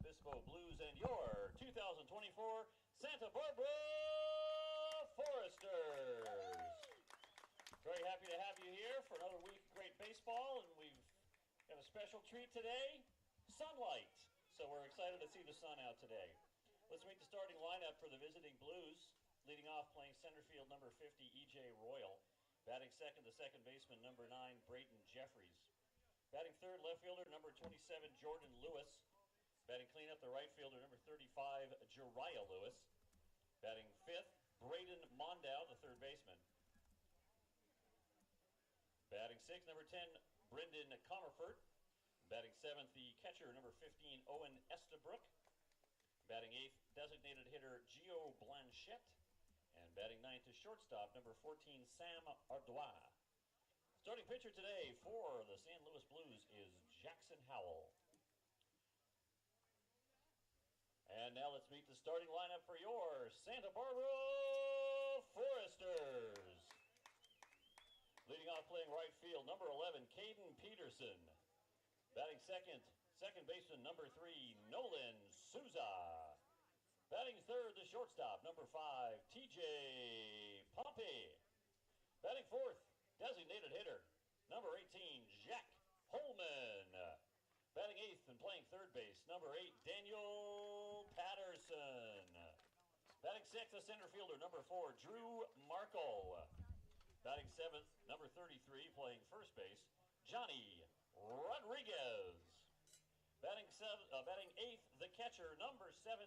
Obispo Blues and your 2024 Santa Barbara Foresters. Very happy to have you here for another week of great baseball, and we've got a special treat today, sunlight. So we're excited to see the sun out today. Let's meet the starting lineup for the visiting Blues. Leading off, playing center field, number 50, E.J. Royal. Batting second, the second baseman, number 9, Brayton Jeffries. Batting third, left fielder, number 27, Jordan Lewis. Batting cleanup, the right fielder, number 35, Jariah Lewis. Batting fifth, Braden Mondow, the third baseman. Batting sixth, number 10, Brendan Comerford. Batting seventh, the catcher, number 15, Owen Estabrook. Batting eighth, designated hitter, Gio Blanchette. And batting ninth is shortstop, number 14, Sam Ardois. Starting pitcher today for the St. Louis Blues is Jackson Howell. And now let's meet the starting lineup for your Santa Barbara Foresters. Leading off, playing right field, number 11, Caden Peterson. Batting second, second baseman, number 3, Nolan Souza. Batting third, the shortstop, number 5, TJ Pompey. Batting fourth, designated hitter, number 18, Jack Holman. Batting eighth and playing third base, number 8, Daniel Patterson. Batting sixth, the center fielder, number 4, Drew Markle. Batting seventh, number 33, playing first base, Johnny Rodriguez. Batting eighth, the catcher, number 17,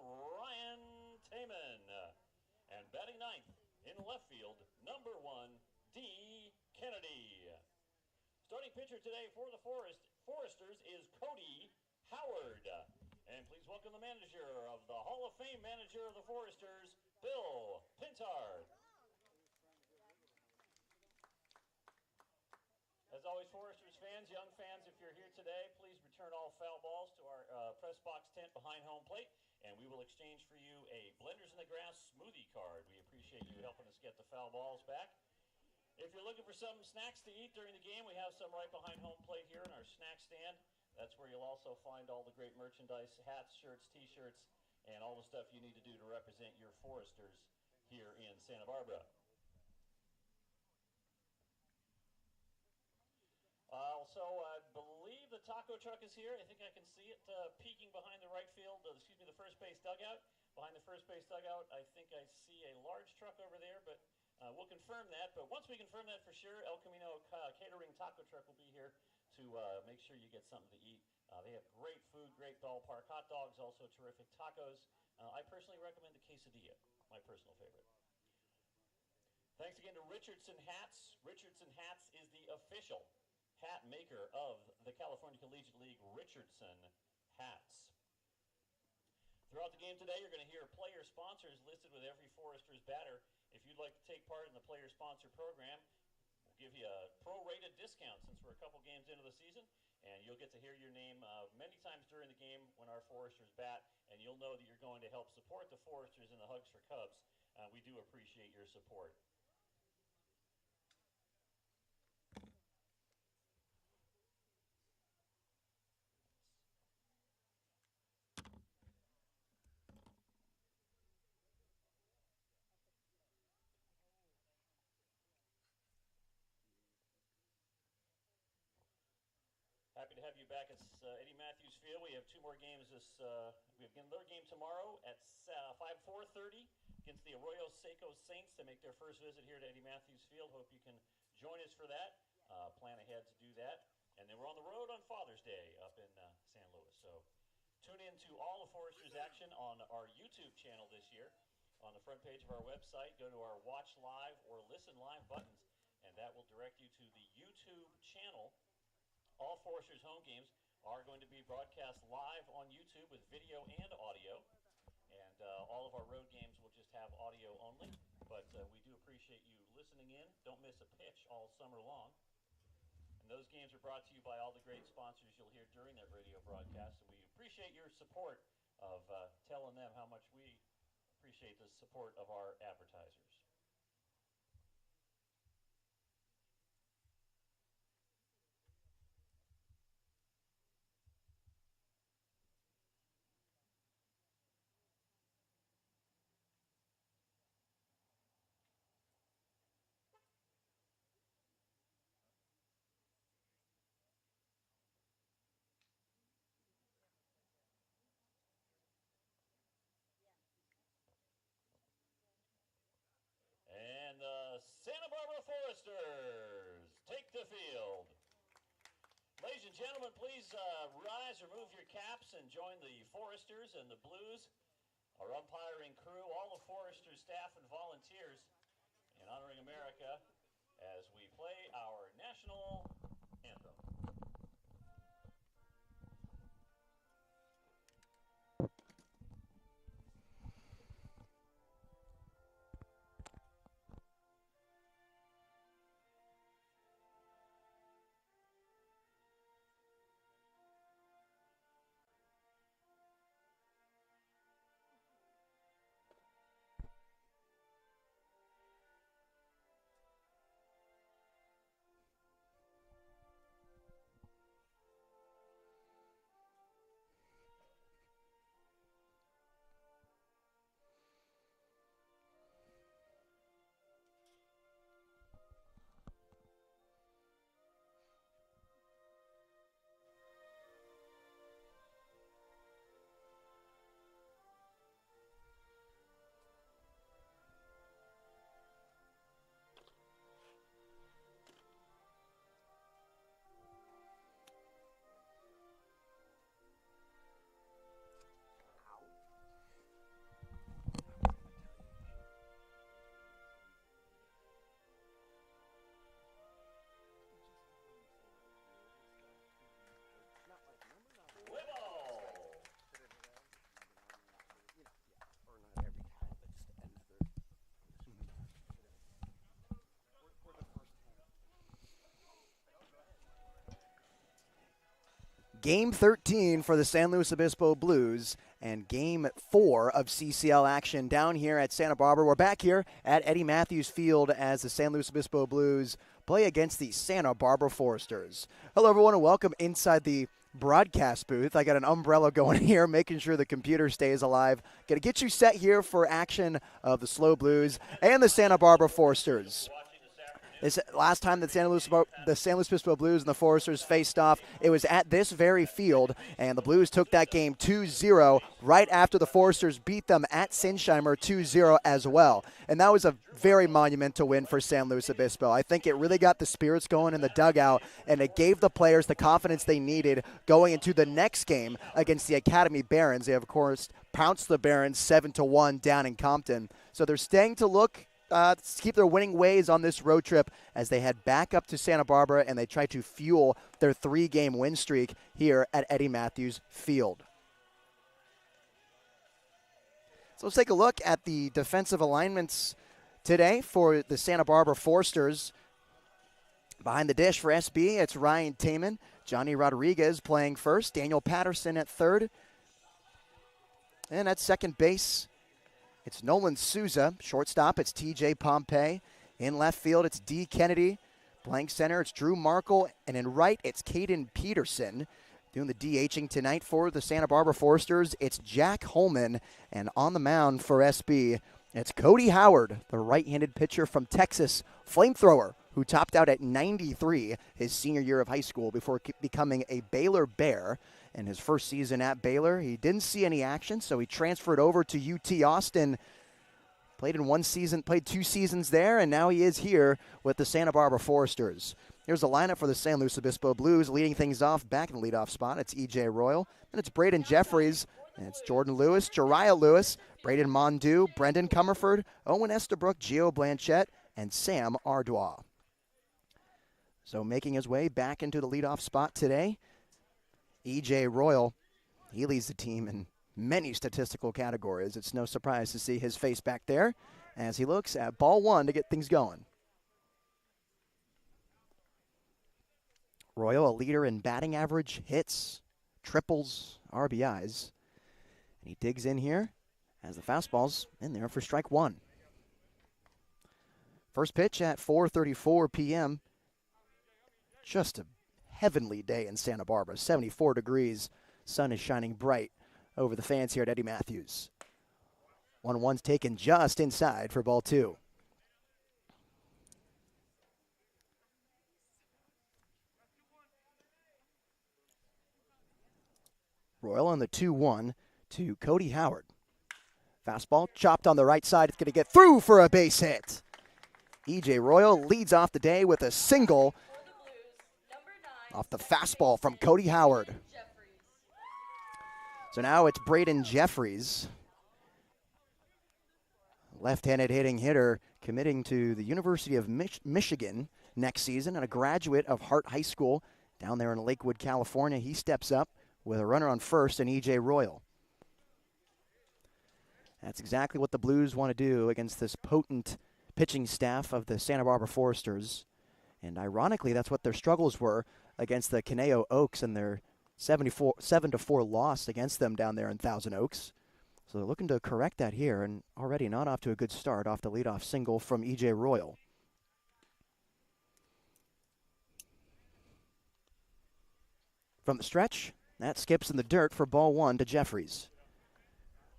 Ryan Taman. And batting ninth, in left field, number 1, D. Kennedy. Starting pitcher today for the Foresters is Cody Howard. And please welcome the manager of the Hall of Fame manager of the Foresters, Bill Pintard. As always, Foresters fans, young fans, if you're here today, please return all foul balls to our press box tent behind home plate, and we will exchange for you a Blenders in the Grass smoothie card. We appreciate you helping us get the foul balls back. If you're looking for some snacks to eat during the game, we have some right behind home plate here in our snack stand. That's where you'll also find all the great merchandise, hats, shirts, t-shirts, and all the stuff you need to do to represent your Foresters here in Santa Barbara. Also, I believe the taco truck is here. I think I can see it peeking behind the right field, the first base dugout. Behind the first base dugout, I think I see a large truck over there, but we'll confirm that. But once we confirm that for sure, El Camino Catering Taco Truck will be here to make sure you get something to eat. They have great food, great ballpark hot dogs, also terrific tacos. I personally recommend the quesadilla, my personal favorite. Thanks again to Richardson Hats. Richardson Hats is the official hat maker of the California Collegiate League, Richardson Hats. Throughout the game today, you're going to hear player sponsors listed with every Foresters batter. If you'd like to take part in the player sponsor program, we'll give you a prorated discount since we're a couple games into the season, and you'll get to hear your name many times during the game when our Foresters bat, and you'll know that you're going to help support the Foresters in the Hugs for Cubs. We do appreciate your support. Happy to have you back at Eddie Matthews Field. We have two more games. We have another game tomorrow at 4:30 against the Arroyo Seco Saints to make their first visit here to Eddie Matthews Field. Hope you can join us for that. Plan ahead to do that. And then we're on the road on Father's Day up in San Luis. So tune in to all of Foresters action on our YouTube channel this year. On the front page of our website, go to our Watch Live or Listen Live buttons, and that will direct you to the YouTube channel. All Foresters home games are going to be broadcast live on YouTube with video and audio. And all of our road games will just have audio only. But we do appreciate you listening in. Don't miss a pitch all summer long. And those games are brought to you by all the great sponsors you'll hear during that radio broadcast. And we appreciate your support of telling them how much we appreciate the support of our advertisers. Santa Barbara Foresters take the field. Ladies and gentlemen, please rise, remove your caps, and join the Foresters and the Blues, our umpiring crew, all the Foresters staff and volunteers, in honoring America as we play our national anthem. Game 13 for the San Luis Obispo Blues and Game 4 of CCL action down here at Santa Barbara. We're back here at Eddie Matthews Field as the San Luis Obispo Blues play against the Santa Barbara Foresters. Hello, everyone, and welcome inside the broadcast booth. I got an umbrella going here, making sure the computer stays alive. Got to get you set here for action of the SLO Blues and the Santa Barbara Foresters. This last time the San Luis Obispo Blues and the Foresters faced off, it was at this very field, and the Blues took that game 2-0 right after the Foresters beat them at Sinsheimer 2-0 as well. And that was a very monumental win for San Luis Obispo. I think it really got the spirits going in the dugout, and it gave the players the confidence they needed going into the next game against the Academy Barons. They have, of course, pounced the Barons 7-1 down in Compton. So they're staying to look to keep their winning ways on this road trip as they head back up to Santa Barbara and they try to fuel their 3-game win streak here at Eddie Matthews Field. So let's take a look at the defensive alignments today for the Santa Barbara Foresters. Behind the dish for SB, it's Ryan Taman, Johnny Rodriguez playing first, Daniel Patterson at third, and at second base, it's Nolan Souza. Shortstop, it's TJ Pompey. In left field, it's D. Kennedy. Playing center, it's Drew Markle. And in right, it's Caden Peterson. Doing the DHing tonight for the Santa Barbara Foresters, it's Jack Holman. And on the mound for SB, it's Cody Howard, the right-handed pitcher from Texas, flamethrower, who topped out at 93 his senior year of high school before becoming a Baylor Bear. In his first season at Baylor, he didn't see any action, so he transferred over to UT Austin. Played in 1 season, played 2 seasons there, and now he is here with the Santa Barbara Foresters. Here's a lineup for the San Luis Obispo Blues. Leading things off back in the leadoff spot, it's E.J. Royal, and it's Braden Jeffries, and it's Jordan Lewis, Jariah Lewis, Braden Mondu, Brendan Comerford, Owen Estabrook, Gio Blanchette, and Sam Ardois. So making his way back into the leadoff spot today, E.J. Royal, he leads the team in many statistical categories. It's no surprise to see his face back there as he looks at ball one to get things going. Royal, a leader in batting average, hits, triples, RBIs. And he digs in here as the fastball's in there for strike one. First pitch at 4:34 p.m. Just a heavenly day in Santa Barbara, 74 degrees. Sun is shining bright over the fans here at Eddie Matthews. 1-1's taken just inside for ball two. Royal on the 2-1 to Cody Howard. Fastball chopped on the right side. It's going to get through for a base hit. E.J. Royal leads off the day with a single off the fastball from Cody Howard. So now it's Braden Jeffries, left-handed hitting hitter, committing to the University of Michigan next season, and a graduate of Hart High School down there in Lakewood, California. He steps up with a runner on first and E.J. Royal. That's exactly what the Blues want to do against this potent pitching staff of the Santa Barbara Foresters. And ironically, that's what their struggles were against the Caneo Oaks and their 7-4 loss against them down there in Thousand Oaks. So they're looking to correct that here, and already not off to a good start off the leadoff single from E.J. Royal. From the stretch, that skips in the dirt for ball one to Jeffries.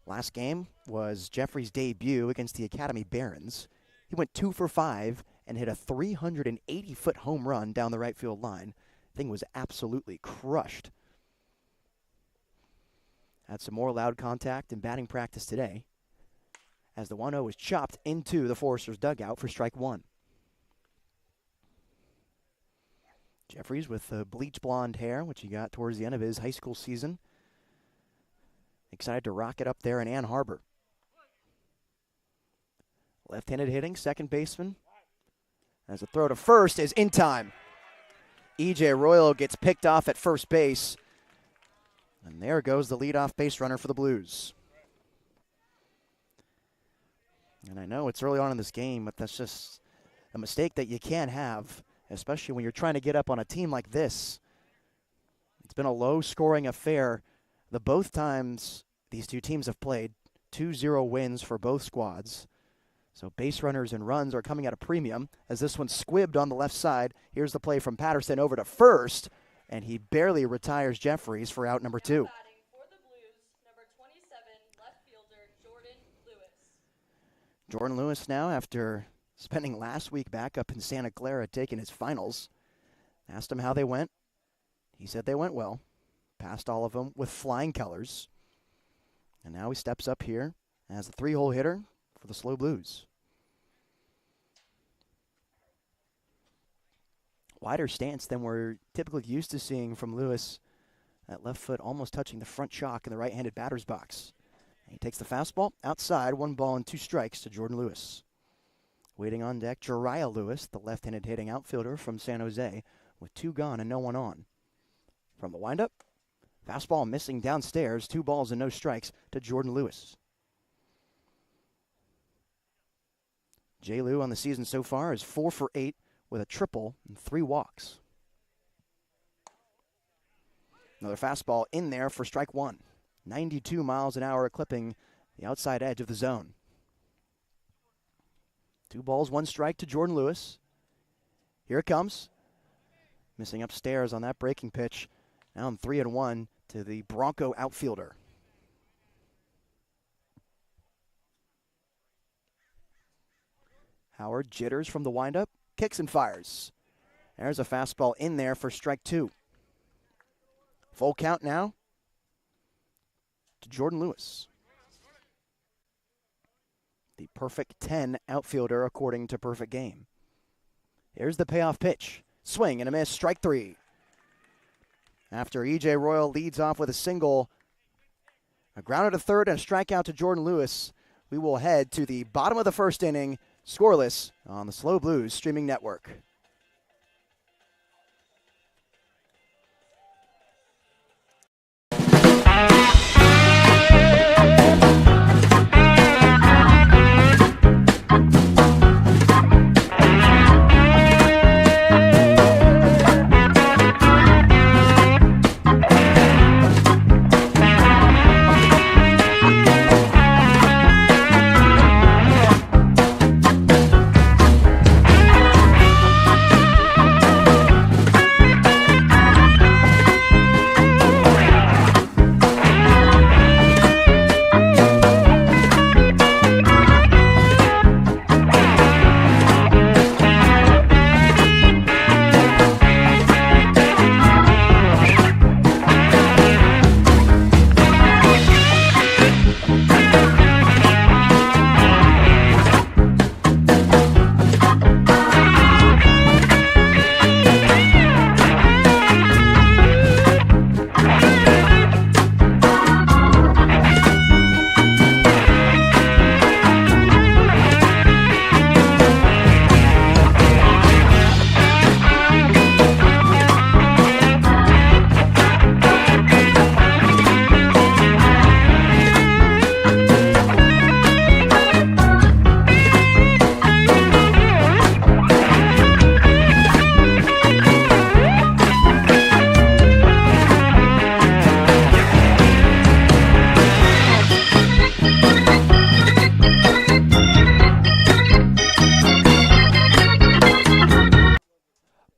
Last game was Jeffries' debut against the Academy Barons. He went 2 for 5 and hit a 380-foot home run down the right field line. Thing was absolutely crushed. Had some more loud contact in batting practice today as the 1-0 was chopped into the Foresters' dugout for strike one. Jeffries with bleach blonde hair, which he got towards the end of his high school season. Excited to rock it up there in Ann Arbor. Left-handed hitting, second baseman. As a throw to first is in time. E.J. Royal gets picked off at first base. And there goes the leadoff base runner for the Blues. And I know it's early on in this game, but that's just a mistake that you can't have, especially when you're trying to get up on a team like this. It's been a low-scoring affair. The both times these two teams have played, 2-0 wins for both squads. So base runners and runs are coming at a premium as this one's squibbed on the left side. Here's the play from Patterson over to first, and he barely retires Jeffries for out number 2. For the Blues, number 27, left fielder Jordan Lewis. Jordan Lewis now, after spending last week back up in Santa Clara taking his finals. Asked him how they went. He said they went well. Passed all of them with flying colors. And now he steps up here as the 3-hole hitter for the SLO Blues. Wider stance than we're typically used to seeing from Lewis. That left foot almost touching the front chalk in the right-handed batter's box. And he takes the fastball outside, 1 ball and 2 strikes to Jordan Lewis. Waiting on deck, Jariah Lewis, the left-handed hitting outfielder from San Jose, with 2 gone and no one on. From the windup, fastball missing downstairs, 2 balls and no strikes to Jordan Lewis. J. Lou on the season so far is 4 for 8 with a triple and 3 walks. Another fastball in there for strike 1. 92 miles an hour, clipping the outside edge of the zone. 2 balls, 1 strike to Jordan Lewis. Here it comes. Missing upstairs on that breaking pitch. Now in 3-1 to the Bronco outfielder. Howard jitters from the windup, kicks and fires. There's a fastball in there for strike 2. Full count now to Jordan Lewis. The perfect 10 outfielder according to Perfect Game. Here's the payoff pitch. Swing and a miss, strike 3. After E.J. Royal leads off with a single, a grounder to third and a strikeout to Jordan Lewis, we will head to the bottom of the first inning, scoreless on the SLO Blues streaming network.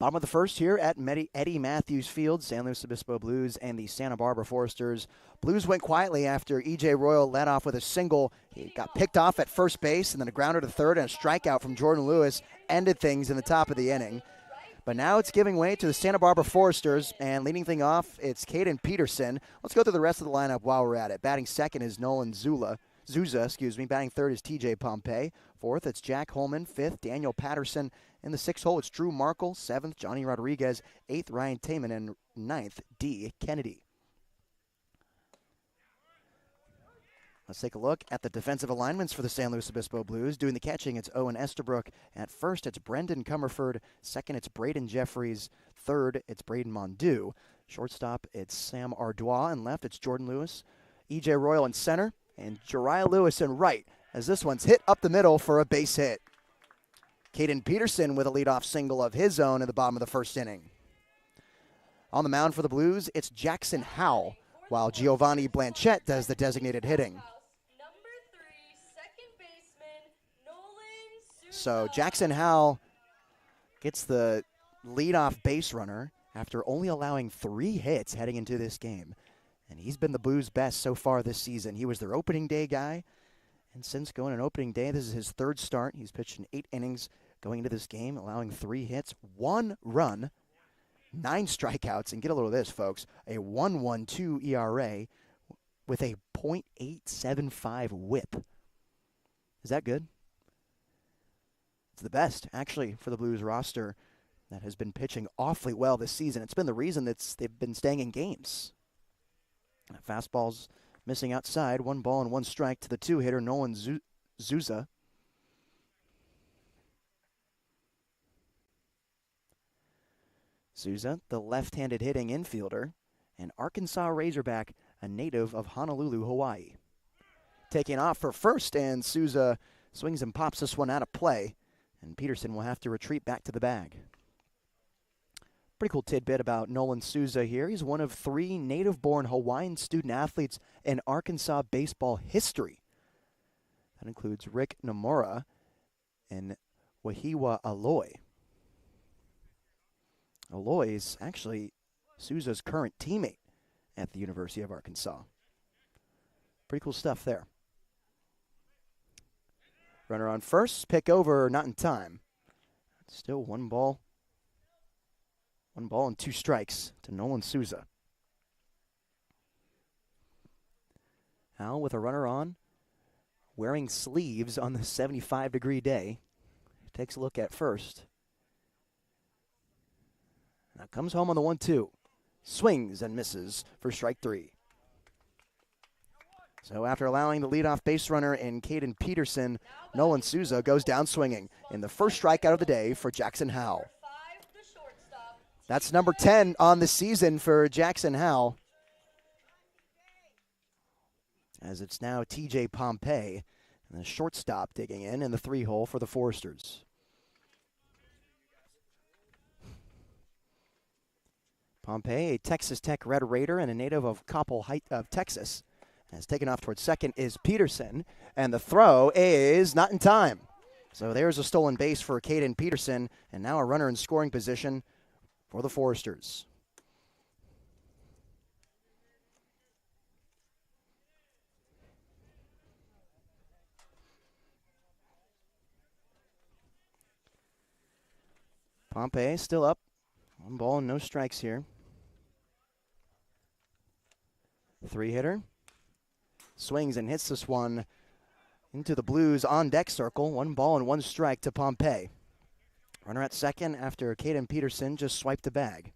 Bottom of the first here at Eddie Matthews Field, San Luis Obispo Blues and the Santa Barbara Foresters. Blues went quietly after E.J. Royal led off with a single. He got picked off at first base, and then a grounder to third and a strikeout from Jordan Lewis ended things in the top of the inning. But now it's giving way to the Santa Barbara Foresters, and leading thing off, it's Caden Peterson. Let's go through the rest of the lineup while we're at it. Batting second is Nolan Zuza. Batting third is T.J. Pompey. Fourth, it's Jack Holman. Fifth, Daniel Patterson. In the sixth hole, it's Drew Markle. Seventh, Johnny Rodriguez. Eighth, Ryan Taman. And ninth, D. Kennedy. Let's take a look at the defensive alignments for the San Luis Obispo Blues. Doing the catching, it's Owen Estabrook. At first, it's Brendan Comerford. Second, it's Braden Jeffries. Third, it's Braden Mondu. Shortstop, it's Sam Ardois. And left, it's Jordan Lewis. E.J. Royal in center. And Jariah Lewis in right, as this one's hit up the middle for a base hit. Caden Peterson with a leadoff single of his own in the bottom of the first inning. On the mound for the Blues, it's Jackson Howell, while Giovanni Blanchette does the designated hitting. Number 3, second baseman, Nolan Souza. So Jackson Howell gets the leadoff base runner after only allowing 3 hits heading into this game. And he's been the Blues' best so far this season. He was their opening day guy. And since going on opening day, this is his third start. He's pitched in 8 innings going into this game, allowing 3 hits, 1 run, 9 strikeouts. And get a load of this, folks. A 1.12 ERA with a .875 whip. Is that good? It's the best, actually, for the Blues roster that has been pitching awfully well this season. It's been the reason that they've been staying in games. Fastball's missing outside. 1 ball and 1 strike to the 2-hitter, Nolan Zuza. Souza, the left-handed hitting infielder, and Arkansas Razorback, a native of Honolulu, Hawaii. Taking off for first, and Souza swings and pops this one out of play, and Peterson will have to retreat back to the bag. Pretty cool tidbit about Nolan Souza here. He's one of 3 native-born Hawaiian student-athletes in Arkansas baseball history. That includes Rick Nomura and Wahiwa Aloy. Aloy is actually Souza's current teammate at the University of Arkansas. Pretty cool stuff there. Runner on first, pick over, not in time. Still 1 ball. 1 ball and 2 strikes to Nolan Souza. Howell with a runner on, wearing sleeves on the 75-degree day. Takes a look at first. Now comes home on the 1-2. Swings and misses for strike 3. So after allowing the leadoff base runner in Caden Peterson, Nolan Souza goes down swinging in the first strikeout of the day for Jackson Howell. That's number 10 on the season for Jackson Howell. As it's now T.J. Pompey, and the shortstop digging in the 3-hole for the Foresters. Pompey, a Texas Tech Red Raider and a native of Coppell Heights of Texas, has taken off towards second is Peterson, and the throw is not in time. So there's a stolen base for Caden Peterson, and now a runner in scoring position for the Foresters. Pompey still up. 1 ball and no strikes here. 3-hitter. Swings and hits this one into the Blues on deck circle. 1 ball and 1 strike to Pompey. Runner at second after Caden Peterson just swiped the bag.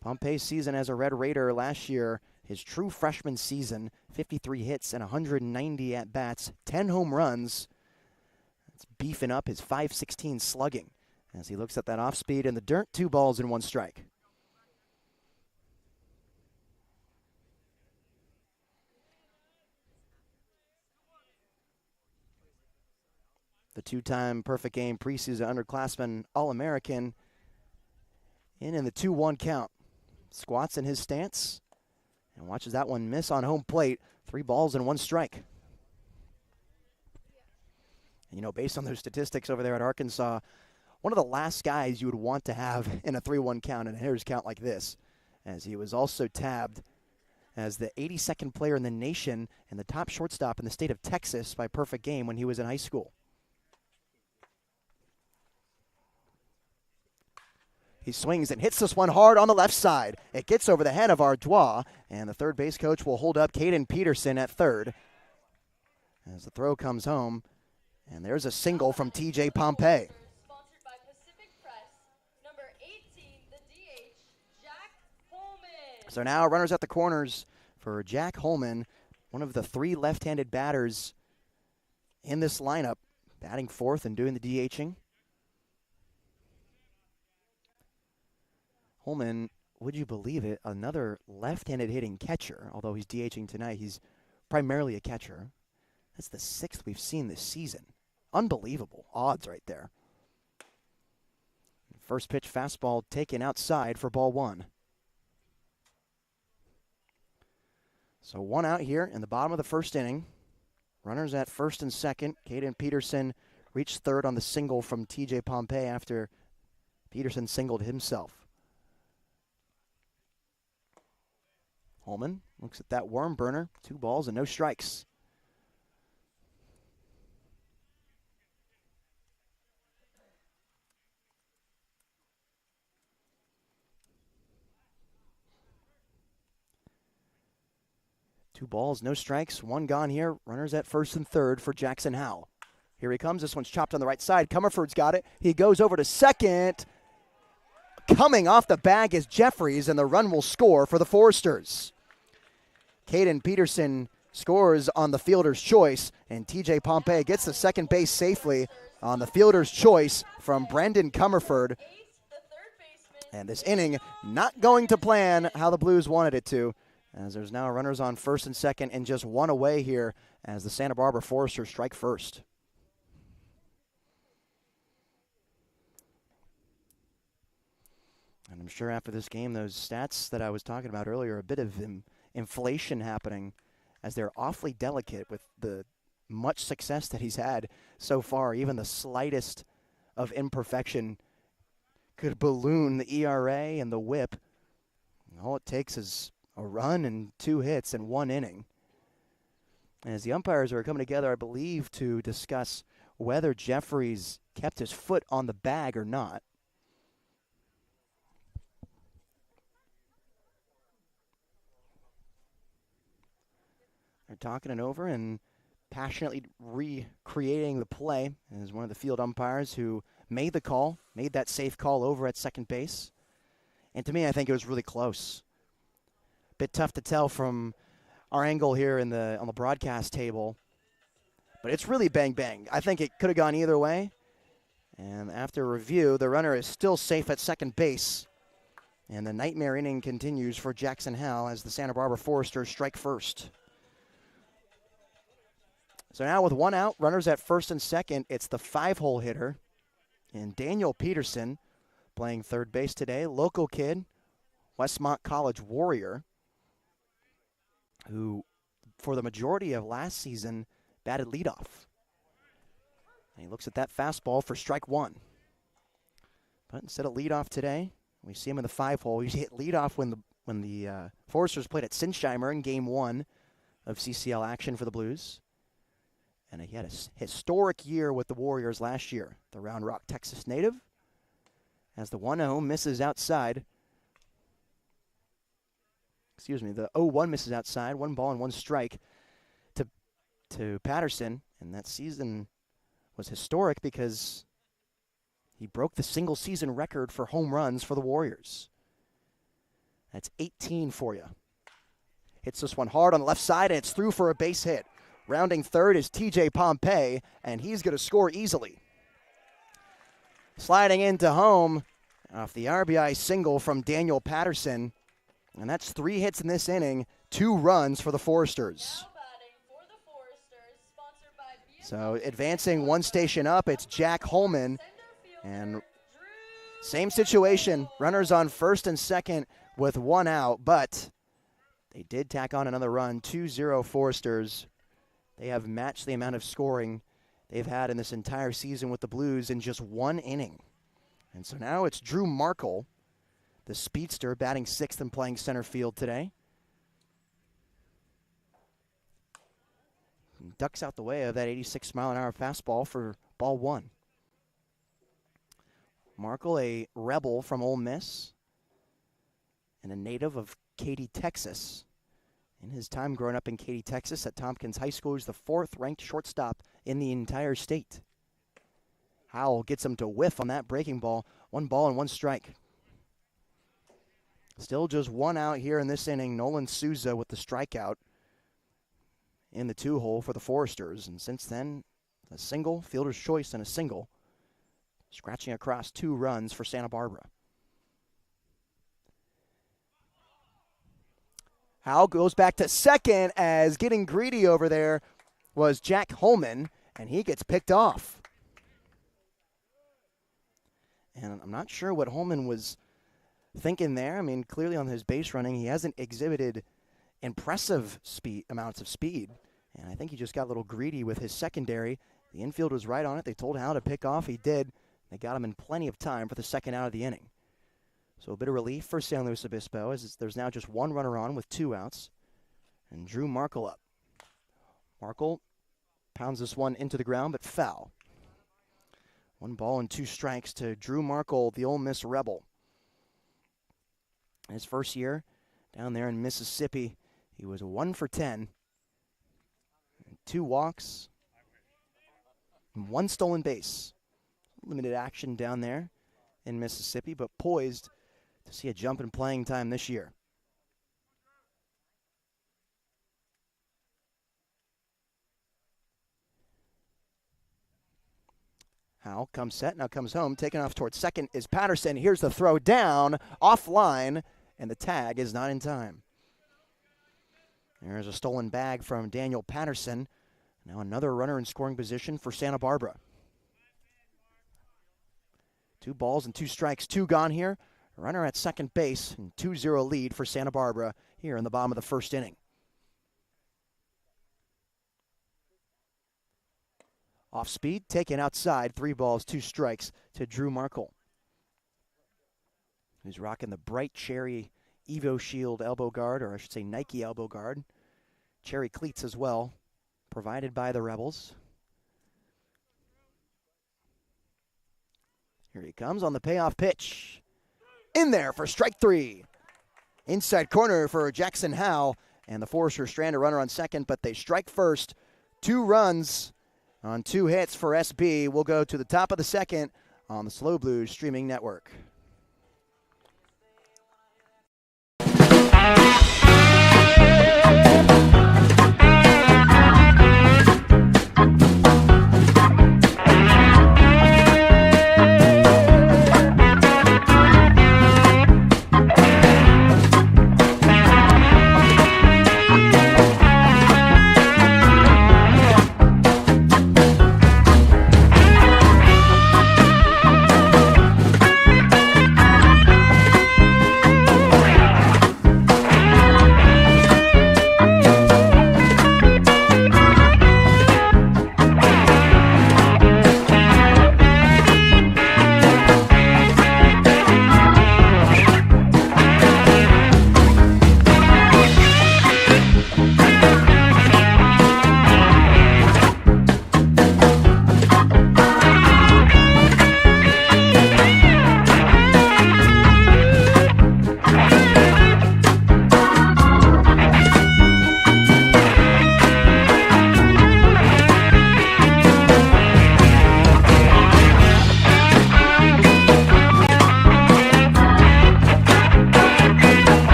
Pompey's season as a Red Raider last year, his true freshman season, 53 hits and 190 at-bats, 10 home runs. That's beefing up his .516 slugging as he looks at that off-speed in the dirt. 2 balls and 1 strike. The 2-time perfect game preseason underclassman All-American in the 2-1 count. Squats in his stance and watches that one miss on home plate. 3 balls and 1 strike. And, you know, based on those statistics over there at Arkansas, one of the last guys you would want to have in a 3-1 count and a hitter's count like this, as he was also tabbed as the 82nd player in the nation and the top shortstop in the state of Texas by perfect game when he was in high school. He swings and hits this one hard on the left side. It gets over the head of Ardois, and the third base coach will hold up Caden Peterson at third as the throw comes home. And there's a single from TJ Pompey. Sponsored by Pacific Press. Number 18, the DH, Jack Holman. So now runners at the corners for Jack Holman, one of the 3 left-handed batters in this lineup, batting fourth and doing the DHing. Holman, would you believe it, another left-handed hitting catcher, although he's DHing tonight, he's primarily a catcher. That's the 6th we've seen this season. Unbelievable odds right there. First pitch fastball taken outside for ball 1. So 1 out here in the bottom of the first inning. Runners at first and second. Caden Peterson reached third on the single from TJ Pompey after Peterson singled himself. Holman looks at that worm burner. 2 balls and no strikes. Two balls, no strikes, 1 gone here. Runners at first and third for Jackson Howell. Here he comes. This one's chopped on the right side. Comerford's got it. He goes over to second. Coming off the bag is Jeffries, and the run will score for the Foresters. Caden Peterson scores on the fielder's choice, and TJ Pompey gets the second base safely on the fielder's choice from Brendan Comerford. And this inning not going to plan how the Blues wanted it to, as there's now runners on first and second and just 1 away here as the Santa Barbara Foresters strike first. And I'm sure after this game, those stats that I was talking about earlier, a bit of inflation happening, as they're awfully delicate with the much success that he's had so far. Even the slightest of imperfection could balloon the ERA and the WHIP. All it takes is a run and 2 hits in 1 inning. And as the umpires are coming together, I believe, to discuss whether Jeffries kept his foot on the bag or not. They're talking it over and passionately recreating the play as one of the field umpires who made the call, made that safe call over at second base. And to me, I think it was really close. Bit tough to tell from our angle here on the broadcast table, but it's really bang-bang. I think it could have gone either way. And after review, the runner is still safe at second base. And the nightmare inning continues for Jackson Howell as the Santa Barbara Foresters strike first. So now with 1 out, runners at first and second, it's the 5-hole hitter, and Daniel Peterson playing third base today. Local kid, Westmont College Warrior, who for the majority of last season batted leadoff. And he looks at that fastball for strike 1. But instead of leadoff today, we see him in the 5-hole. He hit leadoff when the Foresters played at Sinsheimer in Game 1 of CCL action for the Blues. And he had a historic year with the Warriors last year. The Round Rock, Texas native, as the 1-0 misses outside. Excuse me, the 0-1 misses outside. 1 ball and 1 strike to Patterson. And that season was historic because he broke the single-season record for home runs for the Warriors. That's 18 for you. Hits this one hard on the left side, and it's through for a base hit. Rounding third is TJ Pompey, and he's going to score easily. Sliding into home off the RBI single from Daniel Patterson. And that's 3 hits in this inning, 2 runs for the Foresters. So advancing 1 station up, it's Jack Holman. And same situation, runners on first and second with 1 out, but they did tack on another run, 2-0 Foresters. They have matched the amount of scoring they've had in this entire season with the Blues in just one inning. And so now it's Drew Markle, the speedster, batting sixth and playing center field today. And ducks out the way of that 86-mile-an-hour fastball for ball one. Markle, a Rebel from Ole Miss and a native of Katy, Texas. In his time growing up in Katy, Texas at Tompkins High School, he's the fourth-ranked shortstop in the entire state. Howell gets him to whiff on that breaking ball. 1 ball and 1 strike. Still just 1 out here in this inning. Nolan Souza with the strikeout in the 2-hole for the Foresters. And since then, a single, fielder's choice, and a single. Scratching across 2 runs for Santa Barbara. Howell goes back to second as getting greedy over there was Jack Holman, and he gets picked off. And I'm not sure what Holman was thinking there. I mean, clearly on his base running, he hasn't exhibited impressive amounts of speed. And I think he just got a little greedy with his secondary. The infield was right on it. They told Howell to pick off. He did. They got him in plenty of time for the second out of the inning. So a bit of relief for San Luis Obispo as there's now just 1 runner on with 2 outs. And Drew Markle up. Markle pounds this one into the ground, but foul. 1 ball and 2 strikes to Drew Markle, the Ole Miss Rebel. In his first year down there in Mississippi, he was 1 for 10. 2 walks, and 1 stolen base. Limited action down there in Mississippi, but poised to see a jump in playing time this year. Howell comes set, now comes home. Taking off towards second is Patterson. Here's the throw down, offline, and the tag is not in time. There's a stolen bag from Daniel Patterson. Now another runner in scoring position for Santa Barbara. 2 balls and 2 strikes, 2 gone here. Runner at second base, and 2-0 lead for Santa Barbara here in the bottom of the first inning. Off speed, taken outside, 3 balls, 2 strikes to Drew Markle, who's rocking the bright cherry Evo Shield elbow guard, or I should say Nike elbow guard. Cherry cleats as well, provided by the Rebels. Here he comes on the payoff pitch. In there for strike 3. Inside corner for Jackson Howell, and the Foresters strand a runner on second, but they strike first. 2 runs on 2 hits for SB. We'll go to the top of the second on the Slow Blues streaming network.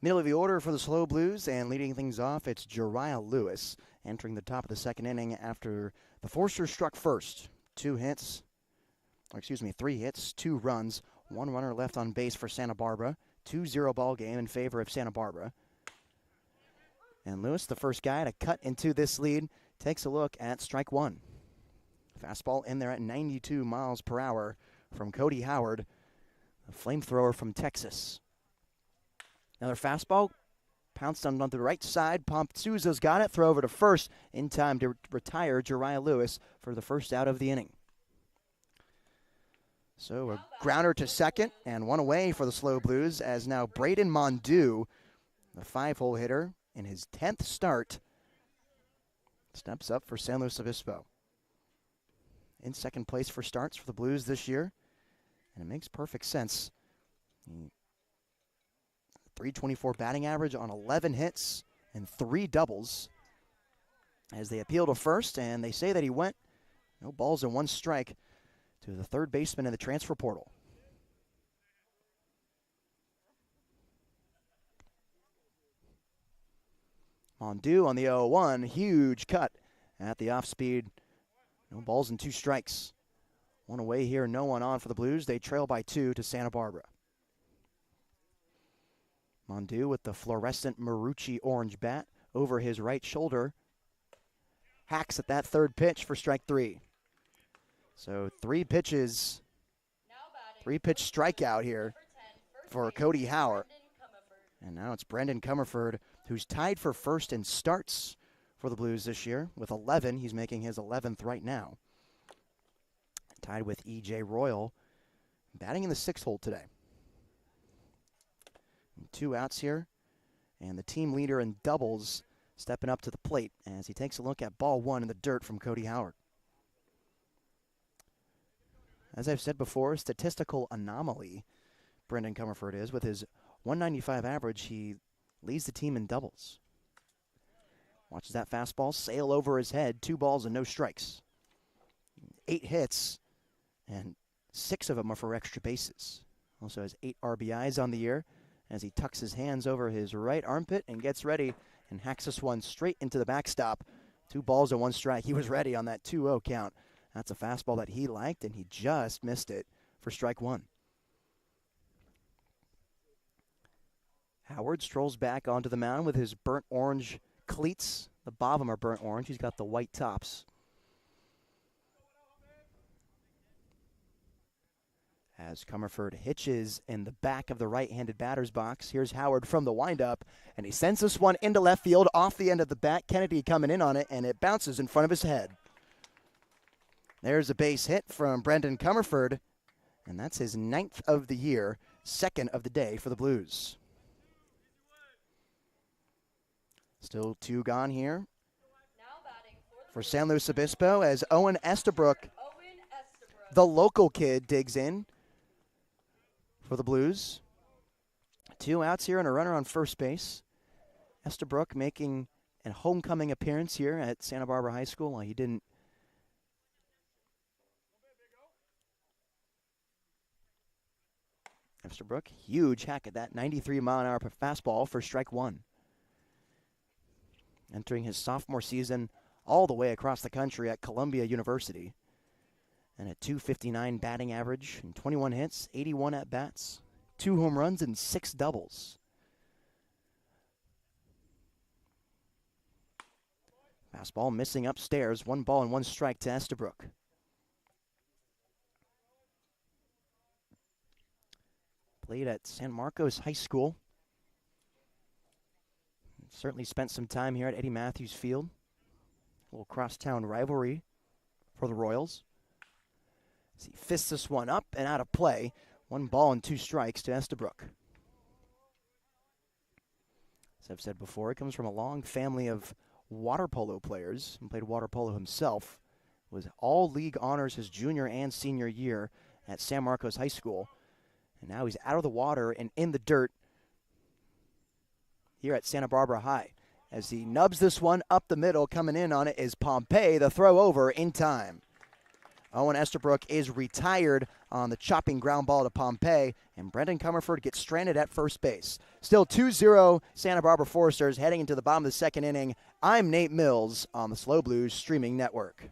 Middle of the order for the Slow Blues, and leading things off, it's Jariah Lewis entering the top of the second inning after the Foresters struck first. 3 hits, 2 runs, 1 runner left on base for Santa Barbara. 2-0 ball game in favor of Santa Barbara. And Lewis, the first guy to cut into this lead, takes a look at strike one. Fastball in there at 92 miles per hour from Cody Howard, a flamethrower from Texas. Another fastball pounced on the right side. Souza's got it. Throw over to first in time to retire Jariah Lewis for the first out of the inning. So a grounder to second and one away for the SLO Blues as now Braden Mondew, the 5-hole hitter in his 10th start, steps up for San Luis Obispo. In second place for starts for the Blues this year, and it makes perfect sense. 324 batting average on 11 hits and 3 doubles as they appeal to first, and they say that he went no balls and 1 strike to the third baseman in the transfer portal. Mondew on the 0-1, huge cut at the off-speed. No balls and 2 strikes. 1 away here, no one on for the Blues. They trail by 2 to Santa Barbara. Mondew with the fluorescent Marucci orange bat over his right shoulder. Hacks at that third pitch for strike 3. So 3 pitches, 3-pitch strikeout here for Cody Howard. And now it's Brendan Comerford, who's tied for first in starts for the Blues this year with 11. He's making his 11th right now. Tied with E.J. Royal, batting in the 6th hole today. 2 outs here, and the team leader in doubles stepping up to the plate as he takes a look at ball 1 in the dirt from Cody Howard. As I've said before, statistical anomaly Brendan Comerford is. With his 195 average, he leads the team in doubles. Watches that fastball sail over his head. 2 balls and no strikes. 8 hits, and 6 of them are for extra bases. Also has 8 RBIs on the year as he tucks his hands over his right armpit and gets ready and hacks this one straight into the backstop. 2 balls and 1 strike. He was ready on that 2-0 count. That's a fastball that he liked, and he just missed it for strike 1. Howard strolls back onto the mound with his burnt orange cleats. The bottom are burnt orange. He's got the white tops. As Comerford hitches in the back of the right-handed batter's box. Here's Howard from the windup, and he sends this one into left field off the end of the bat. Kennedy coming in on it, and it bounces in front of his head. There's a base hit from Brendan Comerford, and that's his 9th of the year, 2nd of the day for the Blues. Still 2 gone here for San Luis Obispo as Owen Estabrook, the local kid, digs in for the Blues. 2 outs here and a runner on first base. Estabrook making a homecoming appearance here at Santa Barbara High School. Well, he didn't. Estabrook, huge hack at that 93-mile-an-hour fastball for strike 1. Entering his sophomore season all the way across the country at Columbia University. And a .259 batting average and 21 hits, 81 at-bats, 2 home runs, and 6 doubles. Fastball missing upstairs, 1 ball and 1 strike to Estabrook. Played at San Marcos High School. Certainly spent some time here at Eddie Matthews Field. A little crosstown rivalry for the Royals. As he fists this one up and out of play. 1 ball and 2 strikes to Estabrook. As I've said before, he comes from a long family of water polo players and played water polo himself. Was all league honors his junior and senior year at San Marcos High School. And now he's out of the water and in the dirt here at Santa Barbara High. As he nubs this one up the middle, coming in on it is Pompey, the throw over in time. Owen Estabrook is retired on the chopping ground ball to Pompey, and Brendan Comerford gets stranded at first base. Still 2-0 Santa Barbara Foresters heading into the bottom of the 2nd inning. I'm Nate Mills on the SLO Blues streaming network.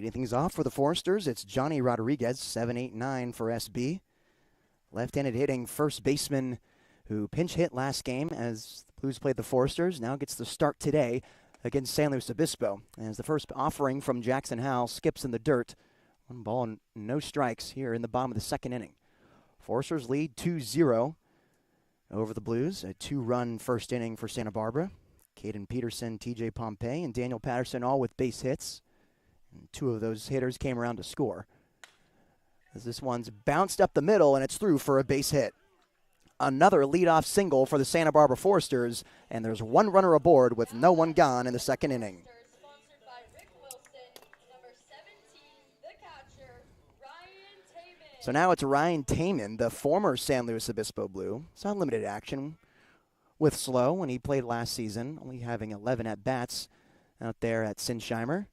Leading things off for the Foresters, it's Johnny Rodriguez, 7'8'9" for SB. Left-handed hitting first baseman who pinch hit last game as the Blues played the Foresters. Now gets the start today against San Luis Obispo. As the first offering from Jackson Howell skips in the dirt. 1 ball and no strikes here in the bottom of the second inning. Foresters lead 2-0 over the Blues. A 2-run first inning for Santa Barbara. Caden Peterson, TJ Pompey, and Daniel Patterson all with base hits. And 2 of those hitters came around to score. As this one's bounced up the middle and it's through for a base hit. Another leadoff single for the Santa Barbara Foresters, and there's 1 runner aboard with no one gone in the second inning. Sponsored by Rick Wilson, number 17, the catcher, Ryan Taman. So now it's Ryan Taman, the former San Luis Obispo Blue. Saw limited action with SLO when he played last season, only having 11 at-bats out there at Sinsheimer.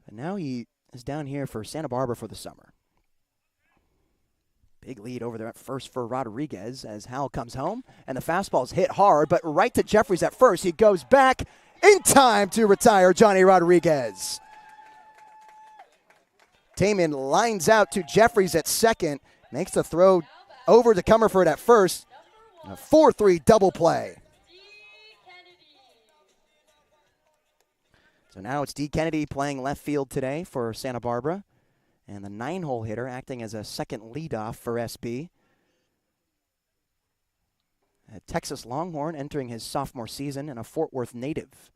And now he is down here for Santa Barbara for the summer. Big lead over there at first for Rodriguez as Howell comes home. And the fastball's hit hard, but right to Jeffries at first. He goes back in time to retire Johnny Rodriguez. Taman lines out to Jeffries at second. Makes the throw over to Comerford at first. A 4-3 double play. So now it's D. Kennedy playing left field today for Santa Barbara. And the 9-hole hitter acting as a second leadoff for SB. A Texas Longhorn entering his sophomore season and a Fort Worth native.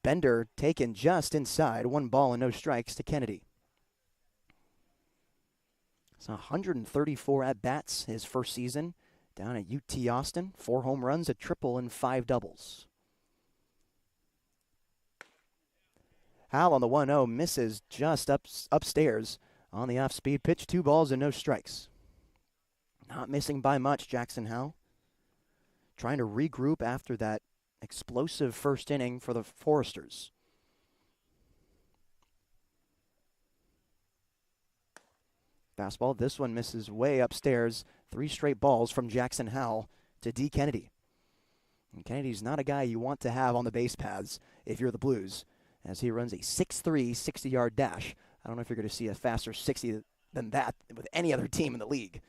Bender taken just inside, 1 ball and no strikes to Kennedy. It's 134 at-bats his first season down at UT Austin. 4 home runs, a triple, and 5 doubles. Howell on the 1-0 misses just upstairs on the off-speed pitch. 2 balls and no strikes. Not missing by much, Jackson Howell. Trying to regroup after that explosive first inning for the Foresters. Fastball, this one misses way upstairs. 3 straight balls from Jackson Howell to D. Kennedy. And Kennedy's not a guy you want to have on the base paths if you're the Blues, as he runs a 6'3", 60-yard dash. I don't know if you're going to see a faster 60 than that with any other team in the league.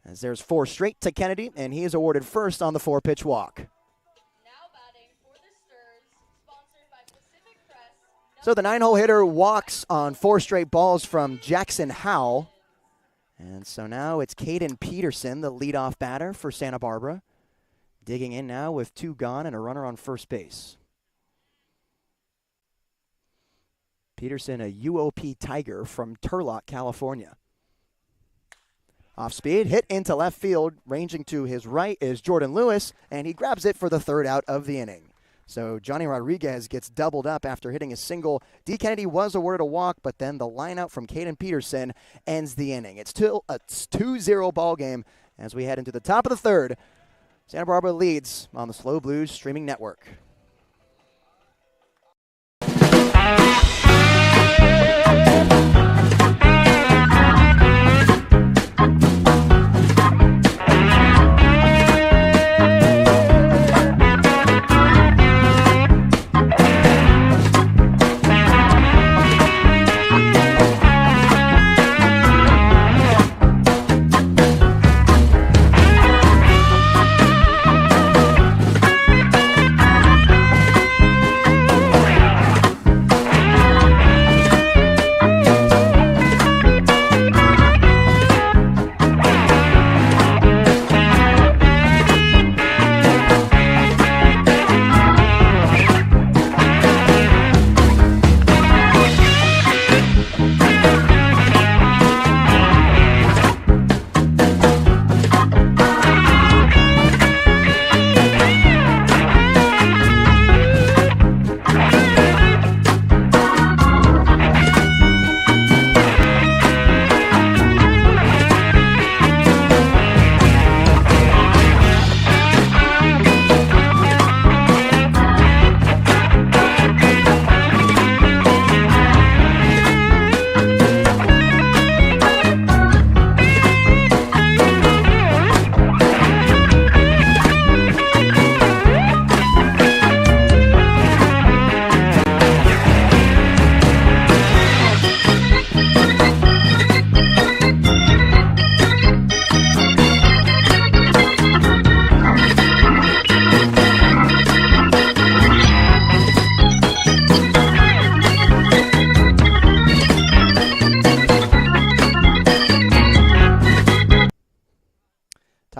As there's 4 straight to Kennedy, and he is awarded first on the 4-pitch walk. Now batting for the Stars, sponsored by Pacific Crest. So the 9-hole hitter walks on 4 straight balls from Jackson Howell. And so now it's Caden Peterson, the leadoff batter for Santa Barbara. Digging in now with 2 gone and a runner on first base. Peterson, a UOP Tiger from Turlock, California. Off speed, hit into left field. Ranging to his right is Jordan Lewis, and he grabs it for the 3rd out of the inning. So Johnny Rodriguez gets doubled up after hitting a single. D. Kennedy was awarded a walk, but then the line out from Caden Peterson ends the inning. It's still a 2-0 ball game as we head into the top of the 3rd. Santa Barbara leads on the SLO Blues streaming network.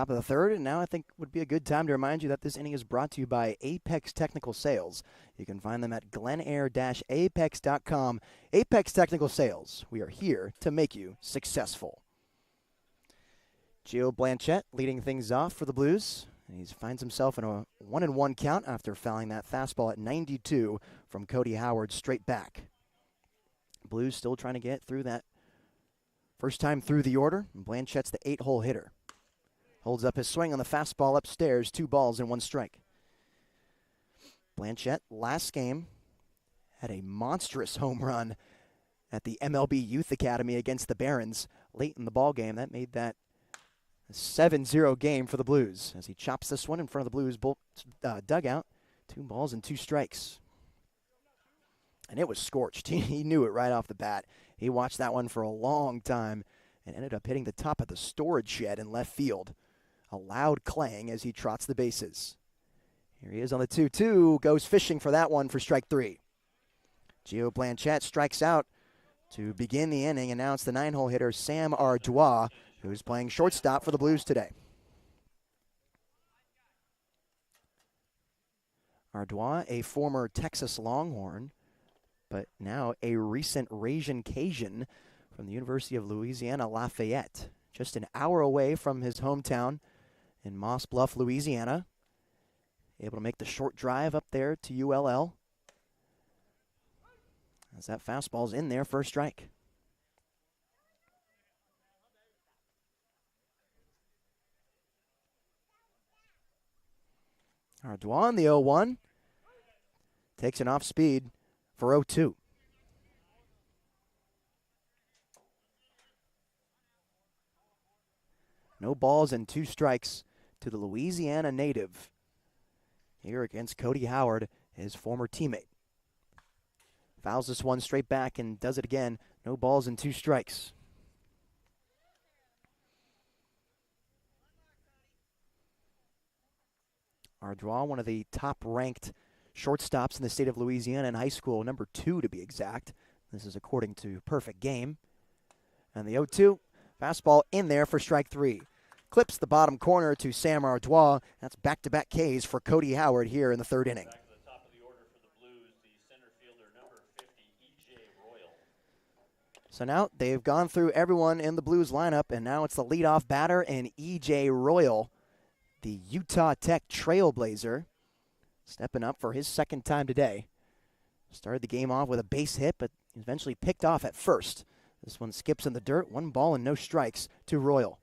Top of the third, and now I think would be a good time to remind you that this inning is brought to you by Apex Technical Sales. You can find them at glenair-apex.com. Apex Technical Sales. We are here to make you successful. Gio Blanchette leading things off for the Blues. And he finds himself in a 1-1 count after fouling that fastball at 92 from Cody Howard straight back. Blues still trying to get through that first time through the order. And Blanchette's the 8-hole hitter. Holds up his swing on the fastball upstairs, 2 balls and 1 strike. Blanchette, last game, had a monstrous home run at the MLB Youth Academy against the Barons late in the ball game. That made that a 7-0 game for the Blues as he chops this one in front of the Blues dugout. 2 balls and 2 strikes. And it was scorched. He knew it right off the bat. He watched that one for a long time and ended up hitting the top of the storage shed in left field. A loud clang as he trots the bases. Here he is on the 2-2, goes fishing for that one for strike 3. Gio Blanchette strikes out to begin the inning, and now it's the 9-hole hitter Sam Ardois, who's playing shortstop for the Blues today. Ardois, a former Texas Longhorn, but now a recent Ragin' Cajun from the University of Louisiana Lafayette, just an hour away from his hometown in Moss Bluff, Louisiana. Able to make the short drive up there to ULL. As that fastball's in there for a strike. Ardois on the 0-1. Takes an off speed for 0-2. No balls and 2 strikes to the Louisiana native here against Cody Howard, his former teammate. Fouls this one straight back and does it again. No balls and 2 strikes. Ardois, one of the top-ranked shortstops in the state of Louisiana in high school, number 2 to be exact. This is according to Perfect Game. And the 0-2, fastball in there for strike 3. Clips the bottom corner to Sam Ardois. That's back-to-back Ks for Cody Howard here in the 3rd inning. Back to the top of the order for the Blues, the center fielder, number 50, E.J. Royal. So now they've gone through everyone in the Blues lineup, and now it's the leadoff batter and E.J. Royal, the Utah Tech Trailblazer, stepping up for his 2nd time today. Started the game off with a base hit, but eventually picked off at first. This one skips in the dirt, 1 ball and no strikes to Royal.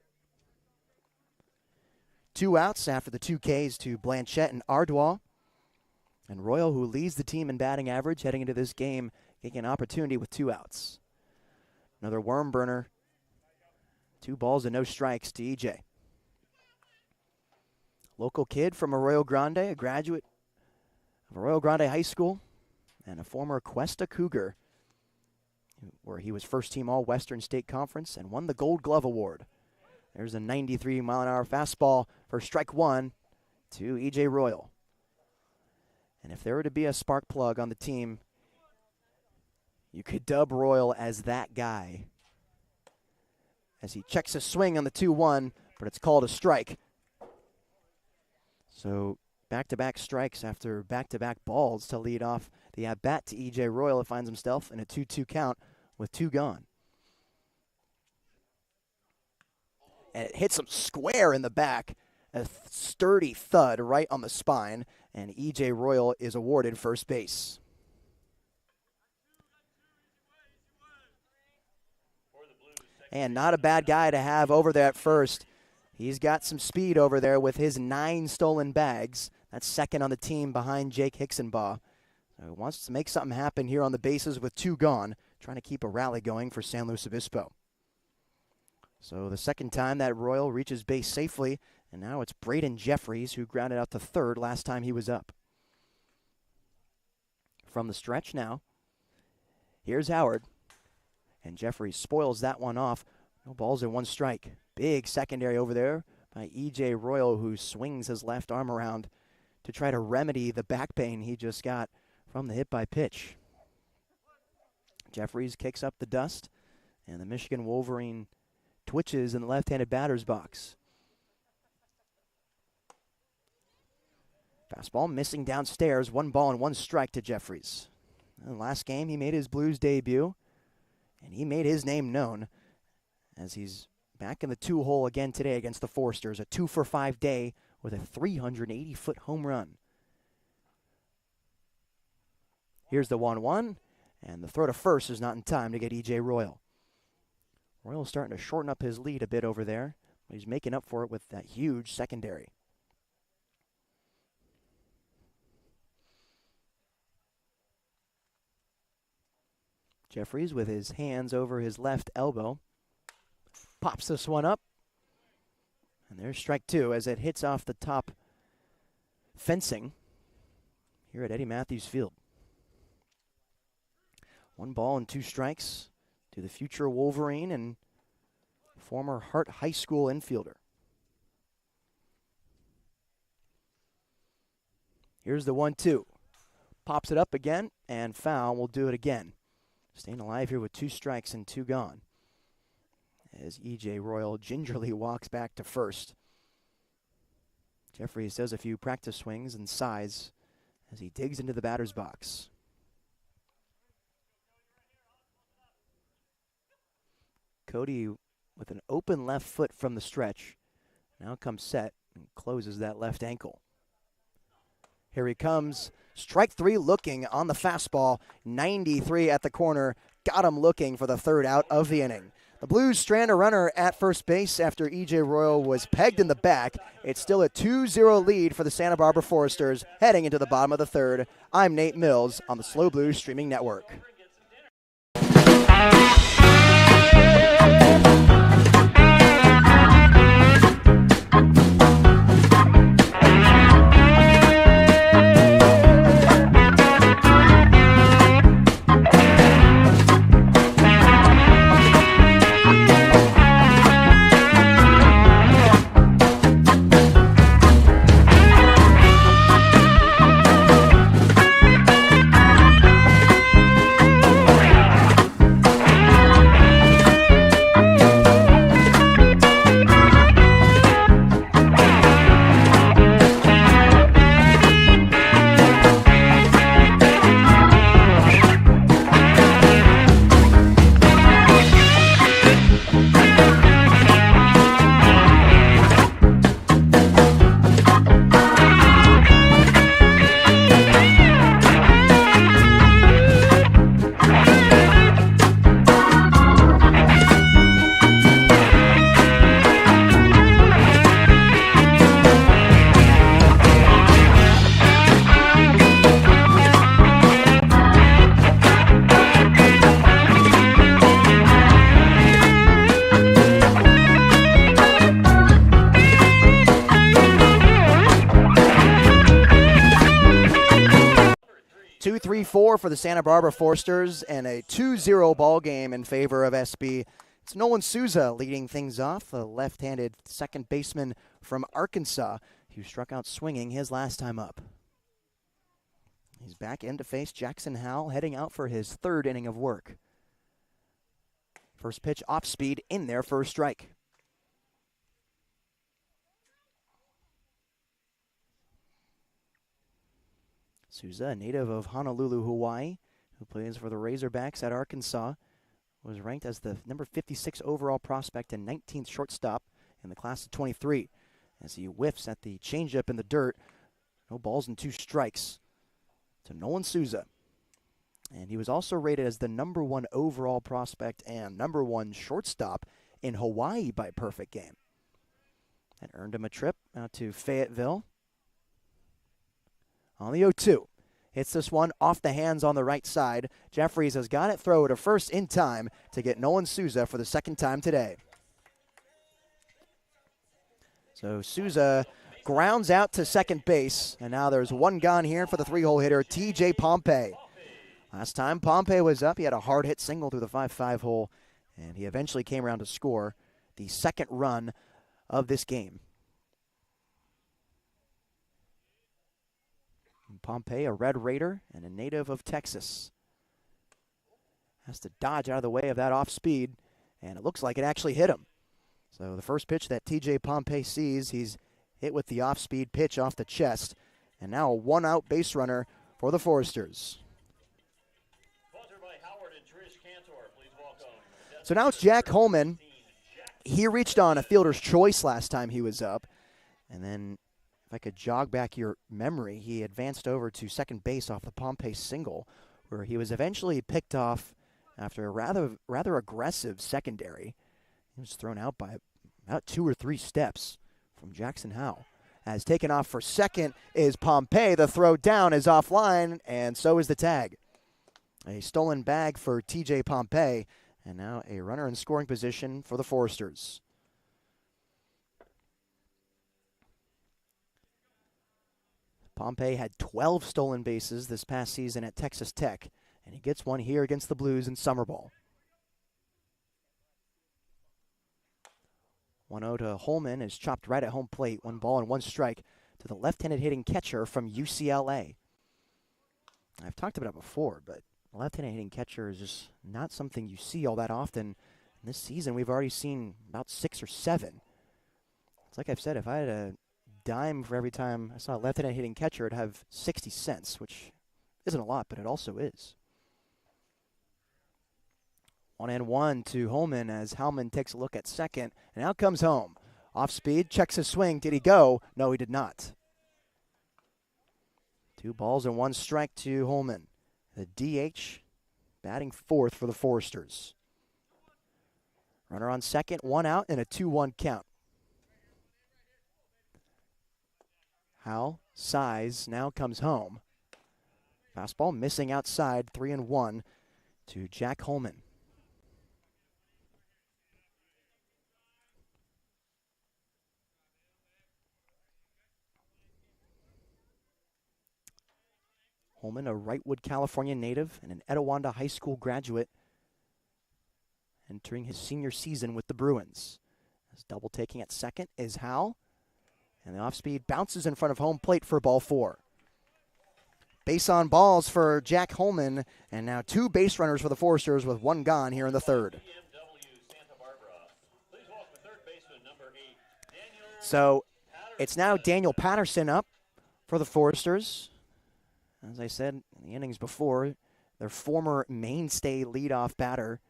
2 outs after the 2 Ks to Blanchette and Ardois. And Royal, who leads the team in batting average heading into this game, getting an opportunity with 2 outs. Another worm burner. 2 balls and no strikes to EJ. Local kid from Arroyo Grande, a graduate of Arroyo Grande High School, and a former Cuesta Cougar, where he was first-team All-Western State Conference and won the Gold Glove Award. There's a 93-mile-an-hour fastball for strike 1 to E.J. Royal. And if there were to be a spark plug on the team, you could dub Royal as that guy. As he checks a swing on the 2-1, but it's called a strike. So back-to-back strikes after back-to-back balls to lead off the at-bat to E.J. Royal. It finds himself in a 2-2 count with 2 gone. And it hits him square in the back, a sturdy thud right on the spine, and E.J. Royal is awarded first base. And not a bad guy to have over there at first. He's got some speed over there with his 9 stolen bags. That's 2nd on the team behind Jake Hicksonbaugh. So he wants to make something happen here on the bases with 2 gone, trying to keep a rally going for San Luis Obispo. So the 2nd time that Royal reaches base safely, and now it's Braden Jeffries who grounded out to 3rd last time he was up. From the stretch now, here's Howard, and Jeffries spoils that one off. No balls and 1 strike. Big secondary over there by E.J. Royal, who swings his left arm around to try to remedy the back pain he just got from the hit by pitch. Jeffries kicks up the dust, and the Michigan Wolverine twitches in the left-handed batter's box. Fastball missing downstairs, 1 ball and 1 strike to Jeffries. Last game, he made his Blues debut, and he made his name known as he's back in the 2-hole again today against the Forsters. A 2-for-5 day with a 380-foot home run. Here's the 1-1, and the throw to first is not in time to get E.J. Royal. Royal's starting to shorten up his lead a bit over there, but he's making up for it with that huge secondary. Jeffries with his hands over his left elbow pops this one up. And there's strike 2 as it hits off the top fencing here at Eddie Matthews Field. 1 ball and 2 strikes to the future Wolverine and former Hart High School infielder. Here's the 1-2. Pops it up again, and foul will do it again. Staying alive here with 2 strikes and 2 gone, as E.J. Royal gingerly walks back to first. Jeffries does a few practice swings and sighs as he digs into the batter's box. Cody with an open left foot from the stretch now comes set and closes that left ankle. Here he comes. Strike 3 looking on the fastball. 93 at the corner. Got him looking for the 3rd out of the inning. The Blues strand a runner at first base after E.J. Royal was pegged in the back. It's still a 2-0 lead for the Santa Barbara Foresters heading into the bottom of the 3rd. I'm Nate Mills on the SLO Blues Streaming Network. 2-3-4 for the Santa Barbara Forsters and a 2-0 ball game in favor of SB. It's Nolan Souza leading things off, a left-handed second baseman from Arkansas who struck out swinging his last time up. He's back in to face Jackson Howell, heading out for his 3rd inning of work. First pitch off speed in there for a strike. Souza, a native of Honolulu, Hawaii, who plays for the Razorbacks at Arkansas, was ranked as the number 56 overall prospect and 19th shortstop in the class of 23. As he whiffs at the changeup in the dirt, no balls and 2 strikes to Nolan Souza. And he was also rated as the number 1 overall prospect and number 1 shortstop in Hawaii by Perfect Game. That earned him a trip out to Fayetteville. On the 0-2. Hits this one off the hands on the right side. Jeffries has got it throw to first in time to get Nolan Souza for the 2nd time today. So Souza grounds out to second base, and now there's 1 gone here for the 3-hole hitter, T.J. Pompey. Last time Pompey was up, he had a hard hit single through the 5-5 hole, and he eventually came around to score the 2nd run of this game. Pompey, a Red Raider and a native of Texas, has to dodge out of the way of that off speed, and it looks like it actually hit him. So the first pitch that T.J. Pompey sees, he's hit with the off-speed pitch off the chest, And now a one-out base runner for the Foresters. Sponsored by Howard and Trish Cantor. Please welcome. So now it's Jack Holman. He reached on a fielder's choice last time he was up. And then, if I could jog back your memory, he advanced over to second base off the Pompey single, where he was eventually picked off after a rather aggressive secondary. He was thrown out by about 2 or 3 steps from Jackson Howe. As taken off for second is Pompey. The throw down is offline, and so is the tag. A stolen bag for TJ Pompey, and now a runner in scoring position for the Foresters. Pompey had 12 stolen bases this past season at Texas Tech, and he gets one here against the Blues in summer ball. 1-0 to Holman is chopped right at home plate. 1 ball and 1 strike to the left-handed hitting catcher from UCLA. I've talked about it before, but left-handed hitting catcher is just not something you see all that often. And this season, we've already seen about 6 or 7. It's like I've said, if I had a dime for every time I saw a left-handed hitting catcher, it'd have 60 cents, which isn't a lot, but it also is. 1-1 to Holman as Howman takes a look at second, and out comes home. Off speed, checks his swing. Did he go? No, he did not. 2 balls and 1 strike to Holman. The DH batting fourth for the Foresters. Runner on second, 1 out, and a 2-1 count. Howe, size, now comes home. Fastball missing outside, 3-1 to Jack Holman. Holman, a Wrightwood, California native and an Etiwanda High School graduate, entering his senior season with the Bruins. As double taking at second is Howe, and the off-speed bounces in front of home plate for ball 4. Base on balls for Jack Holman, and now 2 base runners for the Foresters with 1 gone here in the third. So it's now Daniel Patterson up for the Foresters. As I said in the innings before, their former mainstay leadoff batter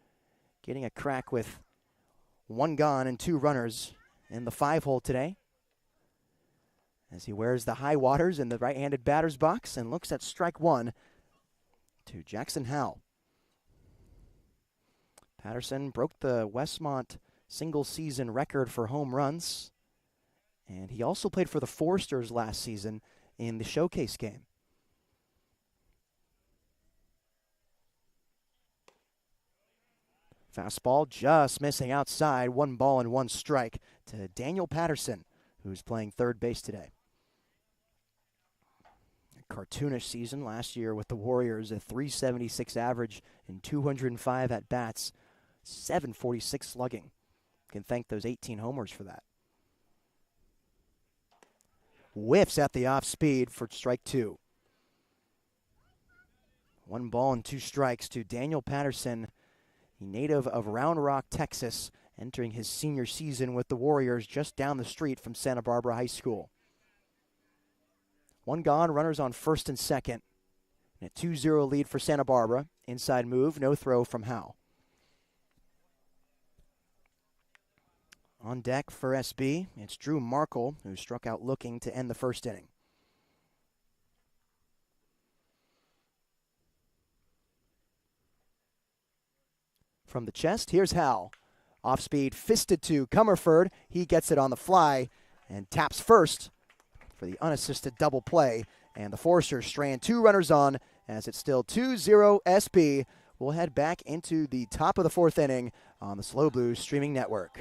getting a crack with 1 gone and 2 runners in the 5-hole today. As he wears the high waters in the right-handed batter's box and looks at strike 1 to Jackson Howe. Patterson broke the Westmont single-season record for home runs, and he also played for the Foresters last season in the showcase game. Fastball just missing outside, 1 ball and 1 strike to Daniel Patterson, who's playing third base today. A cartoonish season last year with the Warriors, a .376 average and 205 at-bats, .746 slugging. You can thank those 18 homers for that. Whiffs at the off-speed for strike 2. 1 ball and 2 strikes to Daniel Patterson, the native of Round Rock, Texas, entering his senior season with the Warriors just down the street from Santa Barbara High School. 1 gone, runners on first and second. And a 2-0 lead for Santa Barbara. Inside move, no throw from Howe. On deck for SB, it's Drew Markle, who struck out looking to end the first inning. From the chest, here's Howe. Off-speed, fisted to Comerford. He gets it on the fly and taps first for the unassisted double play. And the Foresters strand 2 runners on as it's still 2-0 SB. We'll head back into the top of the 4th inning on the SLO Blues streaming network.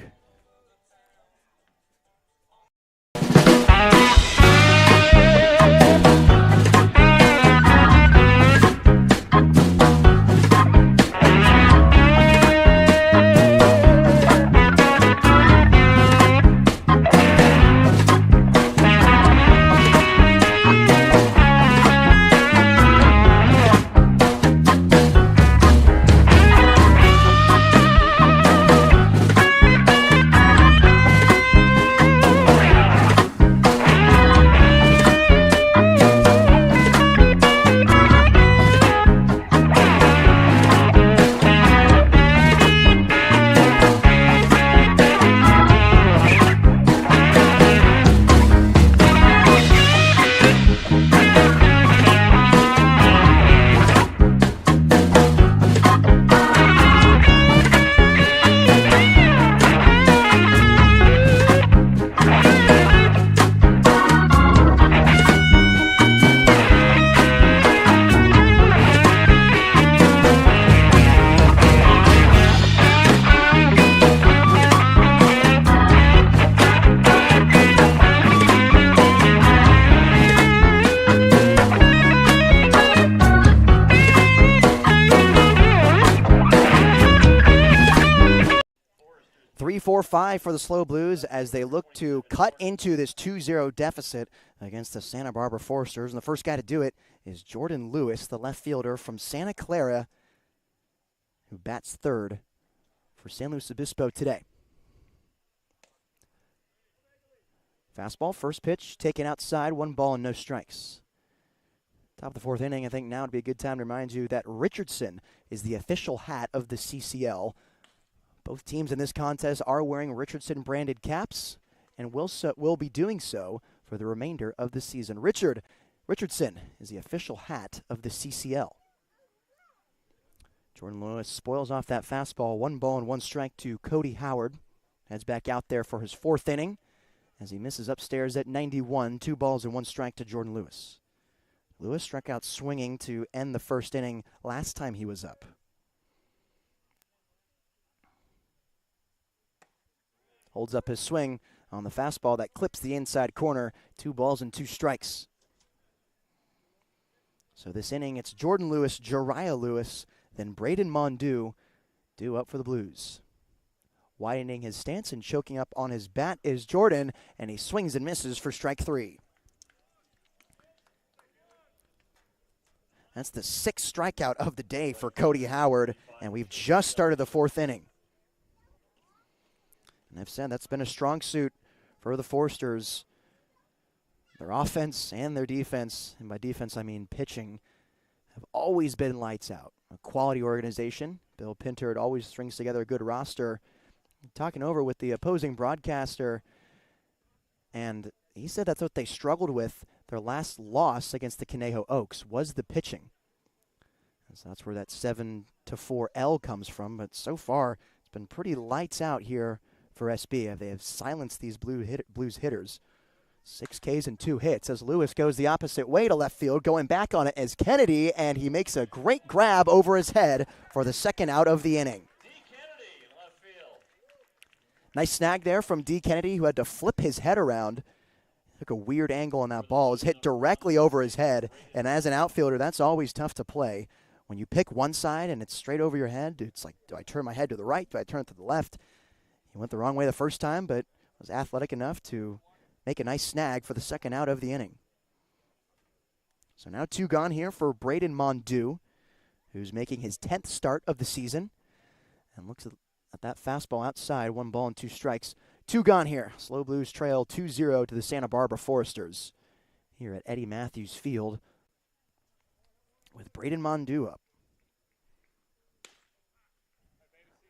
3-4-5 for the SLO Blues as they look to cut into this 2-0 deficit against the Santa Barbara Foresters. And the first guy to do it is Jordan Lewis, the left fielder from Santa Clara, who bats third for San Luis Obispo today. Fastball, first pitch, taken outside, 1 ball and no strikes. Top of the 4th inning, I think now would be a good time to remind you that Richardson is the official hat of the CCL. Both teams in this contest are wearing Richardson-branded caps and will be doing so for the remainder of the season. Richardson is the official hat of the CCL. Jordan Lewis spoils off that fastball, 1 ball and 1 strike to Cody Howard. Heads back out there for his 4th inning as he misses upstairs at 91, 2 balls and 1 strike to Jordan Lewis. Lewis struck out swinging to end the 1st inning last time he was up. Holds up his swing on the fastball that clips the inside corner, 2 balls and 2 strikes. So this inning, it's Jordan Lewis, Jariah Lewis, then Braden Mondew due up for the Blues. Widening his stance and choking up on his bat is Jordan, and he swings and misses for strike 3. That's the 6th strikeout of the day for Cody Howard, and we've just started the 4th inning. And I've said that's been a strong suit for the Foresters. Their offense and their defense, and by defense I mean pitching, have always been lights out. A quality organization. Bill Pintard always strings together a good roster. Talking over with the opposing broadcaster, and he said that's what they struggled with. Their last loss against the Conejo Oaks was the pitching. And so that's where that 7-4 L comes from. But so far, it's been pretty lights out here for SB. They have silenced these Blues hitters. 6 Ks and 2 hits as Lewis goes the opposite way to left field. Going back on it as Kennedy, and he makes a great grab over his head for the 2nd out of the inning. Nice snag there from D. Kennedy, who had to flip his head around. Took a weird angle on that ball. It was hit directly over his head, and as an outfielder, that's always tough to play. When you pick one side and it's straight over your head, it's like, do I turn my head to the right? Do I turn it to the left? He went the wrong way the first time, but was athletic enough to make a nice snag for the 2nd out of the inning. So now 2 gone here for Braden Mondew, who's making his 10th start of the season, and looks at that fastball outside, 1 ball and 2 strikes. 2 gone here. SLO Blues trail 2-0 to the Santa Barbara Foresters here at Eddie Matthews Field with Braden Mondew up.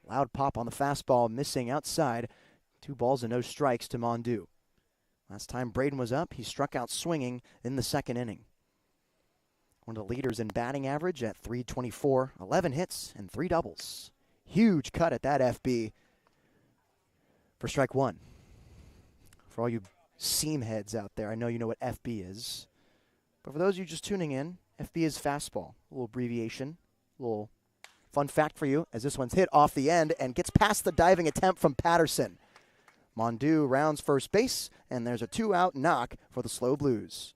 Loud pop on the fastball, missing outside. 2 balls and no strikes to Mondew. Last time Braden was up, he struck out swinging in the 2nd inning. One of the leaders in batting average at .324, 11 hits and 3 doubles. Huge cut at that FB for strike 1. For all you seam heads out there, I know you know what FB is. But for those of you just tuning in, FB is fastball. A little abbreviation, a little fun fact for you, as this one's hit off the end and gets past the diving attempt from Patterson. Mondew rounds first base, and there's a 2-out knock for the SLO Blues.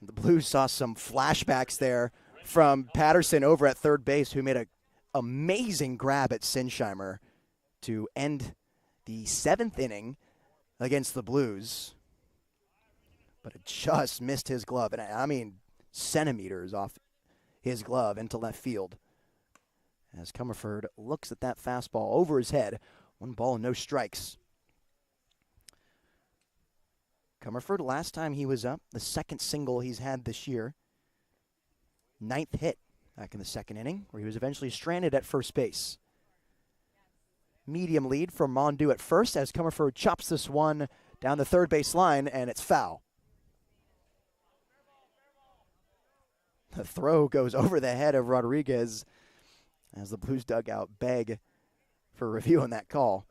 The Blues saw some flashbacks there from Patterson over at third base, who made an amazing grab at Sinsheimer to end the 7th inning against the Blues. But it just missed his glove, and I mean centimeters off his glove into left field. As Comerford looks at that fastball over his head, 1 ball and no strikes. Comerford, last time he was up, the 2nd single he's had this year. 9th hit back in the 2nd inning, where he was eventually stranded at first base. Medium lead for Mondew at first as Comerford chops this one down the third base line, and it's foul. The throw goes over the head of Rodriguez as the Blues dugout beg for review on that call,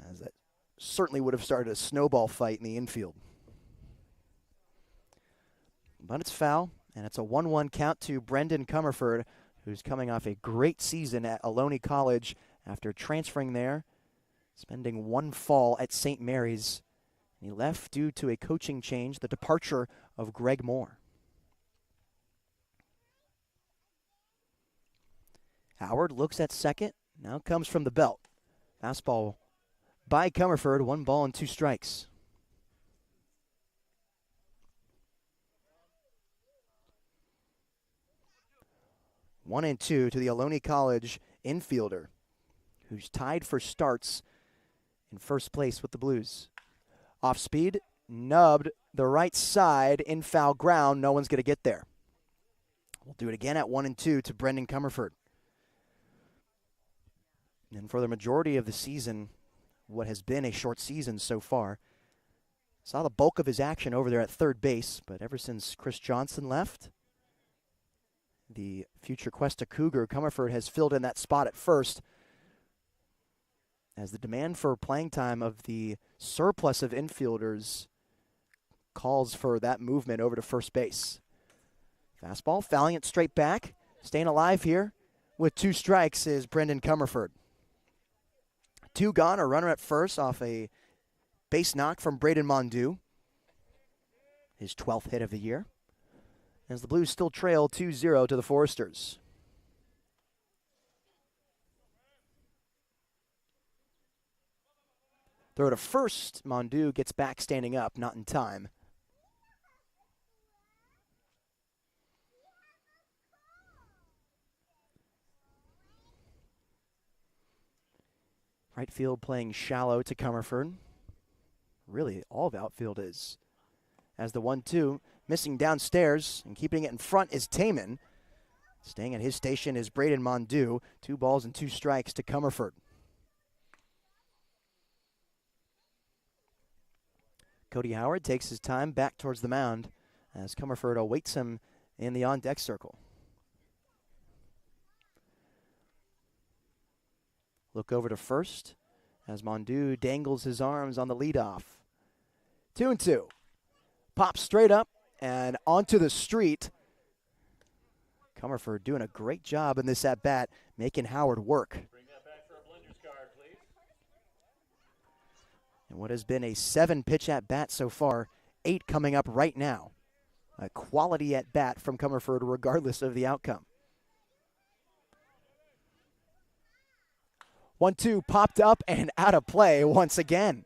as that certainly would have started a snowball fight in the infield. But it's foul, and it's a 1-1 count to Brendan Comerford, who's coming off a great season at Ohlone College after transferring there, spending 1 fall at St. Mary's. He left due to a coaching change, the departure of Greg Moore. Howard looks at second. Now comes from the belt. Fastball by Comerford. 1 ball and 2 strikes. One and 2 to the Ohlone College infielder, who's tied for starts in first place with the Blues. Off speed, nubbed the right side in foul ground. No one's going to get there. We'll do it again at 1 and 2 to Brendan Comerford. And for the majority of the season, what has been a short season so far, saw the bulk of his action over there at third base, but ever since Chris Johnson left, the future Cuesta Cougar, Comerford has filled in that spot at first, as the demand for playing time of the surplus of infielders calls for that movement over to first base. Fastball, fouling it straight back. Staying alive here with 2 strikes is Brendan Comerford. 2 gone, a runner at first off a base knock from Braden Mondew. His 12th hit of the year. As the Blues still trail 2-0 to the Foresters. Throw to first. Mondew gets back standing up, not in time. Right field playing shallow to Comerford. Really, all of outfield is. As the 1-2, missing downstairs and keeping it in front is Taman. Staying at his station is Braden Mondew. 2 balls and 2 strikes to Comerford. Cody Howard takes his time back towards the mound as Comerford awaits him in the on-deck circle. Look over to first as Mondew dangles his arms on the leadoff. 2-2. Pops straight up and onto the street. Comerford doing a great job in this at-bat, making Howard work. Bring that back for a blender's card, please. And what has been a 7-pitch at-bat so far, 8 coming up right now. A quality at-bat from Comerford regardless of the outcome. 1-2 popped up and out of play once again.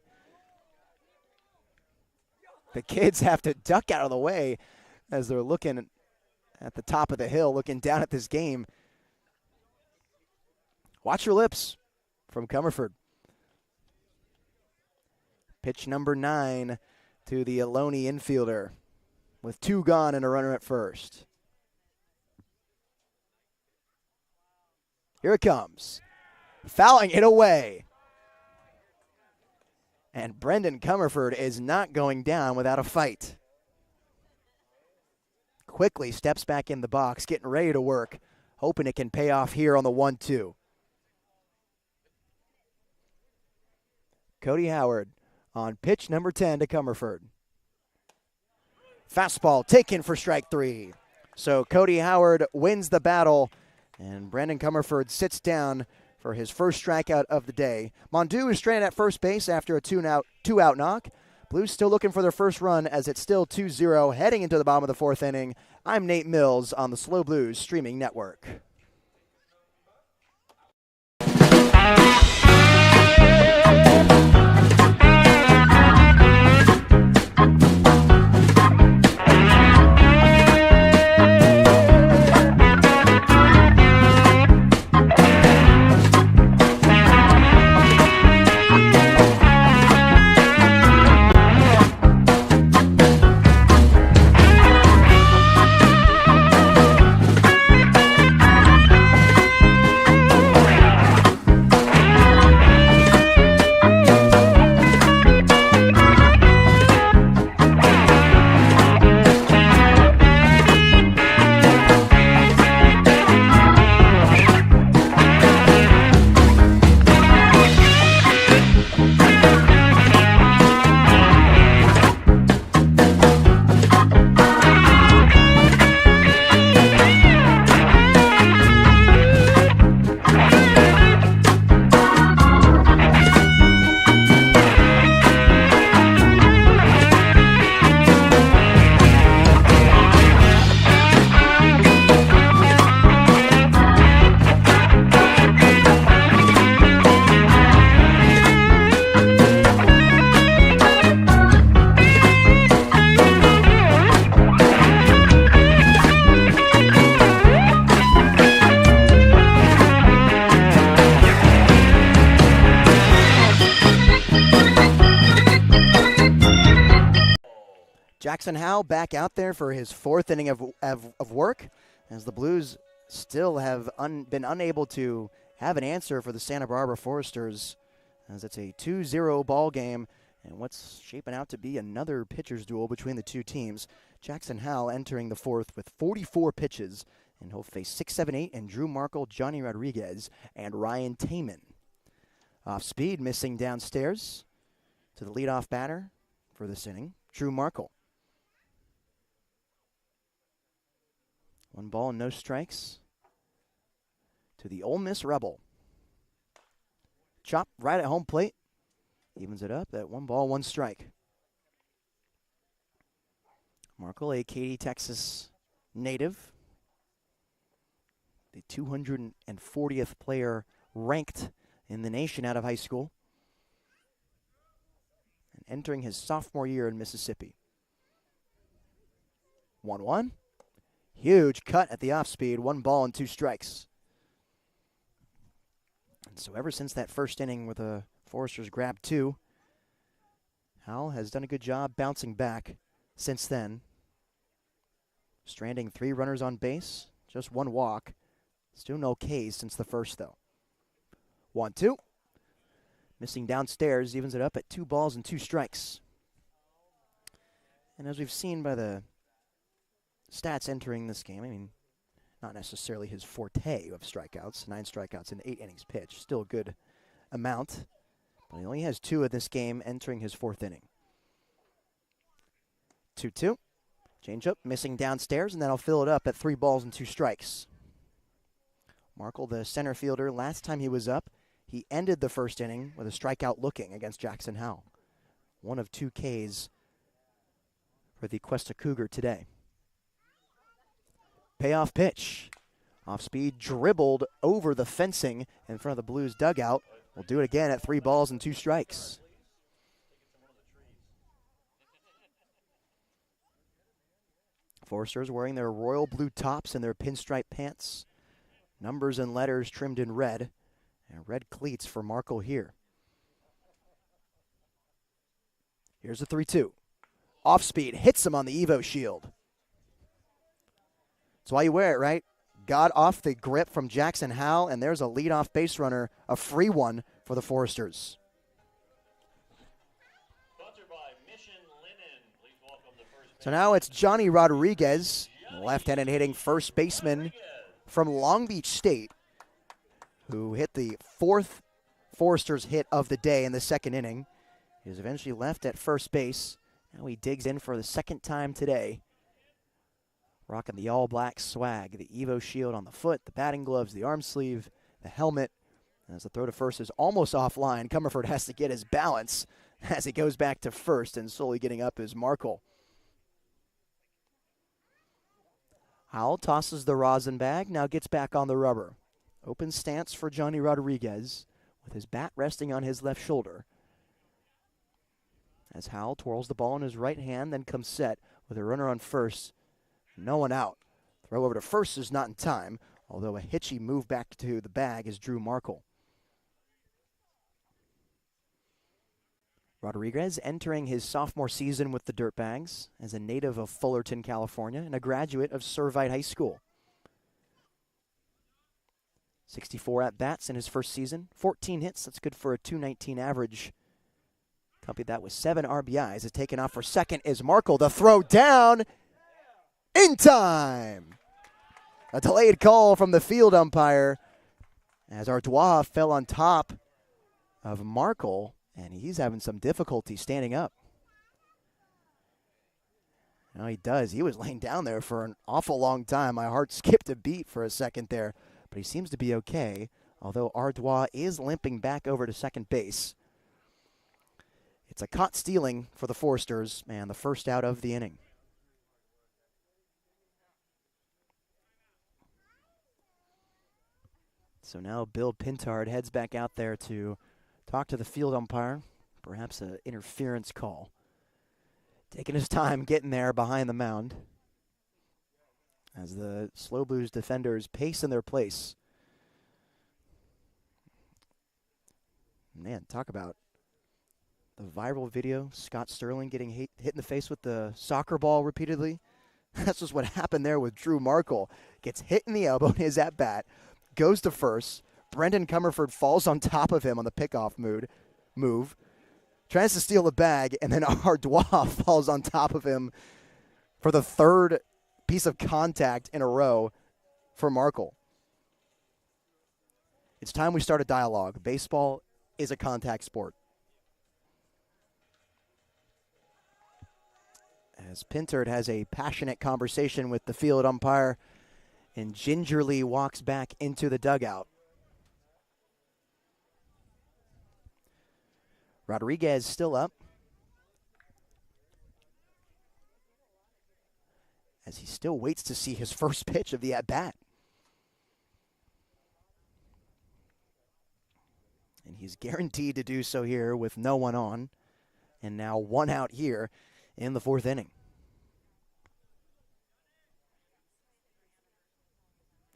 The kids have to duck out of the way as they're looking at the top of the hill, looking down at this game. Watch your lips from Comerford. Pitch number 9 to the Ohlone infielder with 2 gone and a runner at first. Here it comes. Fouling it away. And Brendan Comerford is not going down without a fight. Quickly steps back in the box, getting ready to work, hoping it can pay off here on the 1-2. Cody Howard on pitch number 10 to Comerford. Fastball taken for strike 3. So Cody Howard wins the battle, and Brendan Comerford sits down for his first strikeout of the day. Mondew is stranded at first base after a two-out knock. Blues still looking for their first run as it's still 2-0 heading into the bottom of the 4th inning. I'm Nate Mills on the SLO Blues streaming network. Jackson Howell back out there for his fourth inning of work, as the Blues still have been unable to have an answer for the Santa Barbara Foresters, as it's a 2-0 ball game and what's shaping out to be another pitcher's duel between the two teams. Jackson Howell entering the fourth with 44 pitches, and he'll face 6, 7, 8, and Drew Markle, Johnny Rodriguez, and Ryan Taman. Off speed, missing downstairs to the leadoff batter for this inning, Drew Markle. 1 ball and no strikes to the Ole Miss Rebel. Chop right at home plate. Evens it up at 1 ball, 1 strike. Markle, a Katy, Texas native. The 240th player ranked in the nation out of high school. And entering his sophomore year in Mississippi. 1-1. Huge cut at the off speed. 1 ball and 2 strikes. And so ever since that first inning where the Foresters grabbed 2, Howell has done a good job bouncing back since then. Stranding 3 runners on base, just 1 walk. Still no Ks since the first, though. 1-2. Missing downstairs, evens it up at 2 balls and 2 strikes. And as we've seen by the stats entering this game, I mean, not necessarily his forte of strikeouts. 9 strikeouts in 8 innings pitched. Still a good amount. But he only has 2 of this game entering his 4th inning. 2-2. Changeup missing downstairs, and that'll fill it up at 3 balls and 2 strikes. Markle, the center fielder, last time he was up, he ended the first inning with a strikeout looking against Jackson Howell. 1 of 2 Ks for the Cuesta Cougar today. Payoff pitch. Off speed, dribbled over the fencing in front of the Blues dugout. We'll do it again at 3 balls and 2 strikes. Foresters wearing their royal blue tops and their pinstripe pants. Numbers and letters trimmed in red. And red cleats for Markle here. Here's a 3-2. Off speed, hits him on the Evo shield. That's why you wear it, right? Got off the grip from Jackson Howell, and there's a leadoff base runner, a free one for the Foresters. Sponsored by Mission Linen. Please welcome the first So now it's Johnny Rodriguez, left-handed hitting first baseman from Long Beach State, who hit the 4th Foresters hit of the day in the 2nd inning. He was eventually left at first base. Now he digs in for the 2nd time today. Rocking the all-black swag, the Evo shield on the foot, the batting gloves, the arm sleeve, the helmet. As the throw to first is almost offline, Comerford has to get his balance as he goes back to first, and slowly getting up is Markle. Howell tosses the rosin bag, now gets back on the rubber. Open stance for Johnny Rodriguez with his bat resting on his left shoulder. As Howell twirls the ball in his right hand, then comes set with a runner on first. No one out. Throw over to first is not in time, although a hitchy move back to the bag is Drew Markle. Rodriguez entering his sophomore season with the Dirtbags as a native of Fullerton, California, and a graduate of Servite High School. 64 at-bats in his first season, 14 hits. That's good for a .219 average. Accompanied that with 7 RBIs. Is taken off for second is Markle. The throw down in time. A delayed call from the field umpire as Ardois fell on top of Markle, and he's having some difficulty standing up. No, he does. He was laying down there for an awful long time. My heart skipped a beat for a second there, but he seems to be okay, although Ardois is limping back over to second base. It's a caught stealing for the Foresters, and the first out of the inning. So now Bill Pintard heads back out there to talk to the field umpire, perhaps an interference call. Taking his time getting there behind the mound as the Slow Blues defenders pace in their place. Man, talk about The viral video, Scott Sterling getting hit in the face with the soccer ball repeatedly. That's just what happened there with Drew Markle. Gets hit in the elbow in his at-bat, goes to first. Brendan Comerford falls on top of him on the pickoff move, tries to steal the bag, and then Ardois falls on top of him for the third piece of contact in a row for Markle. It's time we start a dialogue. Baseball is a contact sport. As Pintard has a passionate conversation with the field umpire and gingerly walks back into the dugout. Rodriguez still up, as he still waits to see his first pitch of the at-bat. And he's guaranteed to do so here with no one on, and now one out here in the fourth inning.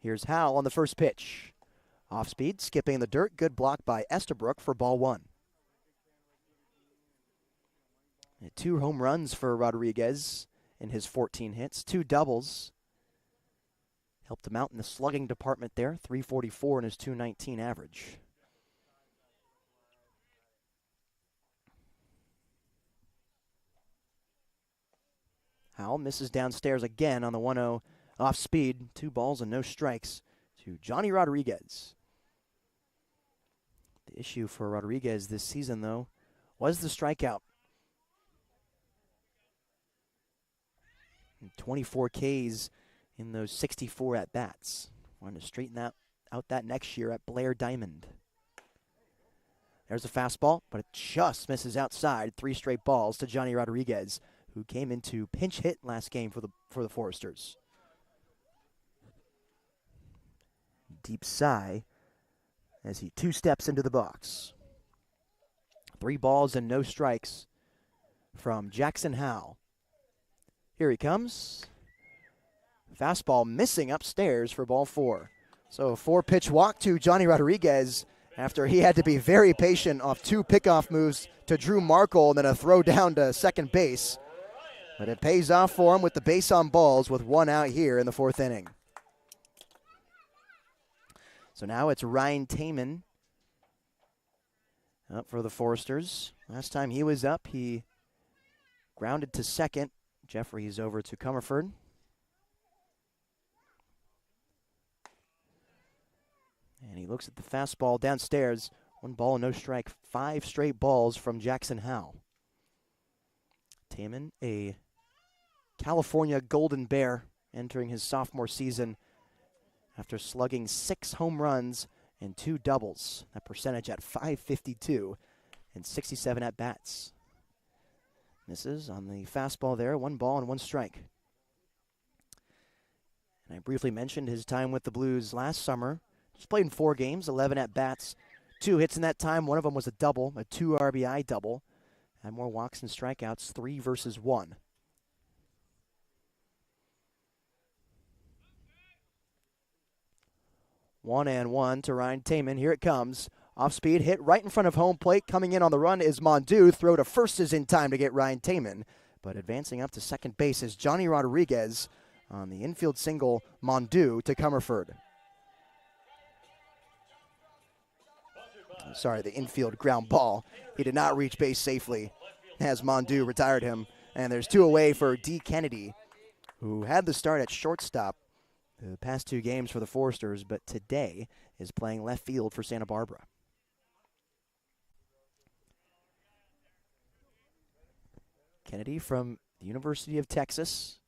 Here's Howell on the first pitch. Off speed, skipping the dirt. Good block by Estabrook for ball one. 2 home runs for Rodriguez in his 14 hits. 2 doubles. Helped him out in the slugging department there. .344 in his .219 average. Howell misses downstairs again on the 1-0 off speed. 2 balls and no strikes to Johnny Rodriguez. The issue for Rodriguez this season, though, was the strikeout. 24 Ks in those 64 at-bats. Wanted to straighten out that next year at Blair Diamond. There's a fastball, but it just misses outside. 3 straight balls to Johnny Rodriguez, who came into pinch hit last game for the Foresters. Deep sigh as he 2 steps into the box. 3 balls and no strikes from Jackson Howell. Here he comes. Fastball missing upstairs for ball 4. So a 4-pitch walk to Johnny Rodriguez after he had to be very patient off 2 pickoff moves to Drew Markle and then a throw down to second base. But it pays off for him with the base on balls with 1 out here in the 4th inning. So now it's Ryan Taman up for the Foresters. Last time he was up, he grounded to second. Jeffries over to Comerford. And he looks at the fastball downstairs. 1 ball, no strike. 5 straight balls from Jackson Howell. Taman, a California Golden Bear, entering his sophomore season after slugging 6 home runs and 2 doubles. That percentage at .552 and 67 at-bats. Misses on the fastball there. 1 ball and 1 strike. And I briefly mentioned his time with the Blues last summer. Just played in 4 games, 11 at-bats, 2 hits in that time. One of them was a double, a 2 RBI double. Had more walks and strikeouts, 3 versus 1. One and 1 to Ryan Taman. Here it comes. Off speed, hit right in front of home plate. Coming in on the run is Mondu. Throw to first is in time to get Ryan Taman. But advancing up to second base is Johnny Rodriguez on the infield single, Mondu to Comerford. Sorry, the infield ground ball. He did not reach base safely as Mondu retired him. And there's 2 away for D. Kennedy, who had the start at shortstop the past 2 games for the Foresters, but today is playing left field for Santa Barbara. Kennedy from the University of Texas,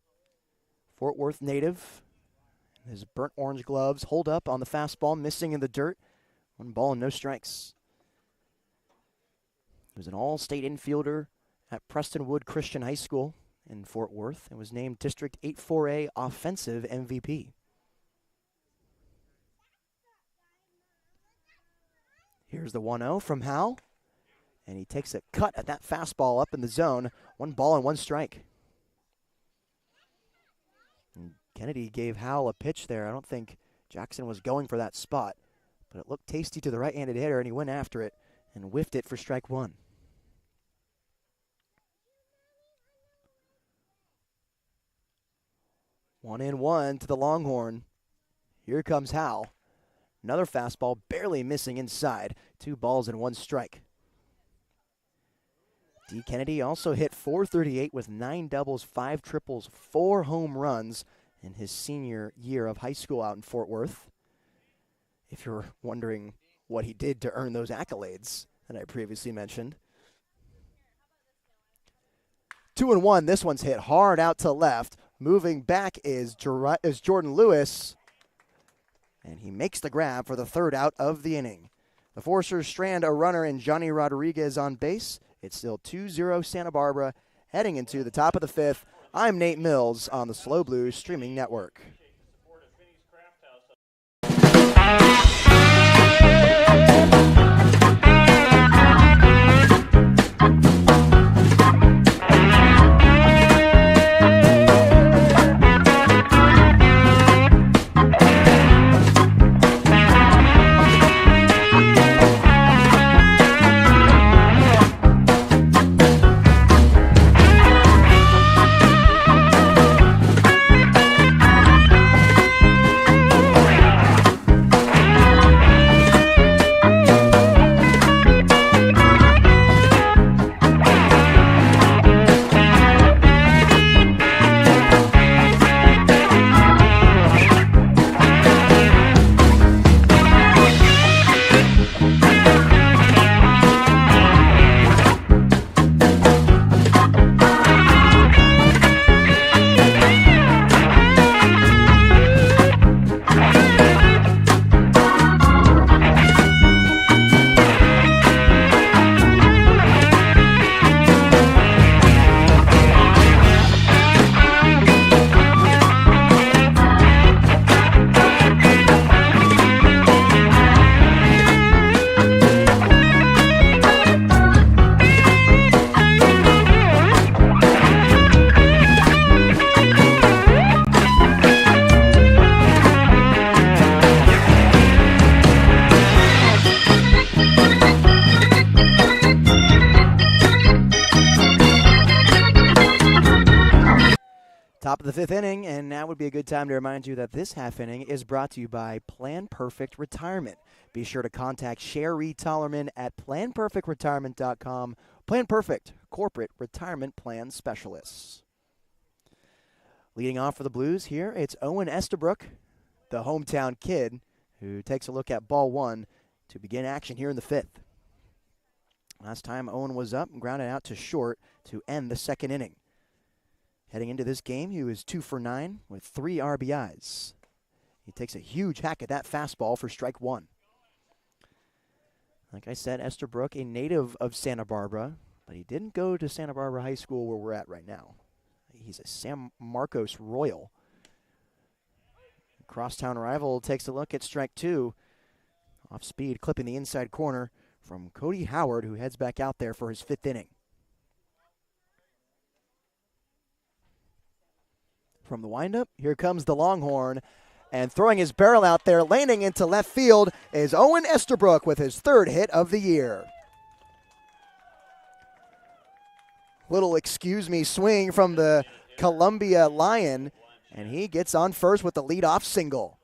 Fort Worth native. His burnt orange gloves hold up on the fastball, missing in the dirt. 1 ball and no strikes. He was an all-state infielder at Prestonwood Christian High School in Fort Worth and was named District 8-4A Offensive MVP. Here's the 1-0 from Howell. And he takes a cut at that fastball up in the zone. 1 ball and 1 strike. And Kennedy gave Howell a pitch there. I don't think Jackson was going for that spot. But it looked tasty to the right-handed hitter, and he went after it and whiffed it for strike 1. 1-1 to the Longhorn. Here comes Howell. Another fastball barely missing inside. 2 balls and 1 strike. D. Kennedy also hit .438 with 9 doubles, 5 triples, 4 home runs in his senior year of high school out in Fort Worth. If you're wondering what he did to earn those accolades that I previously mentioned. 2-1, this one's hit hard out to left. Moving back is Jordan Lewis, and he makes the grab for the 3rd out of the inning. The Foresters strand a runner in Johnny Rodriguez on base. It's still 2-0 Santa Barbara, heading into the top of the 5th. I'm Nate Mills on the SLO Blues Streaming Network. Top of the 5th inning, and now would be a good time to remind you that this half inning is brought to you by Plan Perfect Retirement. Be sure to contact Sherry Tollerman at planperfectretirement.com. Plan Perfect, corporate retirement plan specialists. Leading off for the Blues here, it's Owen Estabrook, the hometown kid, who takes a look at ball 1 to begin action here in the 5th. Last time Owen was up and grounded out to short to end the 2nd inning. Heading into this game, he was 2 for 9 with 3 RBIs. He takes a huge hack at that fastball for strike 1. Like I said, Estabrook, a native of Santa Barbara, but he didn't go to Santa Barbara High School where we're at right now. He's a San Marcos Royal. Crosstown rival takes a look at strike 2. Off speed, clipping the inside corner from Cody Howard, who heads back out there for his 5th inning. From the windup, here comes the Longhorn, and throwing his barrel out there, landing into left field, is Owen Estabrook with his 3rd hit of the year. Little excuse me swing from the Columbia Lion, and he gets on first with the leadoff single.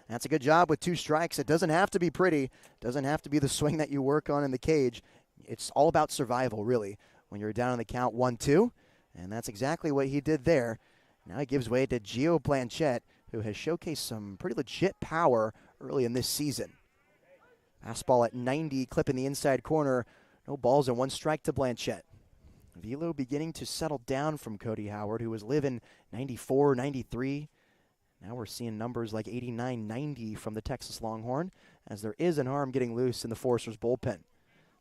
That's a good job with 2 strikes. It doesn't have to be pretty, doesn't have to be the swing that you work on in the cage. It's all about survival, really, when you're down on the count 1-2, and that's exactly what he did there. Now he gives way to Gio Blanchette, who has showcased some pretty legit power early in this season. Fastball at 90, clipping the inside corner. No balls and 1 strike to Blanchette. Velo beginning to settle down from Cody Howard, who was living 94, 93. Now we're seeing numbers like 89, 90 from the Texas Longhorn, as there is an arm getting loose in the Foresters bullpen.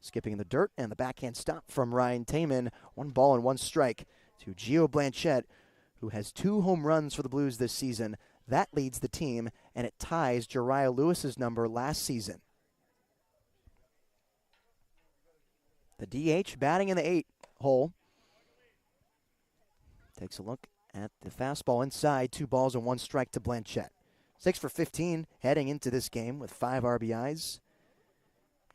Skipping in the dirt, and the backhand stop from Ryan Taman. 1 ball and 1 strike to Gio Blanchette, who has 2 home runs for the Blues this season. That leads the team, and it ties Jariah Lewis's number last season. The DH batting in the 8 hole. Takes a look at the fastball inside. 2 balls and 1 strike to Blanchette. 6 for 15 heading into this game with 5 RBIs.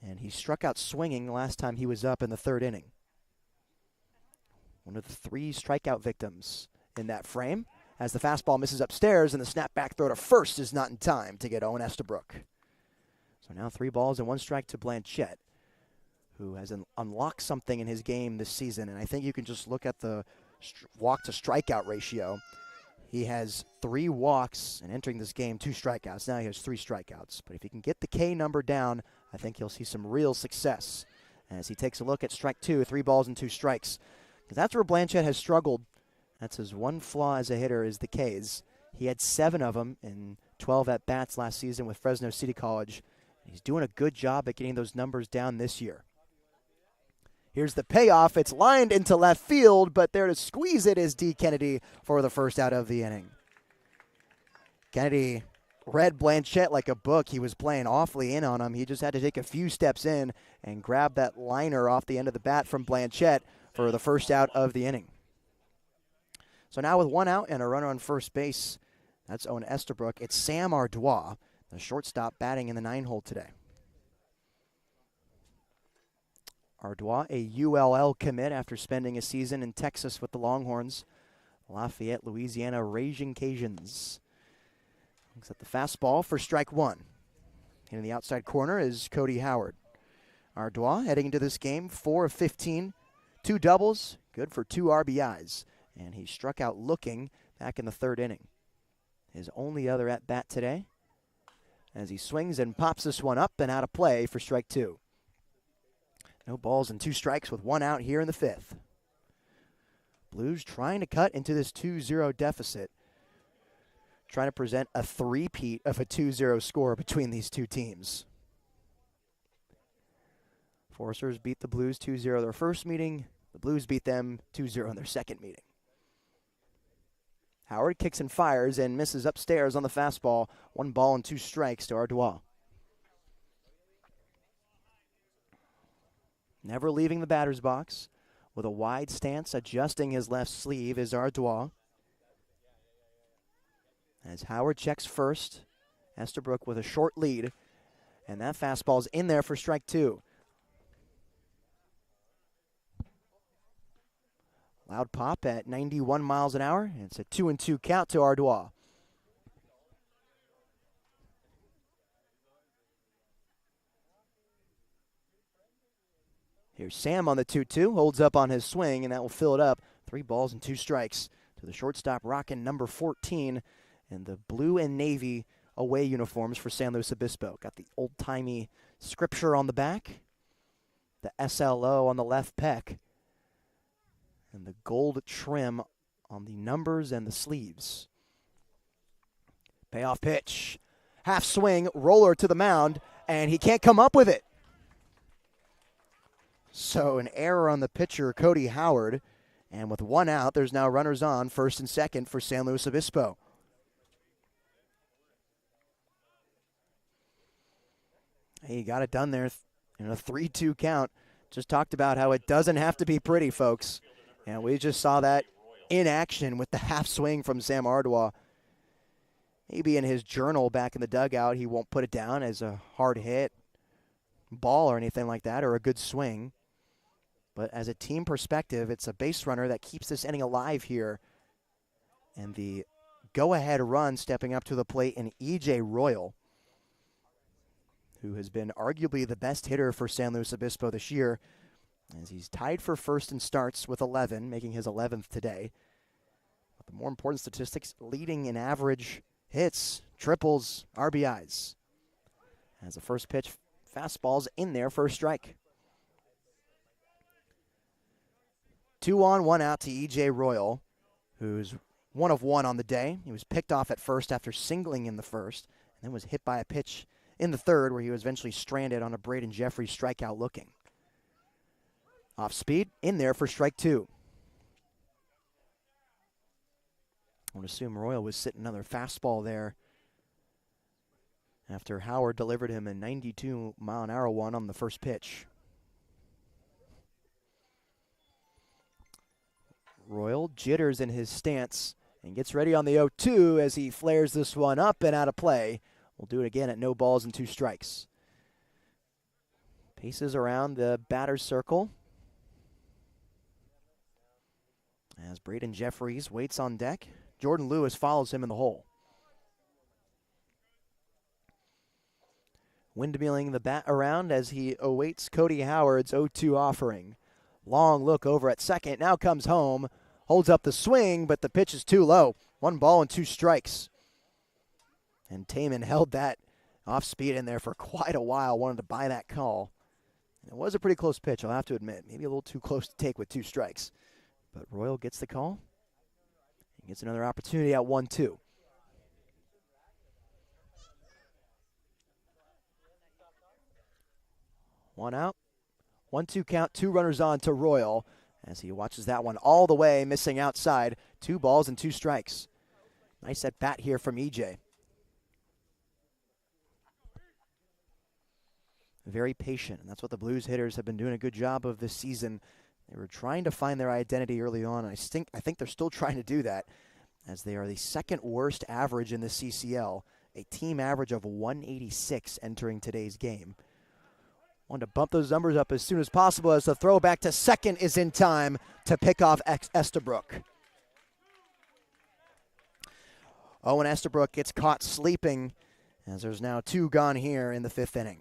And he struck out swinging the last time he was up in the 3rd inning. one of the 3 strikeout victims in that frame, as the fastball misses upstairs and the snapback throw to first is not in time to get Owen Estabrook. So now 3 balls and 1 strike to Blanchette, who has unlocked something in his game this season. And I think you can just look at the walk to strikeout ratio. He has 3 walks and entering this game 2 strikeouts. Now he has 3 strikeouts. But if he can get the K number down, I think he'll see some real success as he takes a look at strike 2, 3 balls and 2 strikes. Because that's where Blanchette has struggled. That's his one flaw as a hitter, is the Ks. He had 7 of them in 12 at-bats last season with Fresno City College. He's doing a good job at getting those numbers down this year. Here's the payoff. It's lined into left field, but there to squeeze it is D. Kennedy for the first out of the inning. Kennedy read Blanchette like a book. He was playing awfully in on him. He just had to take a few steps in and grab that liner off the end of the bat from Blanchette for the first out of the inning. So now with 1 out and a runner on first base, that's Owen Estabrook. It's Sam Ardois, the shortstop, batting in the 9-hole today. Ardois, a ULL commit after spending a season in Texas with the Longhorns. Lafayette, Louisiana, Raging Cajuns. Looks at the fastball for strike 1. In the outside corner is Cody Howard. Ardois heading into this game 4 of 15, 2 doubles, good for 2 RBIs. And he struck out looking back in the 3rd inning. His only other at-bat today as he swings and pops this one up and out of play for strike 2. No balls and 2 strikes with 1 out here in the 5th. Blues trying to cut into this 2-0 deficit. Trying to present a three-peat of a 2-0 score between these 2 teams. Forcers beat the Blues 2-0 their first meeting. The Blues beat them 2-0 in their second meeting. Howard kicks and fires and misses upstairs on the fastball. 1 ball and 2 strikes to Ardois. Never leaving the batter's box. With a wide stance, adjusting his left sleeve is Ardois. As Howard checks first, Estabrook with a short lead. And that fastball's in there for strike 2. Loud pop at 91 miles an hour. It's a 2-2 count to Ardois. Here's Sam on the 2-2, holds up on his swing, and that will fill it up. 3 balls and 2 strikes to the shortstop, rocking number 14 in the blue and navy away uniforms for San Luis Obispo. Got the old-timey scripture on the back, the SLO on the left pec, and the gold trim on the numbers and the sleeves. Payoff pitch. Half swing, roller to the mound, and he can't come up with it. So an error on the pitcher, Cody Howard. And with 1 out, there's now runners on, first and second for San Luis Obispo. He got it done there in a 3-2 count. Just talked about how it doesn't have to be pretty, folks. And we just saw that in action with the half swing from Sam Ardois. Maybe in his journal back in the dugout, he won't put it down as a hard hit ball or anything like that, or a good swing. But as a team perspective, it's a base runner that keeps this inning alive here. And the go-ahead run stepping up to the plate in E.J. Royal, who has been arguably the best hitter for San Luis Obispo this year, as he's tied for first in starts with 11, making his 11th today. But the more important statistics, leading in average hits, triples, RBIs. As the first pitch, fastball's in there for a strike. 2 on, 1 out to E.J. Royal, who's 1 of 1 on the day. He was picked off at first after singling in the first, and then was hit by a pitch in the third where he was eventually stranded on a Braden Jeffrey strikeout looking. Off speed, in there for strike 2. I would assume Royal was sitting another fastball there after Howard delivered him a 92-mile-an-hour one on the first pitch. Royal jitters in his stance and gets ready on the 0-2 as he flares this one up and out of play. We'll do it again at no balls and 2 strikes. Paces around the batter's circle. As Braden Jeffries waits on deck, Jordan Lewis follows him in the hole. Windmilling the bat around as he awaits Cody Howard's 0-2 offering. Long look over at second, now comes home, holds up the swing, but the pitch is too low. 1 ball and 2 strikes. And Taman held that off speed in there for quite a while, wanted to buy that call. And it was a pretty close pitch, I'll have to admit. Maybe a little too close to take with 2 strikes. But Royal gets the call. He gets another opportunity at 1-2. One out. 1-2 count, 2 runners on to Royal as he watches that one all the way, missing outside. 2 balls and 2 strikes. Nice at bat here from EJ. Very patient, and that's what the Blues hitters have been doing a good job of this season. They were trying to find their identity early on, and I think they're still trying to do that, as they are the 2nd worst average in the CCL, a team average of 186 entering today's game. Wanted to bump those numbers up as soon as possible as the throw back to second is in time to pick off Estabrook. Owen Estabrook gets caught sleeping as there's now 2 gone here in the 5th inning.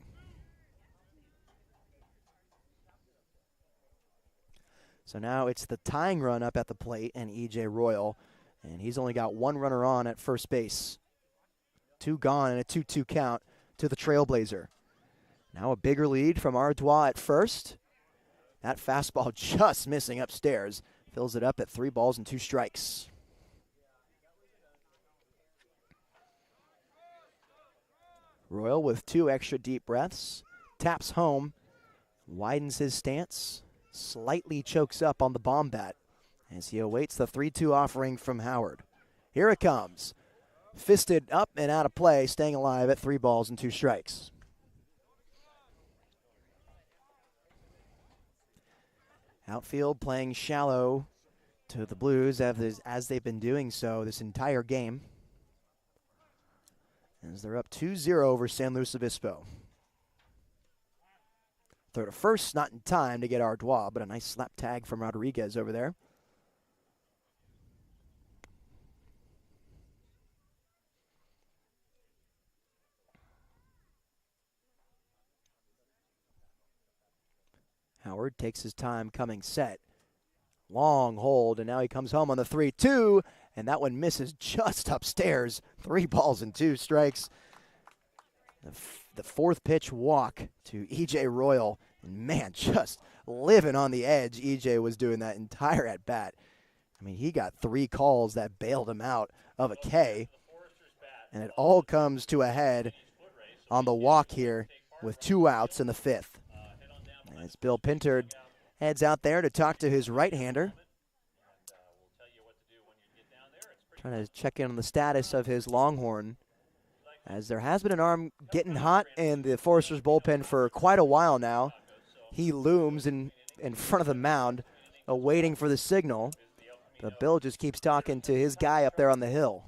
So now it's the tying run up at the plate and EJ Royal, and he's only got 1 runner on at first base. 2 gone and a 2-2 count to the Trailblazer. Now a bigger lead from Ardois at first. That fastball just missing upstairs. Fills it up at 3 balls and 2 strikes. Royal with 2 extra deep breaths. Taps home. Widens his stance. Slightly chokes up on the bomb bat as he awaits the 3-2 offering from Howard. Here it comes. Fisted up and out of play, staying alive at 3 balls and 2 strikes. Outfield playing shallow to the Blues as they've been doing so this entire game, as they're up 2-0 over San Luis Obispo. Throw to first, not in time to get Ardois, but a nice slap tag from Rodriguez over there. Howard takes his time coming set. Long hold, and now he comes home on the 3-2, and that one misses just upstairs. 3 balls and 2 strikes. The 4th pitch walk to EJ Royal, and man, just living on the edge. EJ was doing that entire at-bat. I mean, he got 3 calls that bailed him out of a K, and it all comes to a head on the walk here with 2 outs in the 5th. As Bill Pintard heads out there to talk to his right-hander. Trying to check in on the status of his Longhorn, as there has been an arm getting hot in the Foresters bullpen for quite a while now. He looms in front of the mound, waiting for the signal. But Bill just keeps talking to his guy up there on the hill.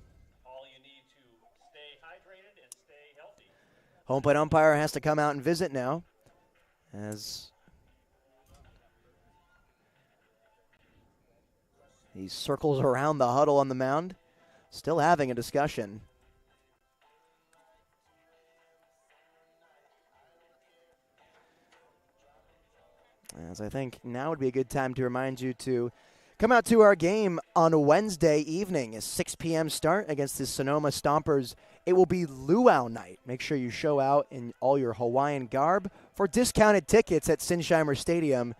Home plate umpire has to come out and visit now, as he circles around the huddle on the mound, still having a discussion. As I think now would be a good time to remind you to come out to our game on Wednesday evening, a 6 p.m. start against the Sonoma Stompers. It will be luau night. Make sure you show out in all your Hawaiian garb for discounted tickets at Sinsheimer Stadium.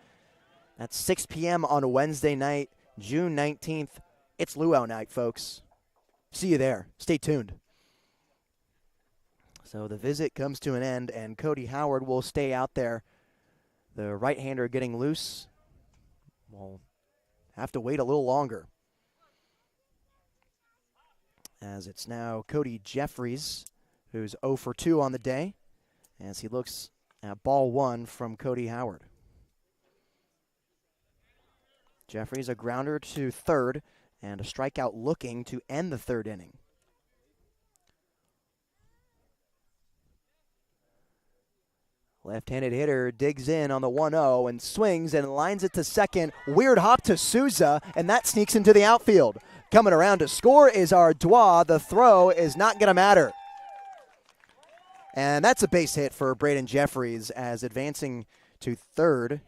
That's 6 p.m. on Wednesday night, June 19th. It's luau night, folks. See you there. Stay tuned. So the visit comes to an end, and Cody Howard will stay out there. The right-hander getting loose. We'll have to wait a little longer, as it's now Cody Jeffries, who's 0 for 2 on the day, as he looks at ball 1 from Cody Howard. Jeffries a grounder to third, and a strikeout looking to end the 3rd inning. Left-handed hitter digs in on the 1-0 and swings and lines it to second. Weird hop to Souza, and that sneaks into the outfield. Coming around to score is Ardois. The throw is not going to matter. And that's a base hit for Braden Jeffries, as advancing to third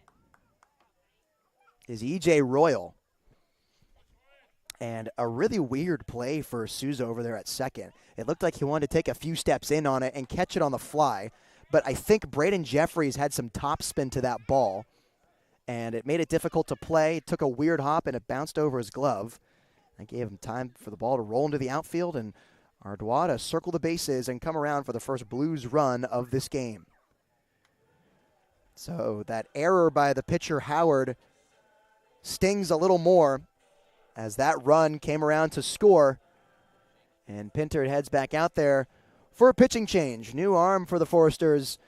is E.J. Royal. And a really weird play for Souza over there at second. It looked like he wanted to take a few steps in on it and catch it on the fly. But I think Braden Jeffries had some topspin to that ball, and it made it difficult to play. It took a weird hop, and it bounced over his glove. That gave him time for the ball to roll into the outfield, and Ardois to circle the bases and come around for the first Blues run of this game. So that error by the pitcher, Howard, stings a little more as that run came around to score. And Pinter heads back out there for a pitching change. New arm for the Foresters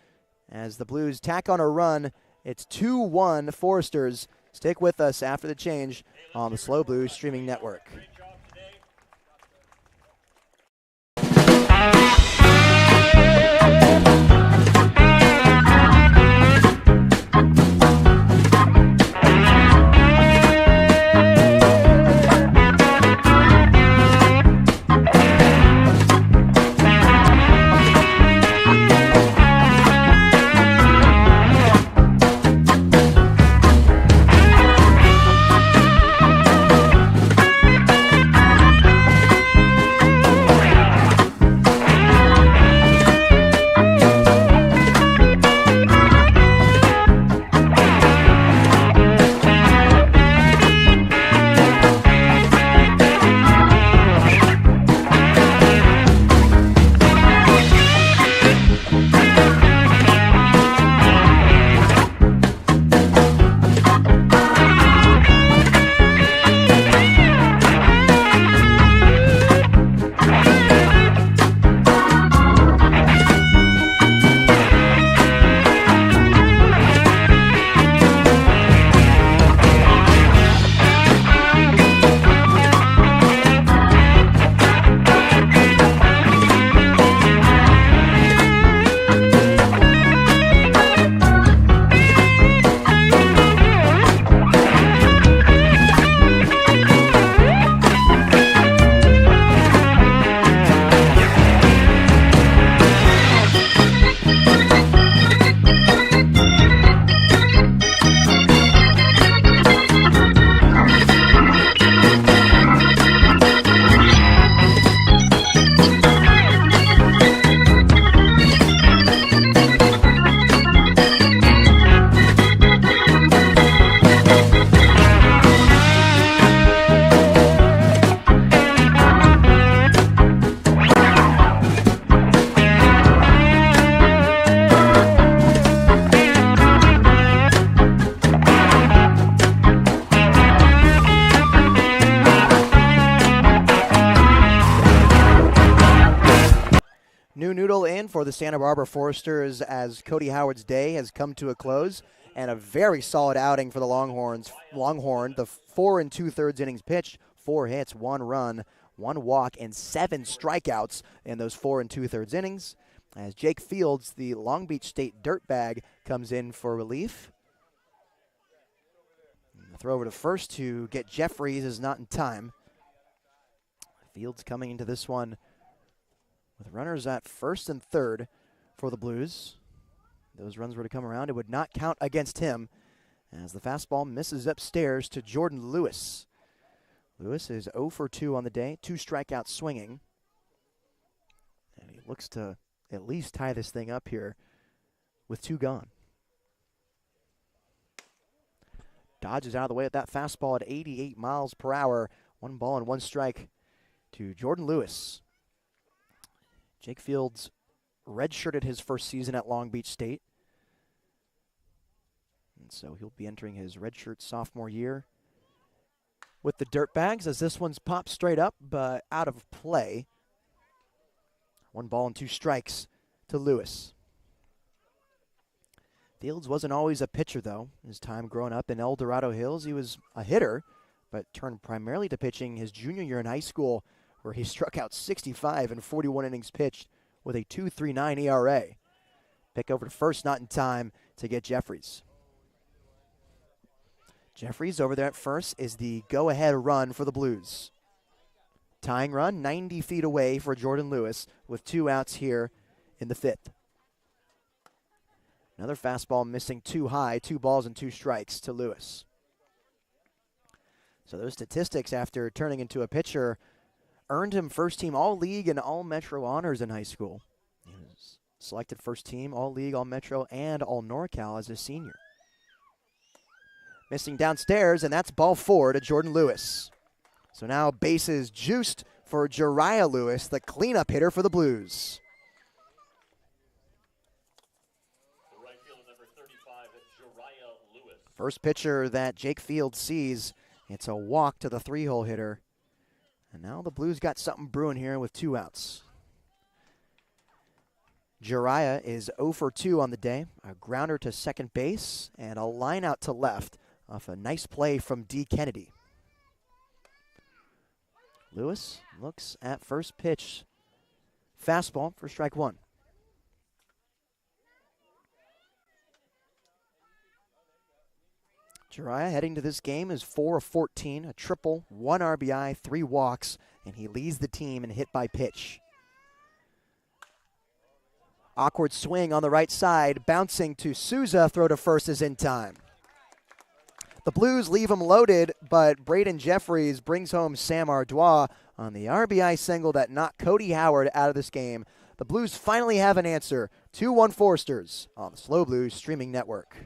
as the Blues tack on a run. It's 2-1 Foresters. Stick with us after the change on the SLO Blues streaming network. For the Santa Barbara Foresters as Cody Howard's day has come to a close, and a very solid outing for the Longhorn, the 4 2/3 innings pitched, 4 hits, 1 run, 1 walk, and 7 strikeouts in those 4 2/3 innings. As Jake Fields, the Long Beach State dirtbag, comes in for relief. The throw over to first to get Jeffries is not in time. Fields coming into this one with runners at first and third for the Blues. Those runs were to come around. It would not count against him as the fastball misses upstairs to Jordan Lewis. Lewis is 0 for 2 on the day, 2 strikeouts swinging. And he looks to at least tie this thing up here with 2 gone. Dodges out of the way at that fastball at 88 miles per hour. 1 ball and 1 strike to Jordan Lewis. Jake Fields redshirted his first season at Long Beach State. And so he'll be entering his redshirt sophomore year with the Dirtbags as this one's popped straight up but out of play. 1 ball and 2 strikes to Lewis. Fields wasn't always a pitcher, though. His time growing up in El Dorado Hills, he was a hitter, but turned primarily to pitching his junior year in high school, where he struck out 65 in 41 innings pitched with a 2.39 ERA. Pick over to first, not in time to get Jeffries. Jeffries over there at first is the go-ahead run for the Blues. Tying run, 90 feet away for Jordan Lewis with 2 outs here in the 5th. Another fastball missing too high, 2 balls and 2 strikes to Lewis. So those statistics after turning into a pitcher earned him first-team All-League and All-Metro honors in high school. He was selected first-team All-League, All-Metro, and All-NorCal as a senior. Missing downstairs, and that's ball 4 to Jordan Lewis. So now bases juiced for Jariah Lewis, the cleanup hitter for the Blues. The right fielder, number 35, Jariah Lewis. First pitcher that Jake Field sees, it's a walk to the 3-hole hitter. And now the Blues got something brewing here with 2 outs. Jariah is 0 for 2 on the day. A grounder to second base and a line out to left off a nice play from D. Kennedy. Lewis looks at first pitch. Fastball for strike 1. Jariah heading to this game is 4 of 14, a triple, 1 RBI, 3 walks, and he leads the team in hit by pitch. Awkward swing on the right side, bouncing to Souza, throw to first is in time. The Blues leave him loaded, but Braden Jeffries brings home Sam Ardois on the RBI single that knocked Cody Howard out of this game. The Blues finally have an answer. 2-1 Forsters on the SLO Blues streaming network.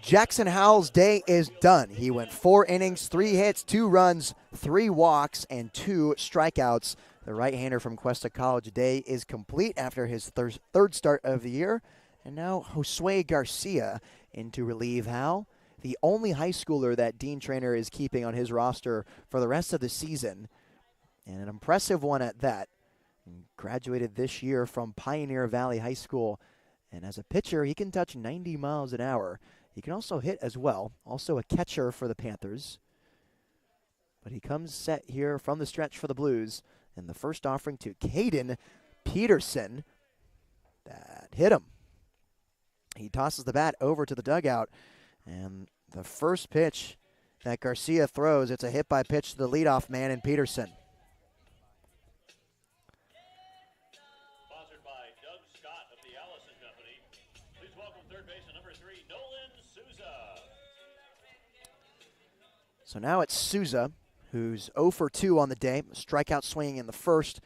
Jackson Howell's day is done. He went 4 innings, 3 hits, 2 runs, 3 walks, and 2 strikeouts. The right-hander from Cuesta College day is complete after his third start of the year. And now Josue Garcia in to relieve Howell, the only high schooler that Dean Traynor is keeping on his roster for the rest of the season. And an impressive one at that. Graduated this year from Pioneer Valley High School. And as a pitcher, he can touch 90 miles an hour. He can also hit as well, also a catcher for the Panthers. But he comes set here from the stretch for the Blues. And the first offering to Caden Peterson. That hit him. He tosses the bat over to the dugout. And the first pitch that Garcia throws. It's a hit by pitch to the leadoff man in Peterson. Sponsored by Doug Scott of the Allison Company. Please welcome third baseman number 3, Nolan Souza. So now it's Souza, who's 0 for 2 on the day. Strikeout swinging in the first,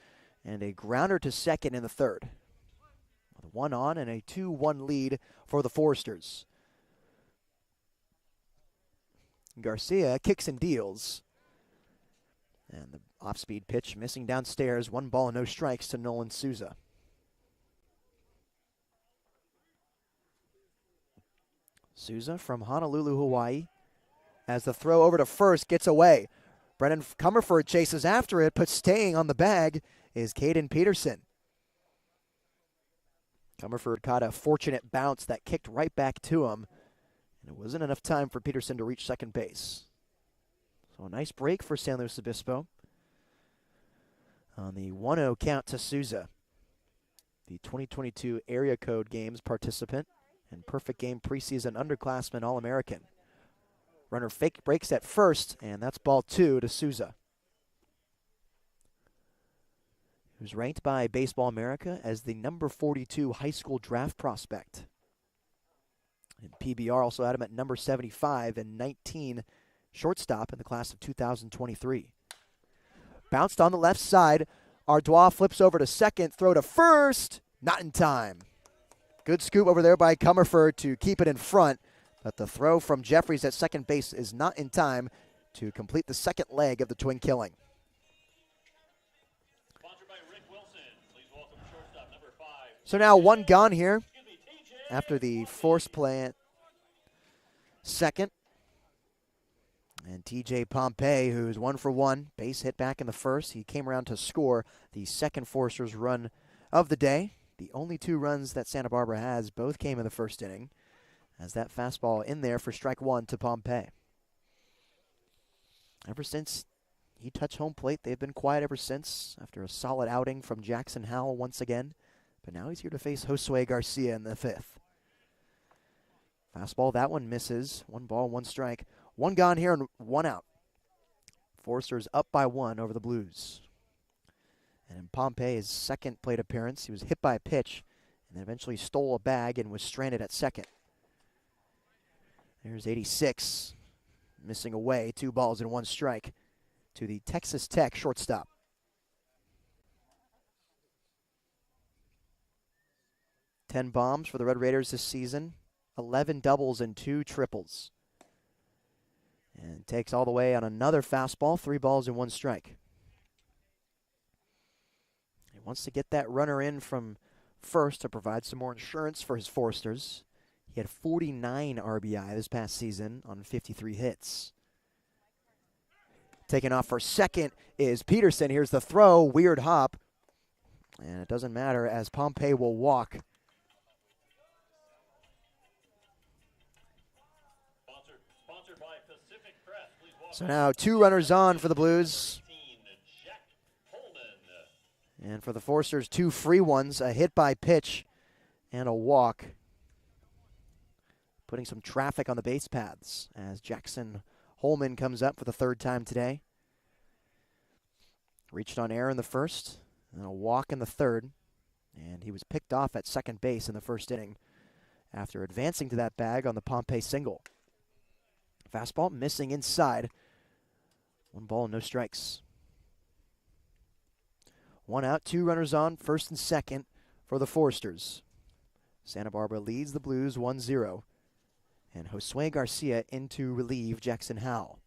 and a grounder to second in the third. With 1 on and a 2-1 lead for the Foresters. Garcia kicks and deals. And the off-speed pitch missing downstairs. 1 ball and no strikes to Nolan Souza. Souza from Honolulu, Hawaii. As the throw over to first gets away. Brennan Comerford chases after it, but staying on the bag is Caden Peterson. Comerford caught a fortunate bounce that kicked right back to him. And it wasn't enough time for Peterson to reach second base. So a nice break for San Luis Obispo. On the 1-0 count to Souza, the 2022 Area Code Games participant and Perfect Game preseason underclassman All-American. Runner fake breaks at first, and that's ball 2 to Souza, who's ranked by Baseball America as the number 42 high school draft prospect. And PBR also had him at number 75 and 19 shortstop in the class of 2023. Bounced on the left side. Ardois flips over to second, throw to first, not in time. Good scoop over there by Comerford to keep it in front, but the throw from Jeffries at second base is not in time to complete the second leg of the twin killing. Sponsored by Rick Wilson. Please welcome shortstop number 5. So now 1 gone here after the force plant second. And TJ Pompey, who's 1 for 1, base hit back in the first. He came around to score the second Foresters run of the day. The only 2 runs that Santa Barbara has both came in the first inning, as that fastball in there for strike 1 to Pompey. Ever since he touched home plate, they've been quiet ever since, after a solid outing from Jackson Howell once again. But now he's here to face Josue Garcia in the 5th. Fastball, that one misses. 1 ball, 1 strike. 1 gone here and 1 out. Foresters up by 1 over the Blues. And in Pompey's second plate appearance, he was hit by a pitch and then eventually stole a bag and was stranded at second. There's 86, missing away, 2 balls and 1 strike to the Texas Tech shortstop. Ten bombs for the Red Raiders this season, 11 doubles and 2 triples. And takes all the way on another fastball, 3 balls and 1 strike. He wants to get that runner in from first to provide some more insurance for his Foresters. He had 49 RBI this past season on 53 hits. Taking off for second is Peterson. Here's the throw, weird hop. And it doesn't matter as Pompey will walk. Sponsored by Pacific Crest. Please welcome So now 2 runners on for the Blues. Jack Holman. And for the Foresters, 2 free ones, a hit by pitch and a walk. Putting some traffic on the base paths as Jackson Holman comes up for the 3rd time today. Reached on air in the first, and a walk in the 3rd. And he was picked off at second base in the first inning after advancing to that bag on the Pompey single. Fastball missing inside. 1 ball, no strikes. 1 out, 2 runners on, first and second for the Foresters. Santa Barbara leads the Blues 1-0. And Josue Garcia in to relieve Jackson Howell.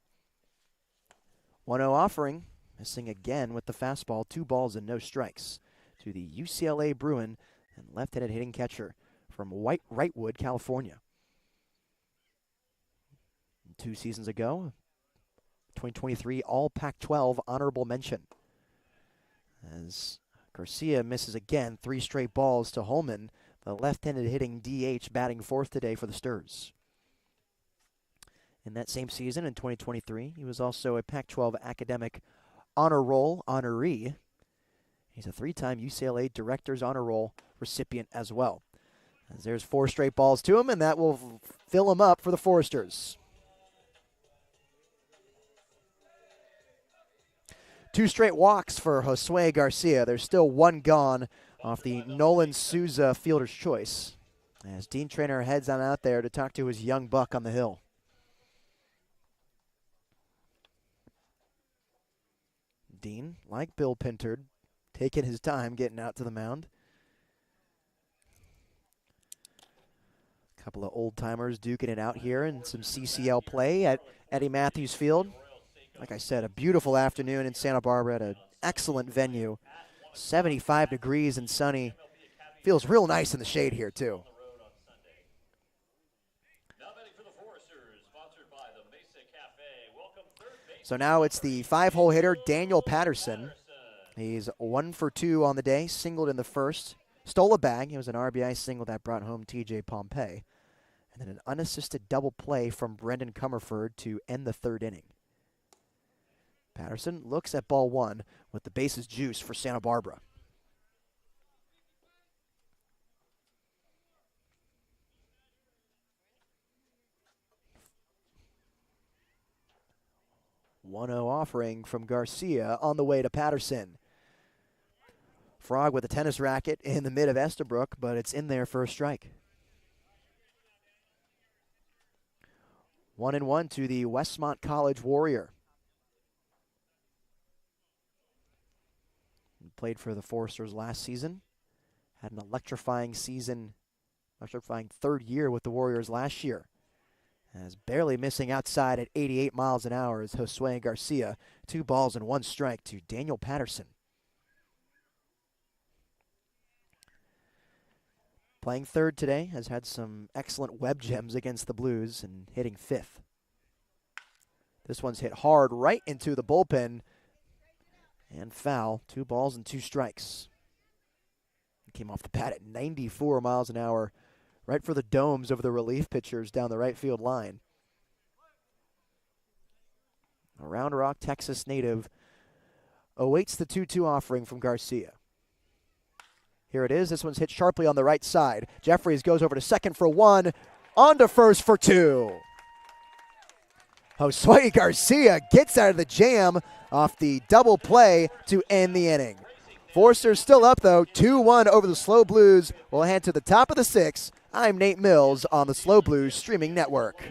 1-0 offering, missing again with the fastball, 2 balls and no strikes to the UCLA Bruin and left-handed hitting catcher from Wrightwood, California. 2 seasons ago, 2023 All Pac-12 honorable mention. As Garcia misses again, 3 straight balls to Holman, the left-handed hitting DH batting 4th today for the Sturs. In that same season, in 2023, he was also a Pac-12 academic honor roll honoree. He's a 3-time UCLA Director's Honor Roll recipient as well. As there's 4 straight balls to him, and that will fill him up for the Foresters. 2 straight walks for Josue Garcia. There's still 1 gone off the Nolan Souza fielder's choice, as Dean Trainer heads on out there to talk to his young buck on the hill. Dean, like Bill Pintard, taking his time getting out to the mound. A couple of old-timers duking it out here in some CCL play at Eddie Matthews Field. Like I said, a beautiful afternoon in Santa Barbara at an excellent venue. 75 degrees and sunny. Feels real nice in the shade here, too. So now it's the 5-hole hitter, Daniel Patterson. He's 1 for 2 on the day, singled in the first. Stole a bag. It was an RBI single that brought home TJ Pompey. And then an unassisted double play from Brendan Comerford to end the 3rd inning. Patterson looks at ball 1 with the bases juice for Santa Barbara. One 1-0 offering from Garcia on the way to Patterson. Frog with a tennis racket in the mid of Estabrook, but it's in there for a strike. 1-1 to the Westmont College Warrior. He played for the Foresters last season. Had an electrifying season, electrifying 3rd year with the Warriors last year. As barely missing outside at 88 miles an hour is Josue Garcia. 2 balls and 1 strike to Daniel Patterson. Playing 3rd today, has had some excellent web gems against the Blues and hitting 5th. This one's hit hard right into the bullpen and foul. 2 balls and 2 strikes. He came off the pad at 94 miles an hour, right for the domes of the relief pitchers down the right field line. A Round Rock, Texas native awaits the 2-2 offering from Garcia. Here it is. This one's hit sharply on the right side. Jeffries goes over to second for 1, on to first for 2. Josue Garcia gets out of the jam off the double play to end the inning. Forster's still up, though, 2-1 over the SLO Blues. We'll head to the top of the 6th. I'm Nate Mills on the SLO Blues streaming network.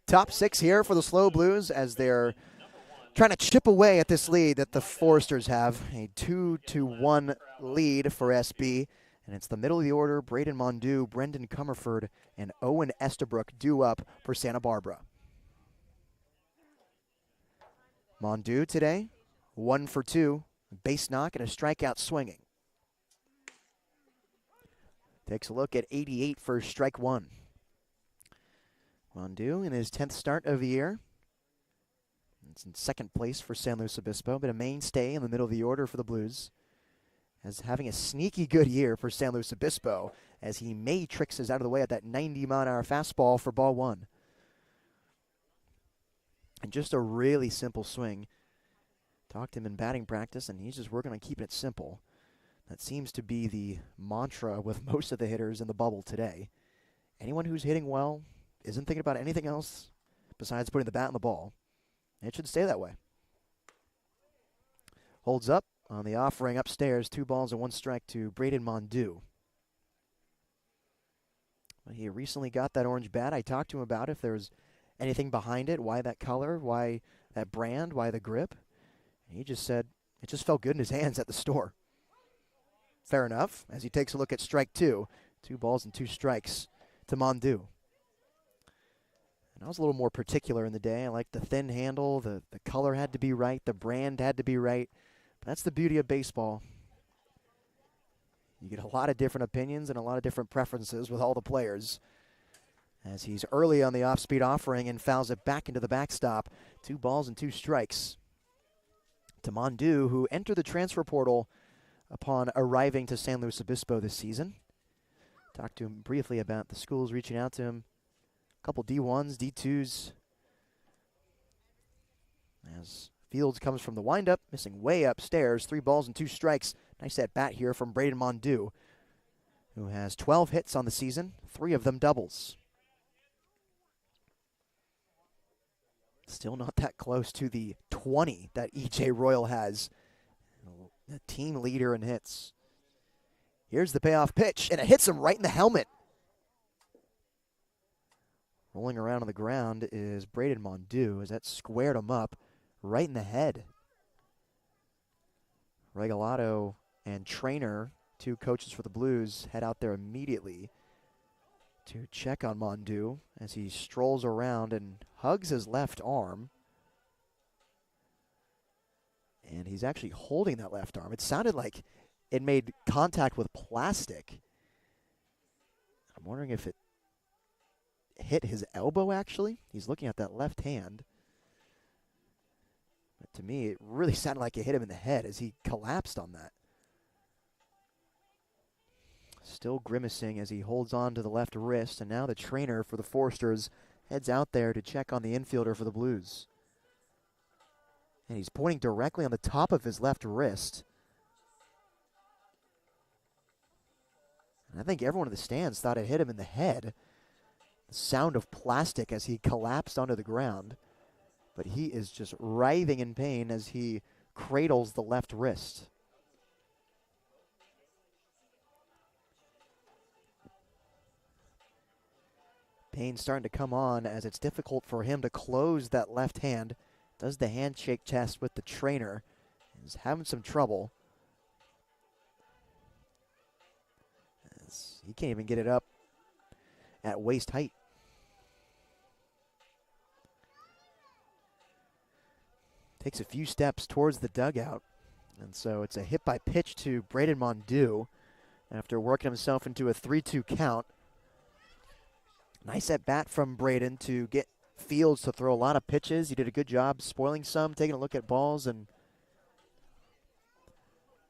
Top 6 here for the SLO Blues as they're trying to chip away at this lead that the Foresters have. A 2-1 lead for SB. And it's the middle of the order. Braden Mondew, Brendan Comerford, and Owen Estabrook due up for Santa Barbara. Mondew today, 1 for 2. Base knock and a strikeout swinging. Takes a look at 88 for strike 1. Mondew in his 10th start of the year. It's in 2nd place for San Luis Obispo, but a mainstay in the middle of the order for the Blues. As having a sneaky good year for San Luis Obispo, as he matrixes out of the way at that 90-mile-an-hour fastball for ball 1. And just a really simple swing. Talked to him in batting practice, and he's just working on keeping it simple. That seems to be the mantra with most of the hitters in the bubble today. Anyone who's hitting well isn't thinking about anything else besides putting the bat on the ball. It should stay that way. Holds up on the offering upstairs. 2 balls and 1 strike to Braden Mondu. Well, he recently got that orange bat. I talked to him about if there was anything behind it, why that color, why that brand, why the grip. And he just said it just felt good in his hands at the store. Fair enough, as he takes a look at strike 2. 2 balls and 2 strikes to Mondu. And I was a little more particular in the day. I liked the thin handle, the color had to be right, the brand had to be right. But that's the beauty of baseball. You get a lot of different opinions and a lot of different preferences with all the players. As he's early on the off-speed offering and fouls it back into the backstop. 2 balls and 2 strikes to Mondu, who entered the transfer portal upon arriving to San Luis Obispo this season. Talked to him briefly about the schools reaching out to him. A couple D1s, D2s. As Fields comes from the windup, missing way upstairs. 3 balls and 2 strikes. Nice at bat here from Braden Mondu, who has 12 hits on the season, 3 of them doubles. Still not that close to the 20 that E.J. Royal has, the team leader in hits. Here's the payoff pitch, and it hits him right in the helmet. Rolling around on the ground is Braden Mondu, as that squared him up right in the head. Regalado and Trainer, 2 coaches for the Blues, head out there immediately to check on Mondu as he strolls around and hugs his left arm. And he's actually holding that left arm. It sounded like it made contact with plastic. I'm wondering if it hit his elbow, actually. He's looking at that left hand. But to me, it really sounded like it hit him in the head as he collapsed on that. Still grimacing as he holds on to the left wrist, and now the trainer for the Foresters heads out there to check on the infielder for the Blues. And he's pointing directly on the top of his left wrist. And I think everyone in the stands thought it hit him in the head. The sound of plastic as he collapsed onto the ground. But he is just writhing in pain as he cradles the left wrist. Pain starting to come on as it's difficult for him to close that left hand. Does the handshake test with the trainer. He's having some trouble. As he can't even get it up at waist height. Takes a few steps towards the dugout. And so it's a hit by pitch to Braden Mondu after working himself into a 3-2 count. Nice at bat from Braden to get Fields to throw a lot of pitches. He did a good job spoiling some, taking a look at balls, and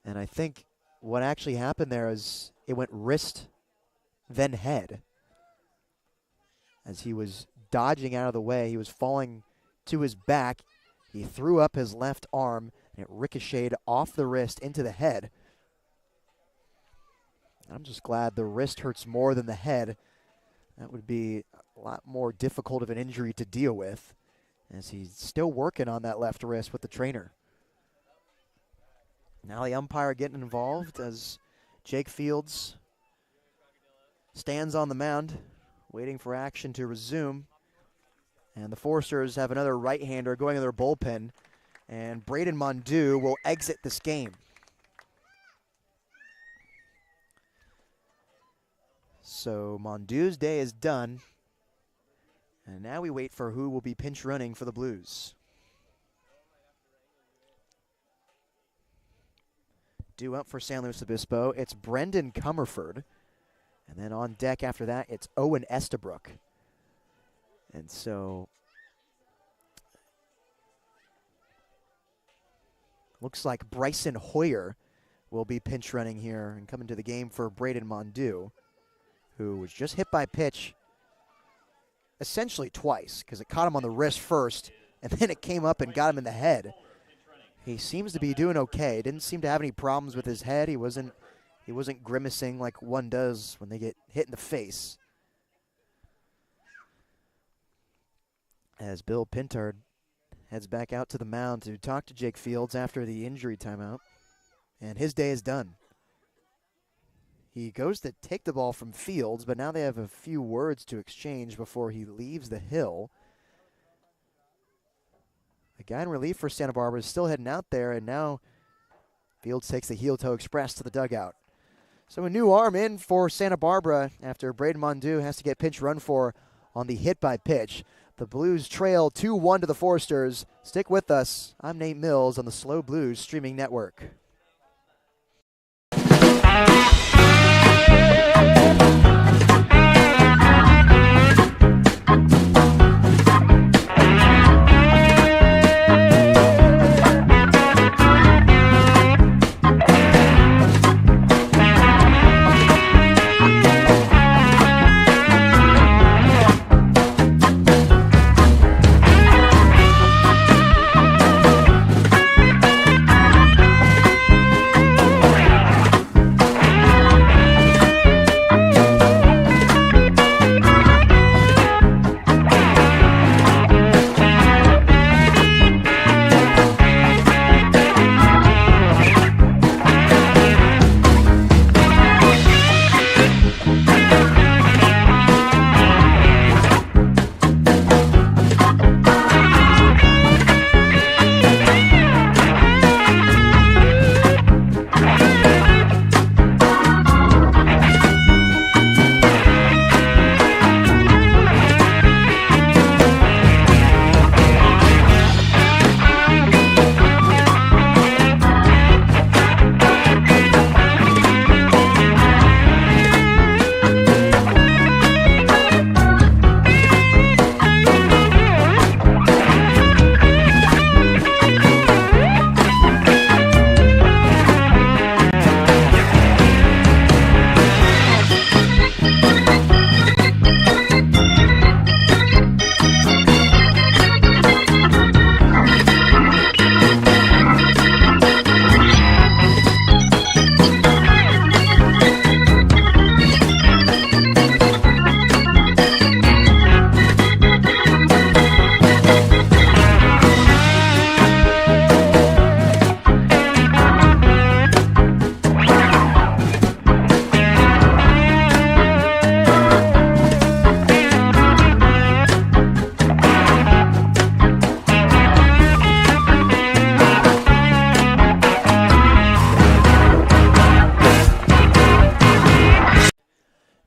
I think what actually happened there is it went wrist, then head. As he was dodging out of the way, he was falling to his back. He threw up his left arm, and it ricocheted off the wrist into the head. I'm just glad the wrist hurts more than the head. That would be a lot more difficult of an injury to deal with, as he's still working on that left wrist with the trainer. Now the umpire getting involved as Jake Fields stands on the mound, waiting for action to resume. And the Foresters have another right-hander going in their bullpen, and Braden Mondu will exit this game. So Mondu's day is done, and now we wait for who will be pinch running for the Blues. Due up for San Luis Obispo, it's Brendan Comerford. And then on deck after that, it's Owen Estabrook. And so looks like Bryson Hoyer will be pinch running here and coming to the game for Braden Mondu, who was just hit by pitch essentially twice, because it caught him on the wrist first, and then it came up and got him in the head. He seems to be doing okay. Didn't seem to have any problems with his head. He wasn't grimacing like one does when they get hit in the face. As Bill Pintard heads back out to the mound to talk to Jake Fields after the injury timeout, and his day is done. He goes to take the ball from Fields, but now they have a few words to exchange before he leaves the hill. The guy in relief for Santa Barbara is still heading out there, and now Fields takes the heel-toe express to the dugout. So a new arm in for Santa Barbara after Braden Mondu has to get pinch run for on the hit by pitch. The Blues trail 2-1 to the Forsters. Stick with us. I'm Nate Mills on the SLO Blues streaming network.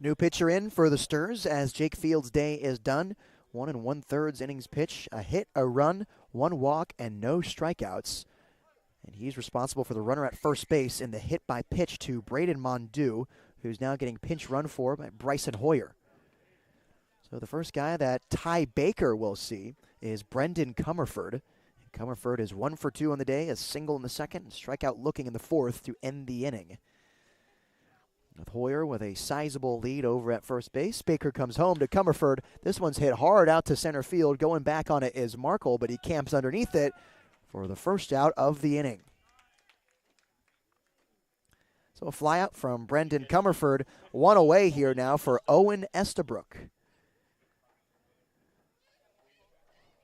New pitcher in for the Sturs as Jake Fields' day is done. 1 1/3 innings pitch, a hit, a run, 1 walk, and no strikeouts. And he's responsible for the runner at first base in the hit by pitch to Braden Mondu, who's now getting pinch run for by Bryson Hoyer. So the first guy that Ty Baker will see is Brendan Comerford. Comerford is 1 for 2 on the day, a single in the second, and strikeout looking in the fourth to end the inning. With Hoyer with a sizable lead over at first base, Baker comes home to Comerford. This one's hit hard out to center field. Going back on it is Markle, but he camps underneath it for the first out of the inning. So a fly out from Brendan Comerford. 1 away here now for Owen Estabrook.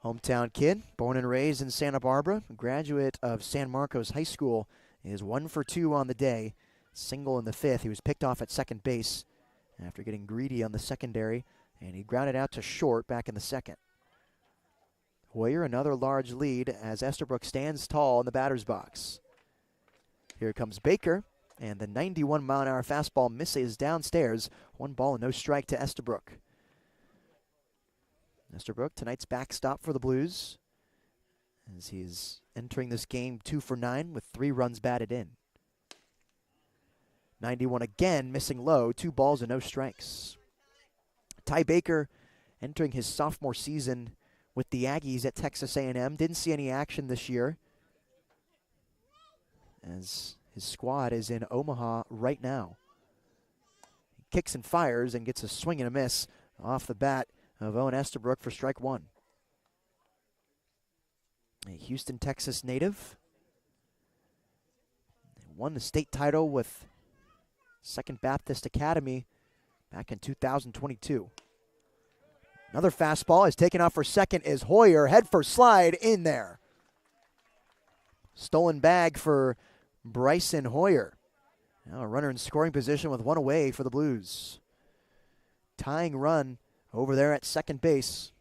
Hometown kid, born and raised in Santa Barbara, graduate of San Marcos High School, is 1 for 2 on the day. Single in the fifth. He was picked off at second base after getting greedy on the secondary, and he grounded out to short back in the second. Hoyer, another large lead as Estabrook stands tall in the batter's box. Here comes Baker, and the 91-mile-an-hour fastball misses downstairs. 1 ball and no strike to Estabrook. Estabrook, tonight's backstop for the Blues, as he's entering this game 2 for 9 with 3 runs batted in. 91 again, missing low, 2 balls and no strikes. Ty Baker entering his sophomore season with the Aggies at Texas A&M. Didn't see any action this year, as his squad is in Omaha right now. He kicks and fires and gets a swing and a miss off the bat of Owen Estabrook for strike 1. a Houston, Texas native. They won the state title with Second Baptist Academy back in 2022. Another fastball is taken off for second is Hoyer. Head first slide in there. Stolen bag for Bryson Hoyer. Now a runner in scoring position with one away for the Blues. Tying run over there at second base.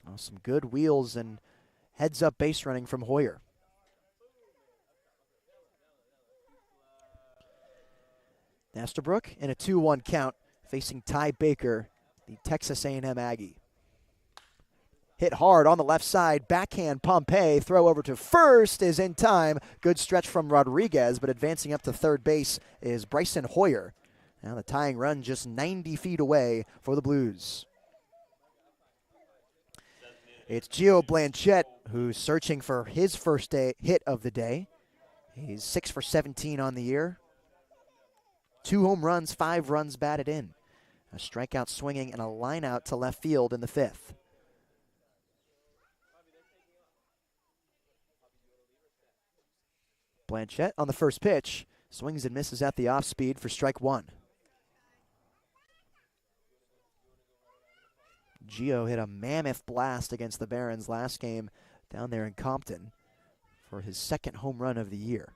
Oh, some good wheels and heads-up base running from Hoyer. Nastabrook in a 2-1 count facing Ty Baker, the Texas A&M Aggie. Hit hard on the left side, backhand Pompey, throw over to first is in time. Good stretch from Rodriguez, but advancing up to third base is Bryson Hoyer. Now the tying run just 90 feet away for the Blues. It's Gio Blanchette who's searching for his first hit of the day. He's 6 for 17 on the year. 2 home runs, 5 runs batted in. A strikeout swinging and a line out to left field in the 5th. Blanchette on the first pitch, swings and misses at the off speed for strike 1. Gio hit a mammoth blast against the Barons last game down there in Compton for his 2nd home run of the year.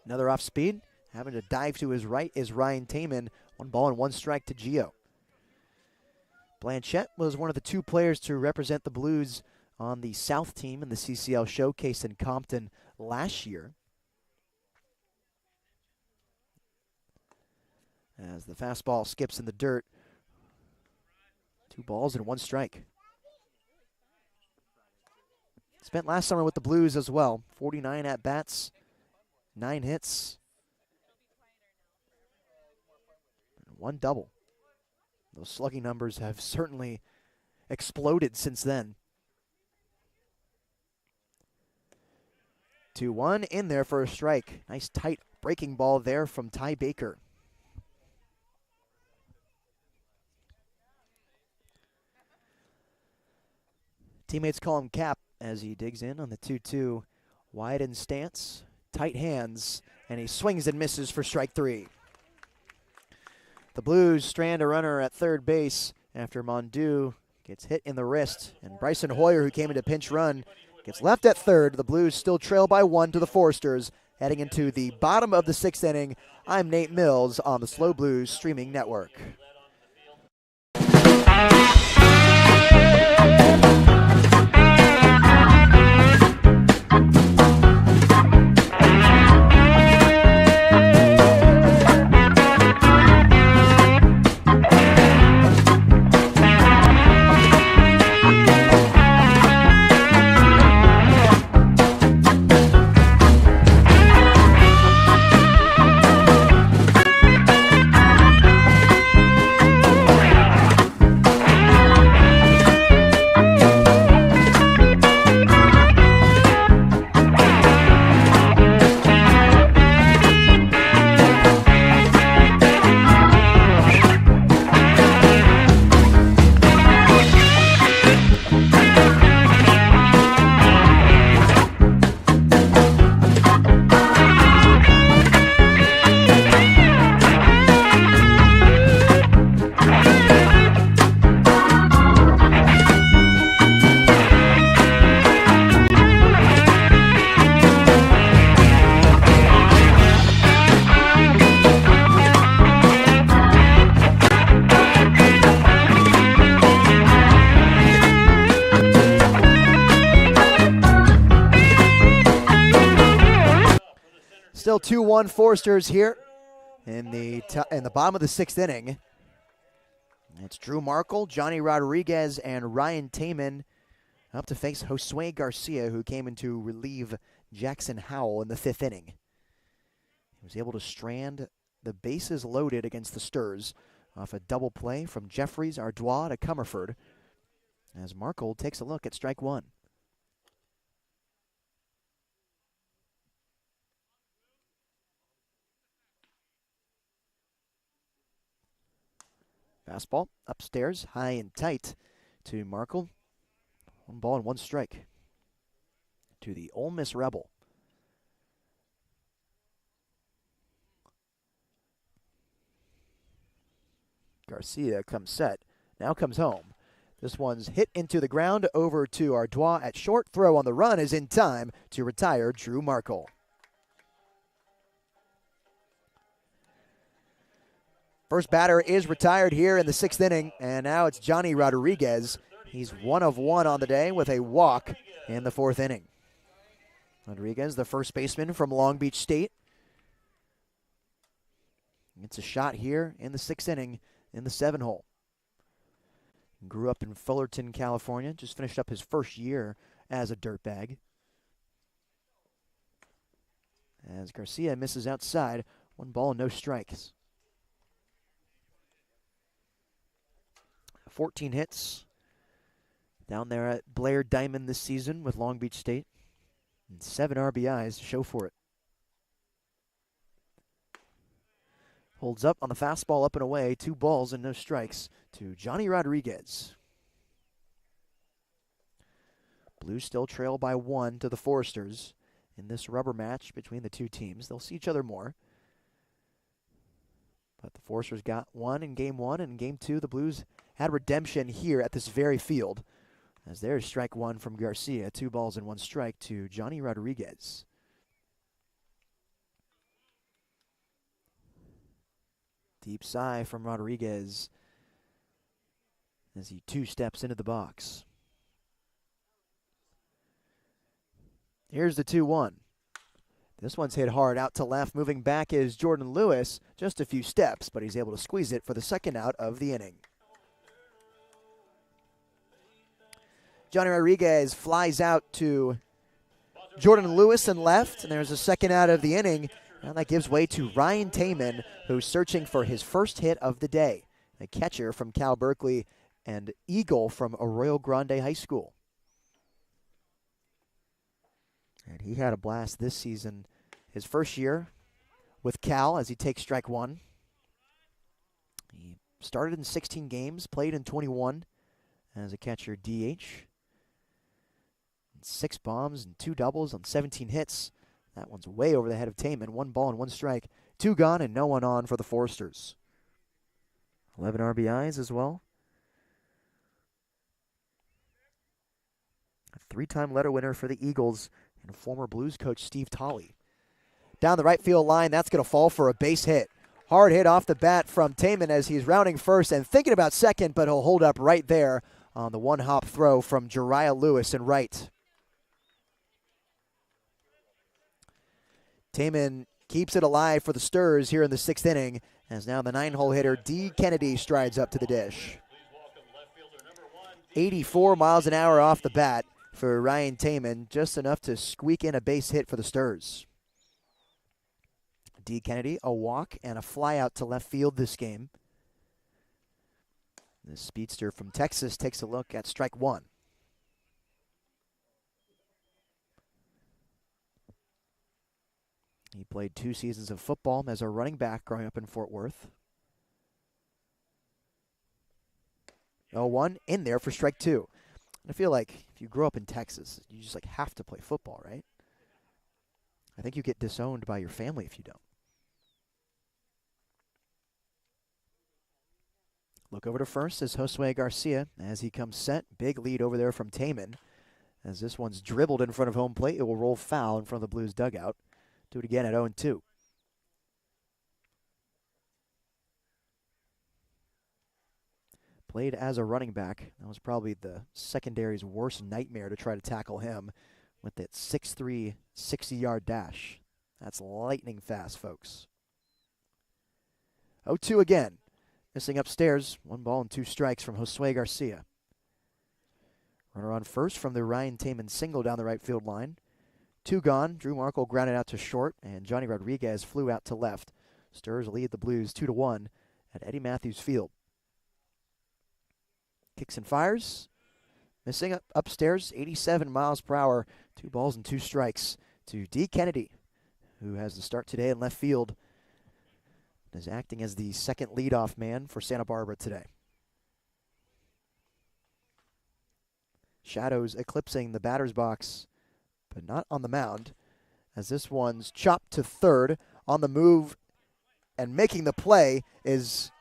Another off speed, having to dive to his right is Ryan Taman. 1 ball and 1 strike to Gio. Blanchette was one of the 2 players to represent the Blues on the South team in the CCL Showcase in Compton last year. As the fastball skips in the dirt. 2 balls and 1 strike. Spent last summer with the Blues as well. 49 at-bats, 9 hits, and 1 double. Those slugging numbers have certainly exploded since then. 2-1 in there for a strike. Nice tight breaking ball there from Ty Baker. Teammates call him Cap as he digs in on the 2-2. Wide in stance, tight hands, and he swings and misses for strike 3. The Blues strand a runner at third base after Mondu gets hit in the wrist, and Bryson Hoyer, who came into pinch run, gets left at third. The Blues still trail by 1 to the Foresters, heading into the bottom of the 6th inning. I'm Nate Mills on the Slow Blues streaming network. Still 2-1 Foresters here in the bottom of the 6th inning. It's Drew Markle, Johnny Rodriguez, and Ryan Taman up to face Josue Garcia, who came in to relieve Jackson Howell in the 5th inning. He was able to strand the bases loaded against the Sturs off a double play from Jeffries, Ardois to Comerford, as Markle takes a look at strike 1. Fastball upstairs, high and tight to Markle. 1 ball and 1 strike to the Ole Miss Rebel. Garcia comes set. Now comes home. This one's hit into the ground over to Ardois at short. Throw on the run is in time to retire Drew Markle. First batter is retired here in the 6th inning, and now it's Johnny Rodriguez. He's 1 of 1 on the day with a walk in the 4th inning. Rodriguez, the first baseman from Long Beach State. It's a shot here in the 6th inning in the 7-hole. Grew up in Fullerton, California. Just finished up his first year as a dirtbag. As Garcia misses outside, 1 ball and no strikes. 14 hits down there at Blair Diamond this season with Long Beach State. And 7 RBIs to show for it. Holds up on the fastball, up and away. 2 balls and no strikes to Johnny Rodriguez. Blues still trail by 1 to the Foresters in this rubber match between the two teams. They'll see each other more. But the Foresters got 1 in Game 1, and in Game 2, the Blues had redemption here at this very field. As there's strike 1 from Garcia. 2 balls and 1 strike to Johnny Rodriguez. Deep sigh from Rodriguez as he 2 steps into the box. Here's the 2-1. This one's hit hard out to left. Moving back is Jordan Lewis. Just a few steps, but he's able to squeeze it for the 2nd out of the inning. Johnny Rodriguez flies out to Jordan Lewis and left, and there's a 2nd out of the inning. And that gives way to Ryan Taman, who's searching for his first hit of the day. A catcher from Cal Berkeley and Eagle from Arroyo Grande High School. And he had a blast this season. His first year with Cal as he takes strike 1. He started in 16 games, played in 21 as a catcher DH. 6 bombs and 2 doubles on 17 hits. That one's way over the head of Taman. 1 ball and 1 strike. 2 gone and no one on for the Foresters. 11 RBIs as well. A 3-time letter winner for the Eagles and former Blues coach Steve Tolley. Down the right field line, that's going to fall for a base hit. Hard hit off the bat from Taman as he's rounding first and thinking about second, but he'll hold up right there on the 1-hop throw from Jariah Lewis in right. Taman keeps it alive for the Sturs here in the 6th inning, as now the 9-hole hitter D. Kennedy strides up to the dish. 84 miles an hour off the bat for Ryan Taman, just enough to squeak in a base hit for the Sturs. D. Kennedy, a walk and a fly out to left field this game. The speedster from Texas takes a look at strike 1. He played 2 seasons of football as a running back growing up in Fort Worth. 0-1 in there for strike 2. I feel like if you grow up in Texas, you just have to play football, right? I think you get disowned by your family if you don't. Look over to first is Josue Garcia as he comes set. Big lead over there from Taman. As this one's dribbled in front of home plate, it will roll foul in front of the Blues dugout. Do it again at 0-2. Played as a running back. That was probably the secondary's worst nightmare to try to tackle him with that 6'3", 60-yard dash. That's lightning fast, folks. 0-2 again. Missing upstairs. 1 ball and 2 strikes from Josue Garcia. Runner on first from the Ryan Taman single down the right field line. 2 gone. Drew Markle grounded out to short, and Johnny Rodriguez flew out to left. Sturs lead the Blues 2-1 at Eddie Matthews Field. Kicks and fires. Missing upstairs, 87 miles per hour. 2 balls and 2 strikes to D. Kennedy, who has the start today in left field. Is acting as the second leadoff man for Santa Barbara today. Shadows eclipsing the batter's box, but not on the mound, as this one's chopped to third. On the move and making the play is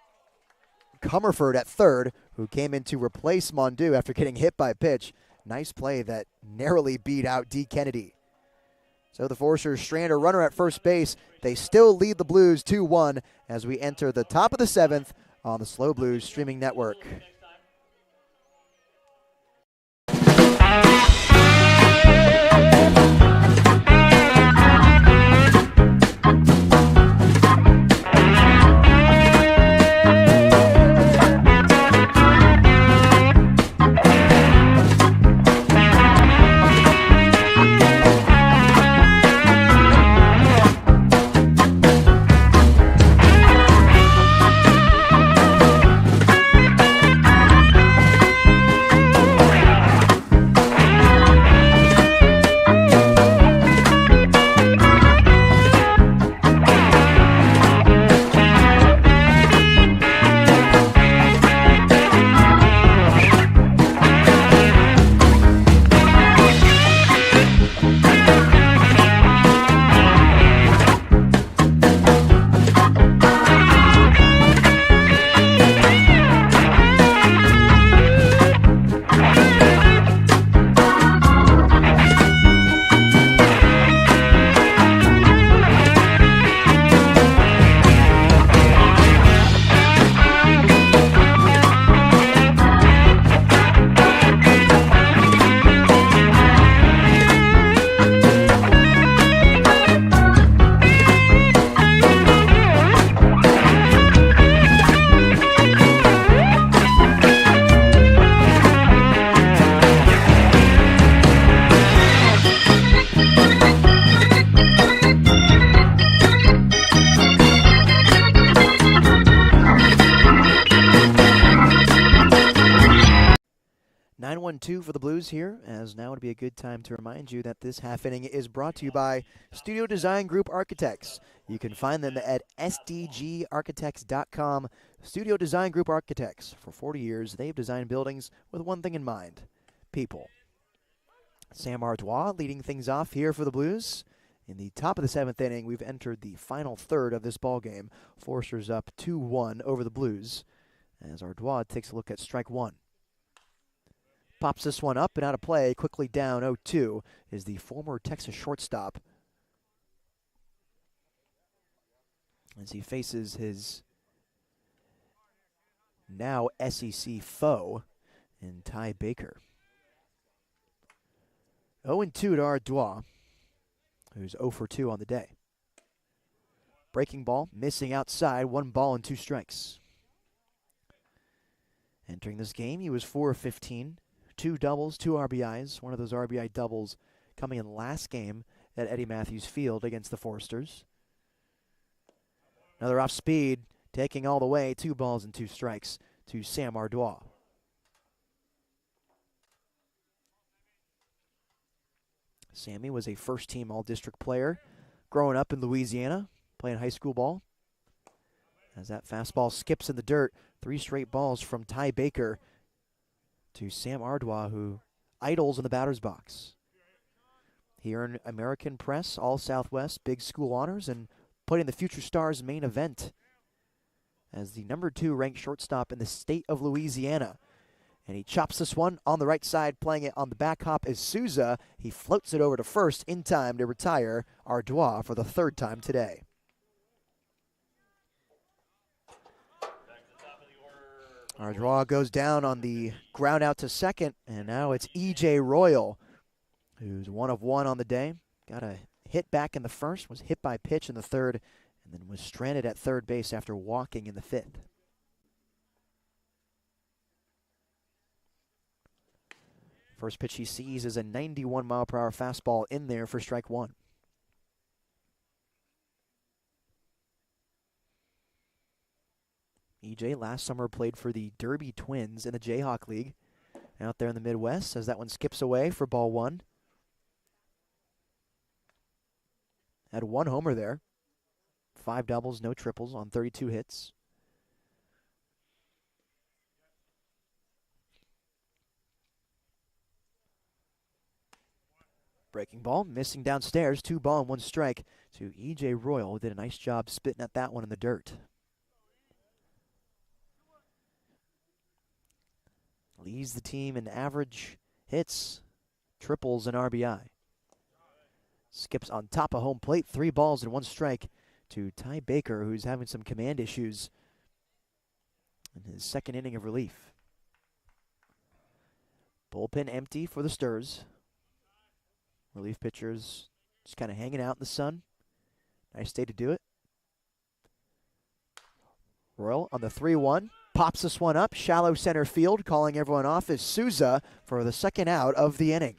Comerford at third, who came in to replace Mondu after getting hit by a pitch. Nice play that narrowly beat out D. Kennedy. So the Foresters strand a runner at first base. They still lead the Blues 2-1 as we enter the top of the seventh on the SLO Blues streaming network. For the Blues here, as now would be a good time to remind you that this half inning is brought to you by Studio Design Group Architects. You can find them at sdgarchitects.com. Studio Design Group Architects. For 40 years, they've designed buildings with one thing in mind: people. Sam Artois leading things off here for the Blues. In the top of the seventh inning, we've entered the final third of this ball game. Foresters up 2-1 over the Blues, as Artois takes a look at strike one. Pops this one up and out of play. Quickly down 0-2 is the former Texas shortstop as he faces his now SEC foe in Ty Baker. 0-2 to Artois, who's 0 for 2 on the day. Breaking ball, missing outside, 1 ball and 2 strikes. Entering this game, he was 4 of 15. 2 doubles, 2 RBIs. One of those RBI doubles coming in last game at Eddie Matthews Field against the Foresters. Another off speed, taking all the way, 2 balls and 2 strikes to Sam Artois. Sammy was a first-team All-District player growing up in Louisiana, playing high school ball. As that fastball skips in the dirt, 3 straight balls from Ty Baker to Sam Artois, who idles in the batter's box. He earned American Press, All-Southwest, Big School Honors, and put in the Future Stars main event as the number 2 ranked shortstop in the state of Louisiana. And he chops this one on the right side, playing it on the back hop is Souza. He floats it over to first in time to retire Artois for the 3rd time today. Artois goes down on the ground out to second, and now it's E.J. Royal, who's 1 of 1 on the day. Got a hit back in the first, was hit by pitch in the third, and then was stranded at third base after walking in the 5th. First pitch he sees is a 91-mile-per-hour fastball in there for strike 1. EJ last summer played for the Derby Twins in the Jayhawk League out there in the Midwest, as that one skips away for ball 1. Had 1 homer there. 5 doubles, no triples on 32 hits. Breaking ball, missing downstairs, 2 ball and 1 strike to E.J. Royal, who did a nice job spitting at that one in the dirt. Leads the team in average hits, triples, and RBI. Skips on top of home plate, 3 balls and 1 strike to Ty Baker, who's having some command issues in his second inning of relief. Bullpen empty for the Sturs. Relief pitchers just kind of hanging out in the sun. Nice day to do it. Royal on the 3-1. Pops this one up. Shallow center field. Calling everyone off is Souza for the second out of the inning.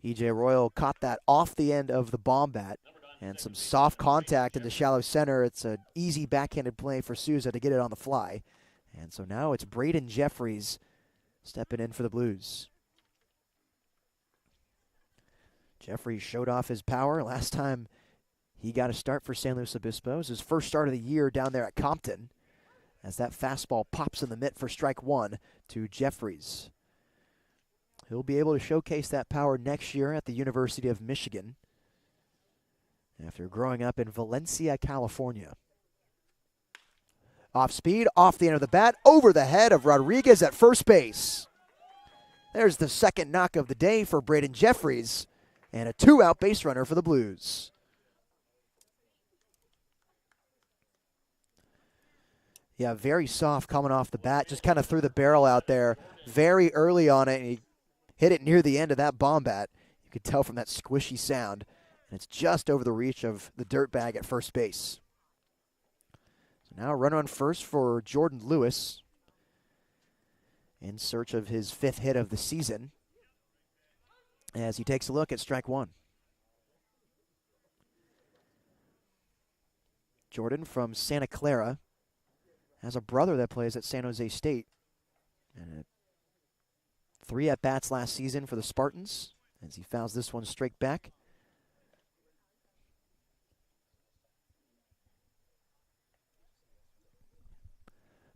E.J. Royal caught that off the end of the bomb bat. And some soft contact in the shallow center. It's an easy backhanded play for Souza to get it on the fly. And so now it's Braden Jeffries stepping in for the Blues. Jeffries showed off his power last time he got a start for San Luis Obispo. It was his first start of the year down there at Compton, as that fastball pops in the mitt for strike 1 to Jeffries. He'll be able to showcase that power next year at the University of Michigan after growing up in Valencia, California. Off speed, off the end of the bat, over the head of Rodriguez at first base. There's the second knock of the day for Braden Jeffries, and a 2-out base runner for the Blues. Yeah, very soft coming off the bat. Just kind of threw the barrel out there very early on it, and he hit it near the end of that bomb bat. You could tell from that squishy sound. And it's just over the reach of the dirt bag at first base. So now a runner on first for Jordan Lewis in search of his 5th hit of the season as he takes a look at strike 1. Jordan from Santa Clara has a brother that plays at San Jose State. And 3 at-bats last season for the Spartans as he fouls this one straight back.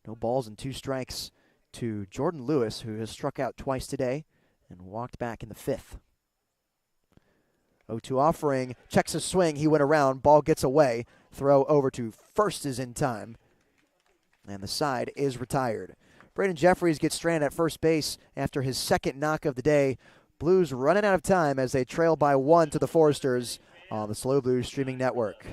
No balls and 2 strikes to Jordan Lewis, who has struck out twice today and walked back in the 5th. 0-2 offering, checks his swing, he went around, ball gets away, throw over to first is in time, and the side is retired. Braden Jeffries gets stranded at first base after his second knock of the day. Blues running out of time as they trail by 1 to the Foresters on the SLO Blues streaming network.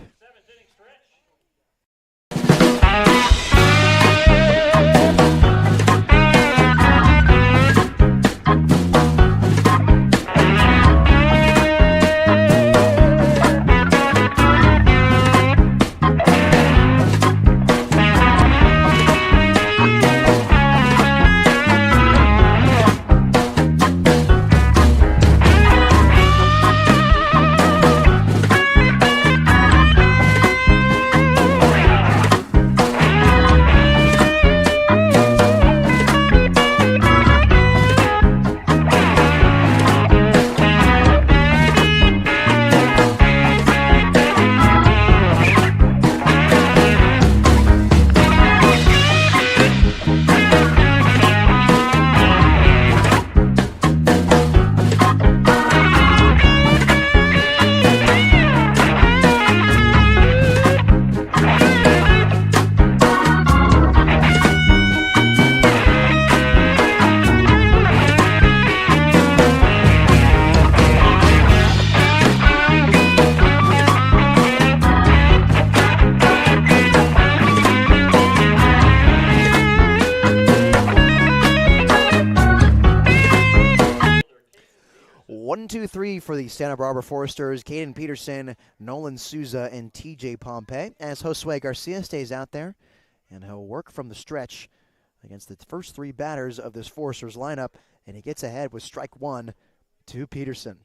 For the Santa Barbara Foresters, Caden Peterson, Nolan Souza, and TJ Pompey, as Josue Garcia stays out there, and he'll work from the stretch against the first 3 batters of this Foresters lineup, and he gets ahead with strike 1 to Peterson.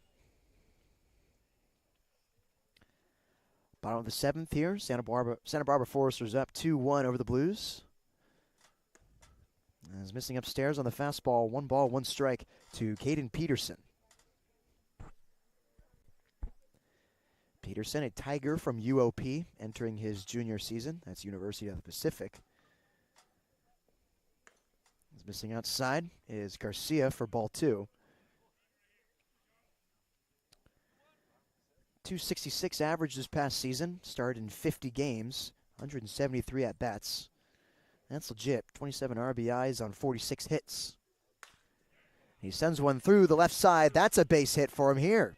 Bottom of the 7th here, Santa Barbara Foresters up 2-1 over the Blues. As missing upstairs on the fastball, 1 ball, 1 strike to Caden Peterson. Peterson, a Tiger from UOP, entering his junior season. That's University of the Pacific. Missing outside is Garcia for ball 2. .266 average this past season. Started in 50 games, 173 at-bats. That's legit. 27 RBIs on 46 hits. He sends one through the left side. That's a base hit for him here.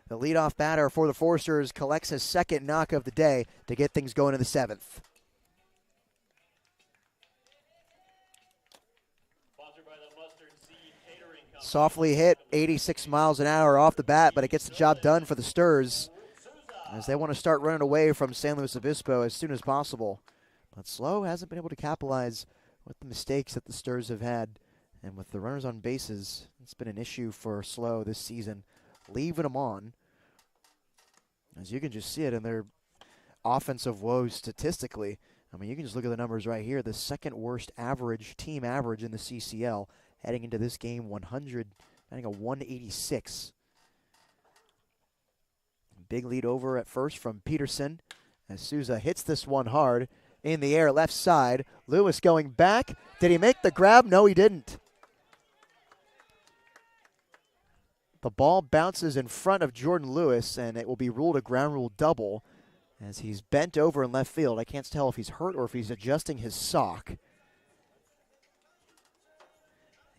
The leadoff batter for the Forsters collects his second knock of the day to get things going in the 7th. Softly hit, 86 miles an hour off the bat, but it gets the job done for the Sturs as they want to start running away from San Luis Obispo as soon as possible. But SLO hasn't been able to capitalize with the mistakes that the Sturs have had. And with the runners on bases, it's been an issue for SLO this season, leaving them on. As you can just see it in their offensive woes statistically. I mean, you can just look at the numbers right here. The second worst average, team average in the CCL, heading into this game, 100, I think a 186. Big lead over at first from Peterson as Souza hits this one hard in the air, left side. Lewis going back. Did he make the grab? No, he didn't. The ball bounces in front of Jordan Lewis, and it will be ruled a ground rule double as he's bent over in left field. I can't tell if he's hurt or if he's adjusting his sock.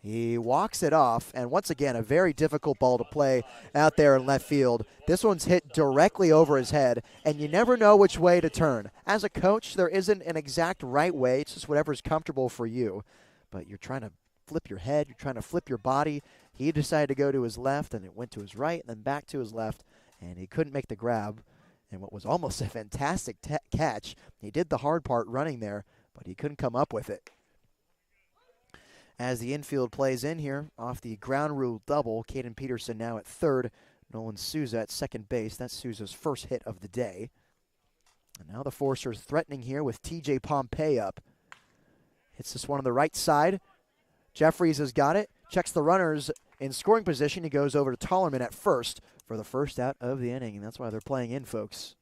He walks it off, and once again, a very difficult ball to play out there in left field. This one's hit directly over his head, and you never know which way to turn. As a coach, there isn't an exact right way. It's just whatever's comfortable for you. But you're trying to flip your head. You're trying to flip your body. He decided to go to his left, and it went to his right, and then back to his left, and he couldn't make the grab. And what was almost a fantastic catch, he did the hard part running there, but he couldn't come up with it. As the infield plays in here, off the ground rule double, Caden Peterson now at third, Nolan Souza at second base. That's Souza's first hit of the day. And now the Forsters threatening here with TJ Pompey up. Hits this one on the right side. Jeffries has got it, checks the runners in scoring position. He goes over to Tollerman at first for the first out of the inning, and that's why they're playing in, folks.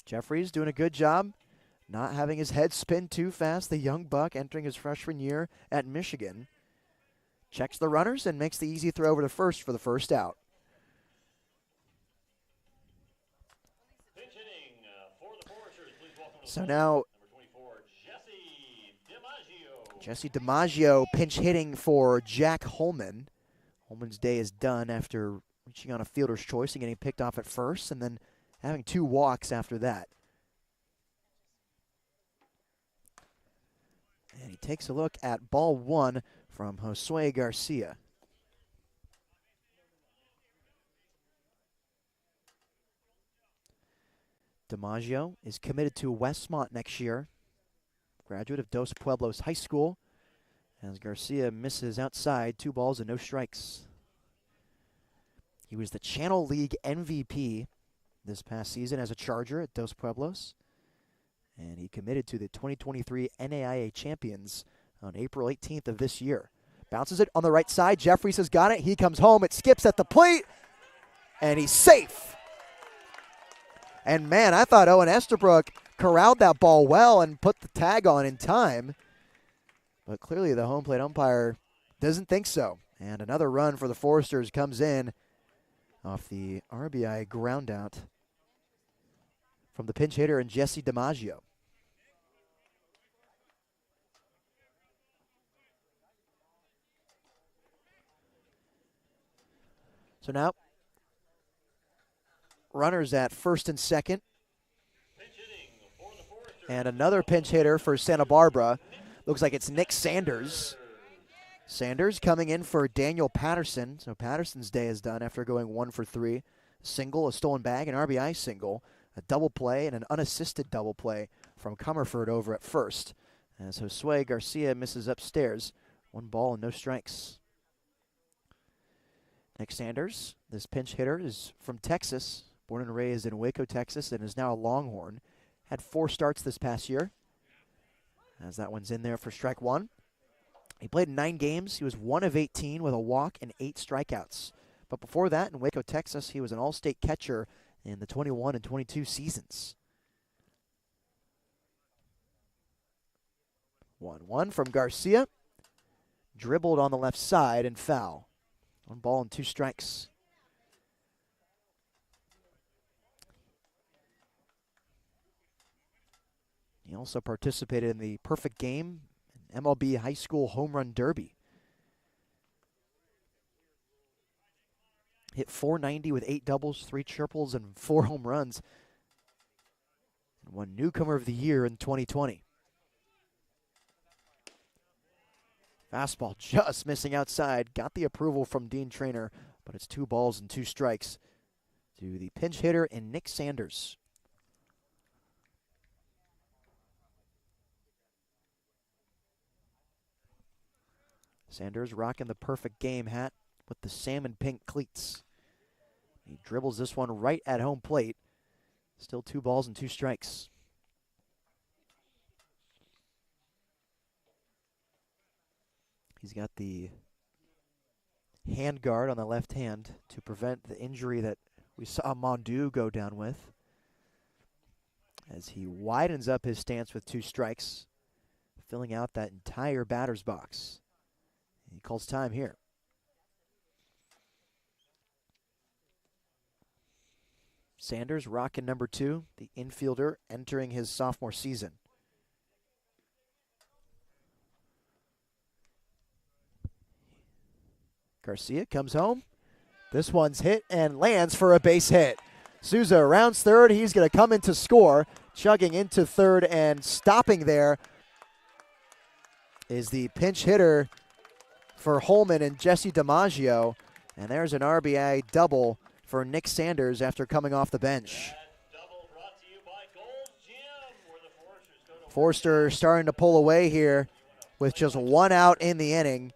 Jeffries doing a good job. Not having his head spin too fast, the young buck entering his freshman year at Michigan. Checks the runners and makes the easy throw over to first for the first out. So now, Jesse DiMaggio pinch hitting for Jack Holman. Holman's day is done after reaching on a fielder's choice and getting picked off at first, and then having 2 walks after that. And he takes a look at ball 1 from Josue Garcia. DiMaggio is committed to Westmont next year. Graduate of Dos Pueblos High School. As Garcia misses outside, 2 balls and no strikes. He was the Channel League MVP this past season as a Charger at Dos Pueblos. And he committed to the 2023 NAIA champions on April 18th of this year. Bounces it on the right side. Jeffries has got it. He comes home. It skips at the plate. And he's safe. And, man, I thought Owen Estabrook corralled that ball well and put the tag on in time. But clearly the home plate umpire doesn't think so. And another run for the Forsters comes in off the RBI ground out from the pinch hitter and Jesse DiMaggio. So now, runners at first and second. And another pinch hitter for Santa Barbara. Looks like it's Nick Sanders. Sanders coming in for Daniel Patterson. So Patterson's day is done after going 1 for 3. Single, a stolen bag, an RBI single, a double play, and an unassisted double play from Comerford over at first. As Josue Garcia misses upstairs. 1 ball and no strikes. Nick Sanders, this pinch hitter, is from Texas, born and raised in Waco, Texas, and is now a Longhorn. Had 4 starts this past year, as that one's in there for strike 1. He played in 9 games. He was 1 of 18 with a walk and 8 strikeouts. But before that, in Waco, Texas, he was an all-state catcher in the 21 and 22 seasons. 1-1 from Garcia. Dribbled on the left side and foul. 1 ball and 2 strikes. He also participated in the perfect game, MLB High School Home Run Derby. Hit .490 with 8 doubles, 3 triples, and 4 home runs. And won Newcomer of the Year in 2020. Fastball just missing outside. Got the approval from Dean Trainer, but it's 2 balls and 2 strikes to the pinch hitter and Nick Sanders. Sanders rocking the perfect game hat with the salmon pink cleats. He dribbles this one right at home plate. Still 2 balls and 2 strikes. He's got the hand guard on the left hand to prevent the injury that we saw Mondu go down with, as he widens up his stance with 2 strikes, filling out that entire batter's box. He calls time here. Sanders rocking number 2, the infielder entering his sophomore season. Garcia comes home. This one's hit and lands for a base hit. Souza rounds third. He's going to come in to score. Chugging into third and stopping there is the pinch hitter for Holman and Jesse DiMaggio. And there's an RBI double for Nick Sanders after coming off the bench. Forster starting to pull away here with just 1 out in the inning.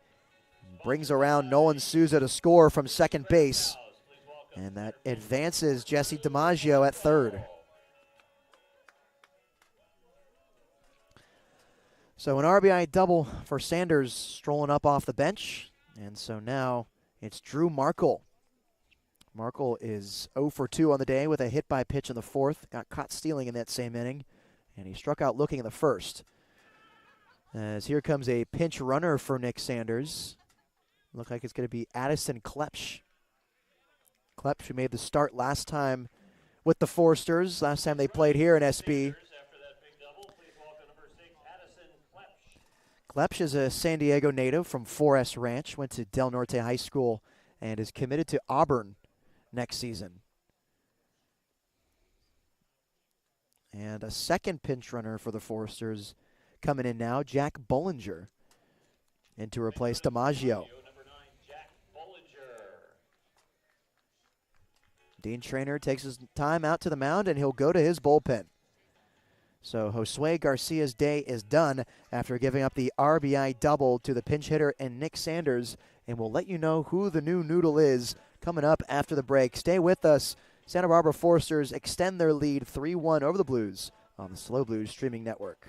Brings around Nolan Souza to score from second base. And that advances Jesse DiMaggio at third. So an RBI double for Sanders strolling up off the bench. And so now it's Drew Markle. Markle is 0 for 2 on the day with a hit by pitch in the 4th. Got caught stealing in that same inning. And he struck out looking in the 1st. As here comes a pinch runner for Nick Sanders. Look like it's going to be Addison Klepsch. Klepsch, who made the start last time with the Forsters, last time they played here in SB. Klepsch is a San Diego native from 4S Ranch, went to Del Norte High School, and is committed to Auburn next season. And a second pinch runner for the Forsters coming in now, Jack Bollinger, and to replace DiMaggio. Dean Trainer takes his time out to the mound, and he'll go to his bullpen. So Josue Garcia's day is done after giving up the RBI double to the pinch hitter and Nick Sanders, and we'll let you know who the new noodle is coming up after the break. Stay with us. Santa Barbara Forsters extend their lead 3-1 over the Blues on the SLO Blues streaming network.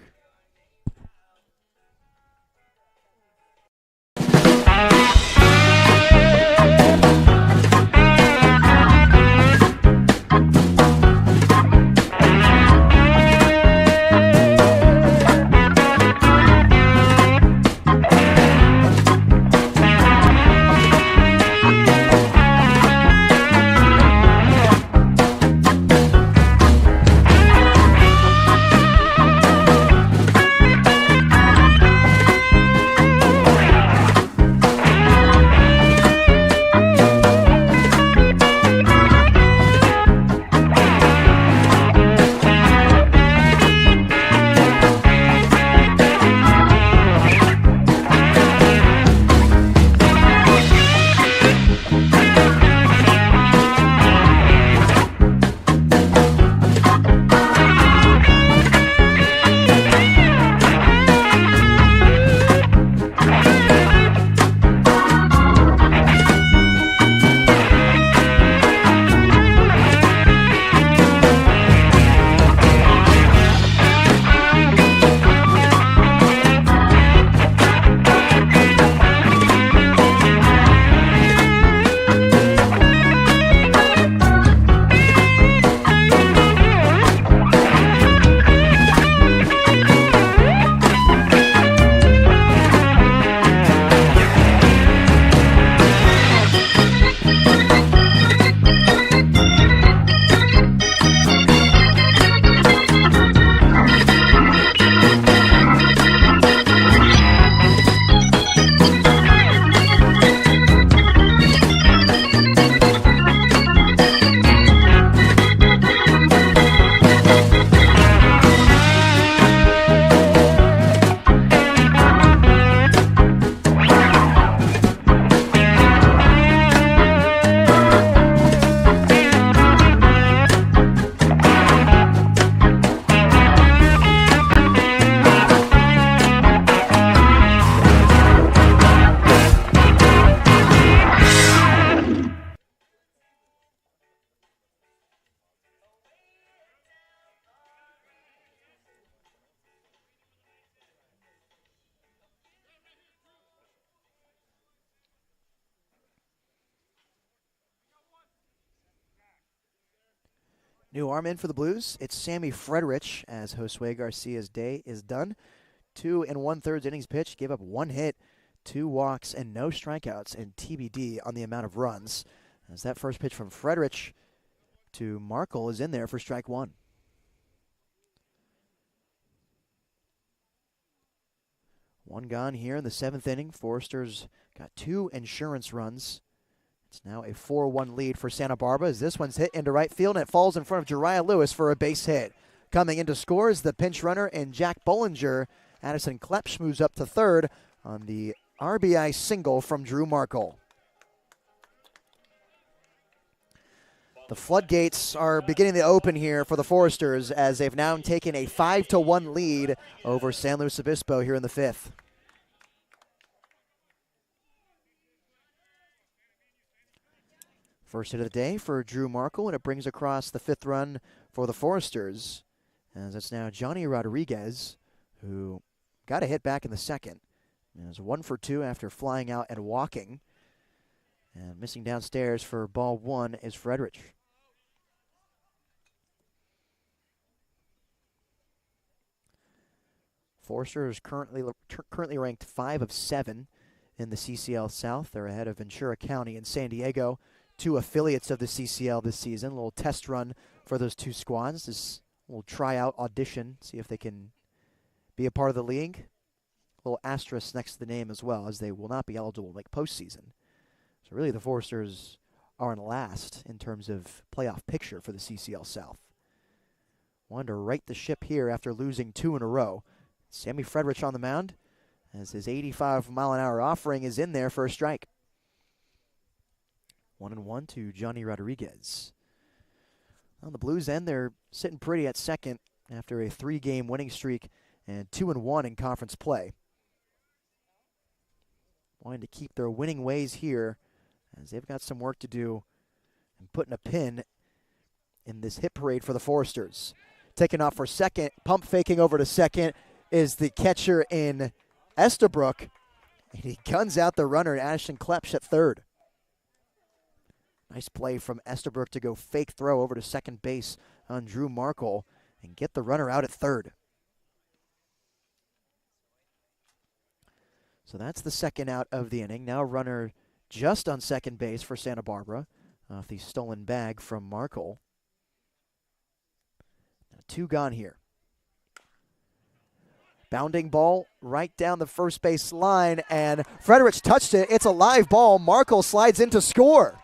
New arm in for the Blues. It's Sammy Frederich as Josue Garcia's day is done. 2 1/3 innings pitched, gave up 1 hit, 2 walks, and no strikeouts, and TBD on the amount of runs. As that first pitch from Frederich to Markle is in there for strike 1. One gone here in the 7th inning. Foresters got 2 insurance runs. It's now a 4-1 lead for Santa Barbara as this one's hit into right field, and it falls in front of Jariah Lewis for a base hit. Coming in to score is the pinch runner and Jack Bollinger. Addison Klepsch moves up to third on the RBI single from Drew Markle. The floodgates are beginning to open here for the Foresters as they've now taken a 5-1 lead over San Luis Obispo here in the 5th. First hit of the day for Drew Markle, and it brings across the 5th run for the Foresters. As it's now Johnny Rodriguez, who got a hit back in the 2nd. And is 1 for 2 after flying out and walking. And missing downstairs for ball 1 is Frederich. Forster is currently ranked 5 of 7 in the CCL South. They're ahead of Ventura County and San Diego, 2 affiliates of the CCL this season. A little test run for those 2 squads. This little tryout audition, see if they can be a part of the league. A little asterisk next to the name as well, as they will not be eligible to make postseason. So really the Foresters are in last in terms of playoff picture for the CCL South. Wanted to right the ship here after losing 2 in a row. Sammy Frederich on the mound as his 85-mile-an-hour offering is in there for a strike. 1-1 to Johnny Rodriguez. On the Blues end, they're sitting pretty at second after a 3-game winning streak and 2-1 in conference play. Wanting to keep their winning ways here as they've got some work to do and putting a pin in this hit parade for the Foresters. Taking off for second, pump faking over to second is the catcher in Estabrook. And he guns out the runner, Addison Klepsch, at third. Nice play from Estabrook to go fake throw over to second base on Drew Markle and get the runner out at third. So that's the second out of the inning. Now runner just on second base for Santa Barbara off the stolen bag from Markle. 2 gone here. Bounding ball right down the first base line, and Frederich touched it. It's a live ball. Markle slides in to score.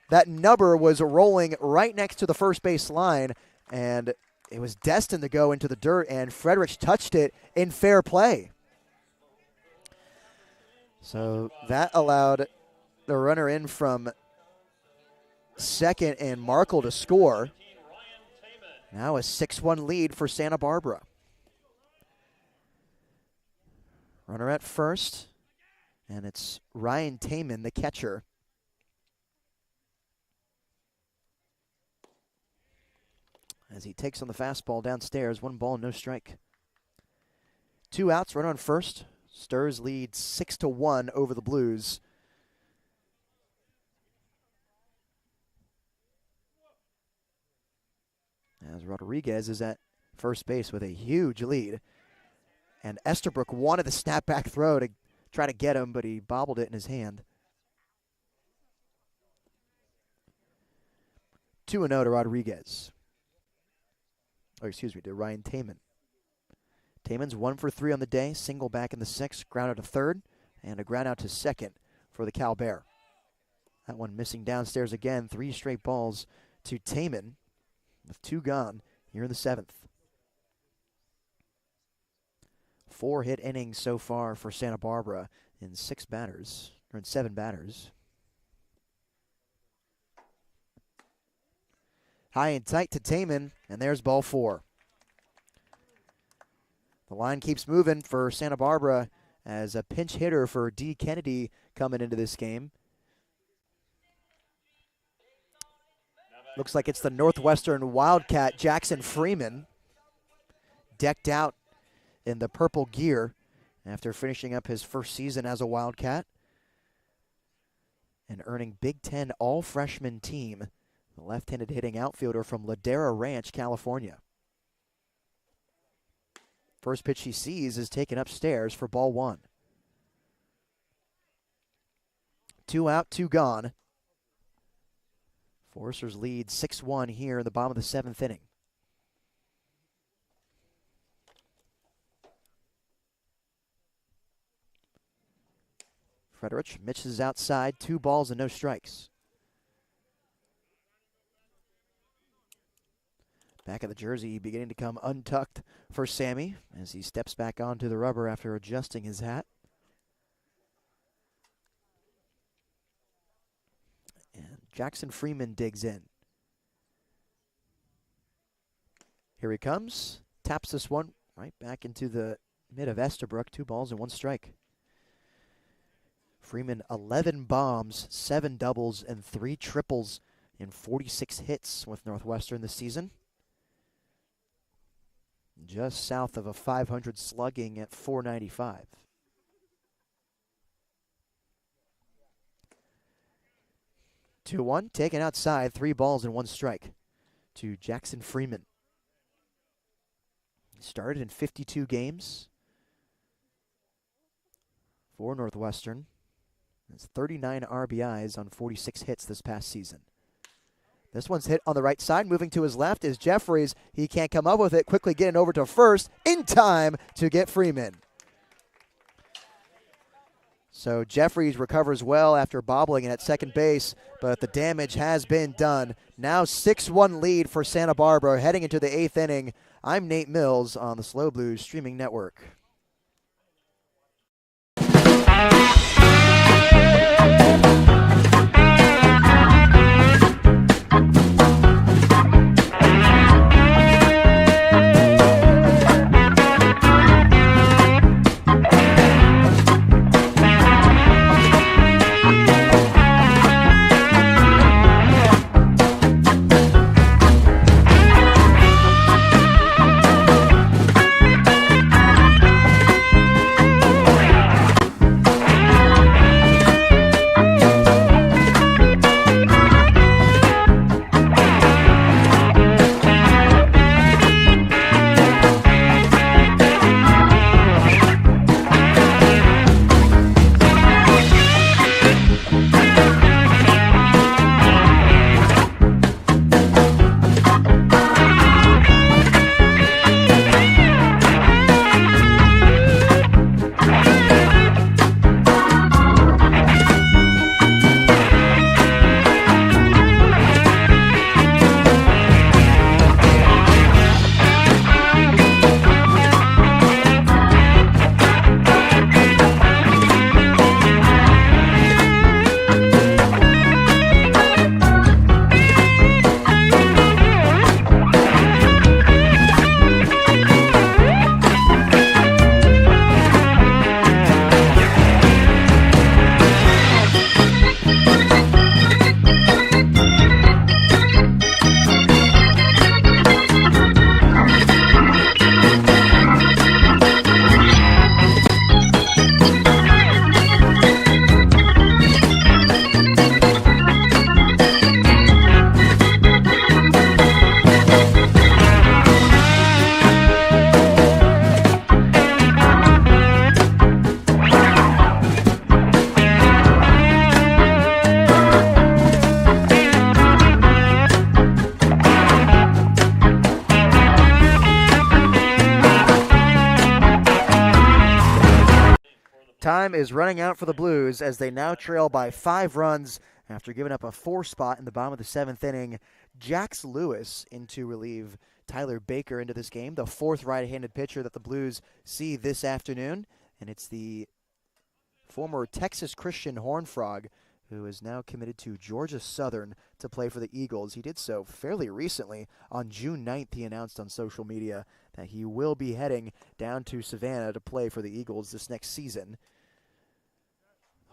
That nubber was rolling right next to the first base line, and it was destined to go into the dirt, and Frederich touched it in fair play. So that allowed the runner in from second and Markle to score. Now a 6-1 lead for Santa Barbara. Runner at first, and it's Ryan Taman, the catcher. As he takes on the fastball downstairs, 1 ball, no strike. 2 outs, runner on first. Sturs leads 6-1 over the Blues. As Rodriguez is at first base with a huge lead. And Estabrook wanted the snapback throw to try to get him, but he bobbled it in his hand. 2-0 to Rodriguez. Oh, excuse me, to Ryan Taman. Taman's 1 for 3 on the day, single back in the 6th, ground out to third, and a ground out to second for the Cal Bear. That one missing downstairs again, 3 straight balls to Taman with 2 gone here in the 7th. 4 hit innings so far for Santa Barbara in 7 batters. High and tight to Taman, and there's ball 4. The line keeps moving for Santa Barbara as a pinch hitter for D. Kennedy coming into this game. Looks like it's the Northwestern Wildcat, Jackson Freeman, decked out in the purple gear after finishing up his first season as a Wildcat. and earning Big Ten all-freshman team, the left-handed hitting outfielder from Ladera Ranch, California. First pitch he sees is taken upstairs for ball one. 2 out, 2 gone. Foresters lead 6-1 here in the bottom of the 7th inning. Frederich misses outside, 2 balls and no strikes. Back of the jersey beginning to come untucked for Sammy as he steps back onto the rubber after adjusting his hat. And Jackson Freeman digs in. Here he comes. Taps this one right back into the mid of Estabrook. 2 balls and 1 strike. Freeman, 11 bombs, 7 doubles, and 3 triples in 46 hits with Northwestern this season. Just south of a 500 slugging at .495. Two-one, taken outside, 3 balls and 1 strike to Jackson Freeman. He started in 52 games for Northwestern. That's 39 RBIs on 46 hits this past season. This one's hit on the right side. Moving to his left is Jeffries. He can't come up with it. Quickly getting over to first in time to get Freeman. So Jeffries recovers well after bobbling at second base, but the damage has been done. Now 6-1 lead for Santa Barbara heading into the 8th inning. I'm Nate Mills on the Slow Blues Streaming Network. Time is running out for the Blues as they now trail by 5 runs after giving up a 4 spot in the bottom of the 7th inning. Jax Lewis in to relieve Tyler Baker into this game, the 4th right-handed pitcher that the Blues see this afternoon. And it's the former Texas Christian Horned Frog who is now committed to Georgia Southern to play for the Eagles. He did so fairly recently. On June 9th, he announced on social media that he will be heading down to Savannah to play for the Eagles this next season.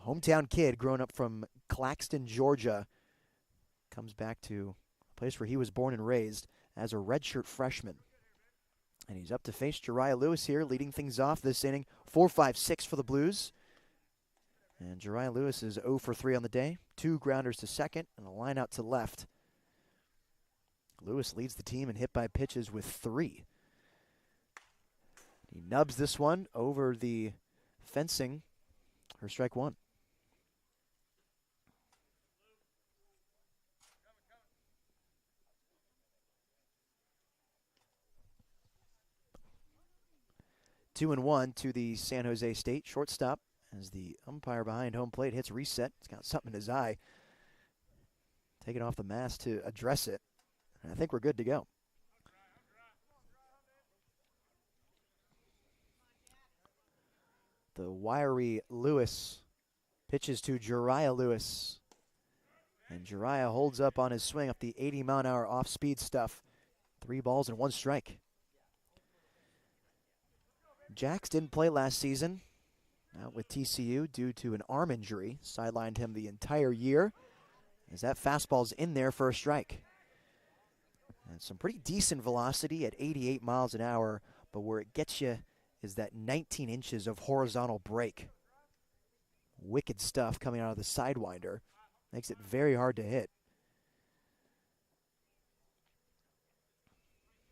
Hometown kid growing up from Claxton, Georgia, comes back to a place where he was born and raised as a redshirt freshman. And he's up to face Jariah Lewis here, leading things off this inning. 4-5-6 for the Blues. And Jariah Lewis is 0 for 3 on the day. 2 grounders to second and a line out to left. Lewis leads the team in hit by pitches with 3. He nubs this one over the fencing for strike 1. Two and 1 to the San Jose State shortstop as the umpire behind home plate hits reset. He's got something in his eye. Take it off the mask to address it. And I think we're good to go. The wiry Lewis pitches to Jariah Lewis. And Jariah holds up on his swing up the 80-mile-an-hour off-speed stuff. 3 balls and 1 strike. Jax didn't play last season, out with TCU due to an arm injury. Sidelined him the entire year, as that fastball's in there for a strike. And some pretty decent velocity at 88 miles an hour, but where it gets you is that 19 inches of horizontal break. Wicked stuff coming out of the Sidewinder. Makes it very hard to hit.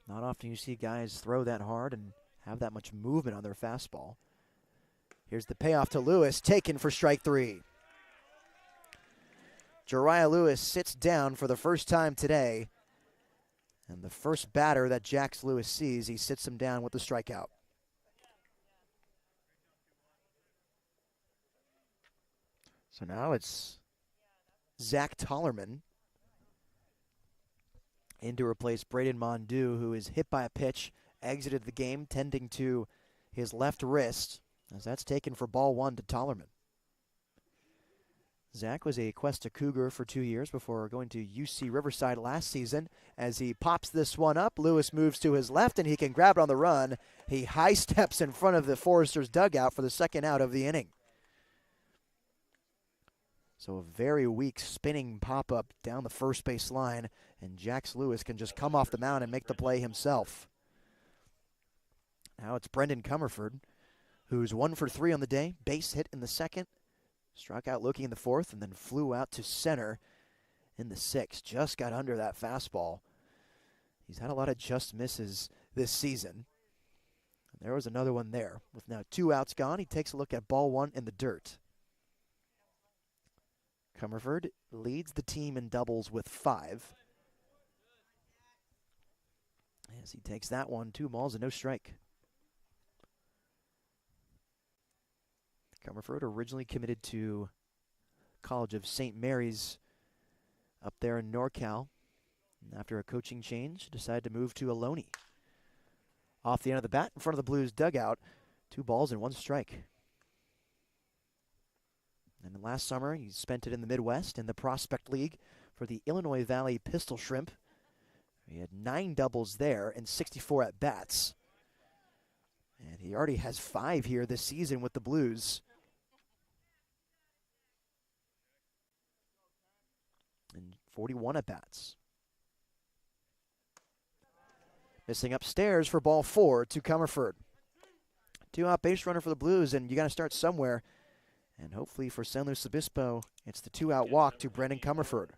Not often you see guys throw that hard and have that much movement on their fastball. Here's the payoff to Lewis, taken for strike 3. Jariah Lewis sits down for the first time today. And the first batter that Jax Lewis sees, he sits him down with the strikeout. So now it's Zach Tollerman in to replace Braden Mondu, who is hit by a pitch, exited the game tending to his left wrist, as that's taken for ball 1 to Tollerman. Zach was a Cuesta Cougar for 2 years before going to UC Riverside last season. As he pops this one up, Lewis moves to his left and he can grab it on the run. He high steps in front of the Foresters' dugout for the second out of the inning. So a very weak spinning pop-up down the first base line, and Jax Lewis can just come off the mound and make the play himself. Now it's Brendan Comerford, who's 1 for 3 on the day. Base hit in the second, struck out looking in the fourth, and then flew out to center in the sixth. Just got under that fastball. He's had a lot of just misses this season. And there was another one there. With now 2 outs gone, he takes a look at ball 1 in the dirt. Comerford leads the team in doubles with 5. As he takes that one, 2 balls and no strike. Comerford originally committed to College of St. Mary's up there in NorCal. And after a coaching change, decided to move to Ohlone. Off the end of the bat, in front of the Blues dugout, 2 balls and 1 strike. And then last summer, he spent it in the Midwest in the Prospect League for the Illinois Valley Pistol Shrimp. He had 9 doubles there and 64 at-bats. And he already has 5 here this season with the Blues. And 41 at-bats. Missing upstairs for ball 4 to Comerford. 2-out base runner for the Blues, and you got to start somewhere. And hopefully for San Luis Obispo, it's the 2-out walk to Brendan Comerford.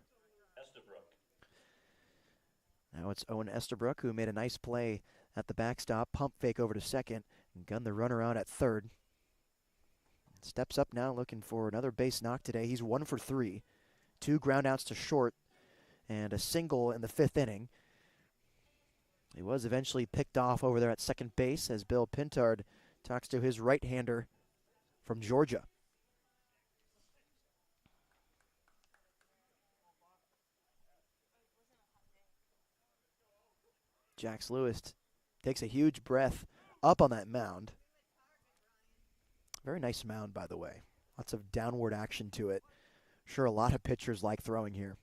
Now it's Owen Estabrook, who made a nice play at the backstop, pump fake over to second, and gunned the runner out at third. Steps up now, looking for another base knock today. He's 1 for 3. 2 ground outs to short, and a single in the 5th inning. He was eventually picked off over there at second base as Bill Pintard talks to his right-hander from Georgia. Jax Lewis takes a huge breath up on that mound. Very nice mound, by the way. Lots of downward action to it. Sure, a lot of pitchers like throwing here.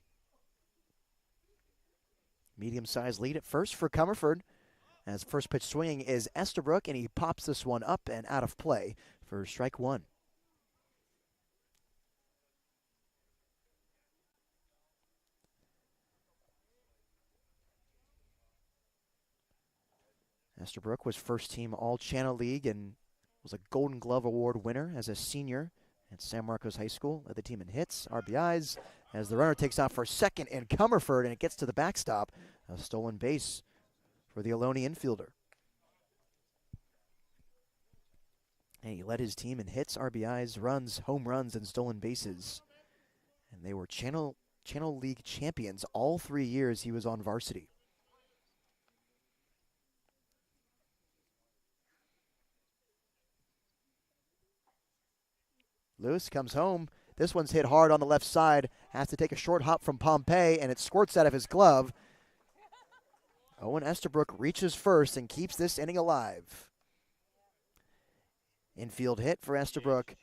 Medium-sized lead at first for Comerford. As first pitch swinging is Estabrook, and he pops this one up and out of play for strike 1. Estabrook was first team All-Channel League and was a Golden Glove Award winner as a senior at San Marcos High School. Led the team in hits, RBIs, as the runner takes off for second in Comerford, and it gets to the backstop. A stolen base for the Ohlone infielder. And he led his team in hits, RBIs, runs, home runs, and stolen bases. And they were Channel League champions all 3 years he was on varsity. Lewis comes home. This one's hit hard on the left side. Has to take a short hop from Pompey, and it squirts out of his glove. Owen Estabrook reaches first and keeps this inning alive. Infield hit for Estabrook,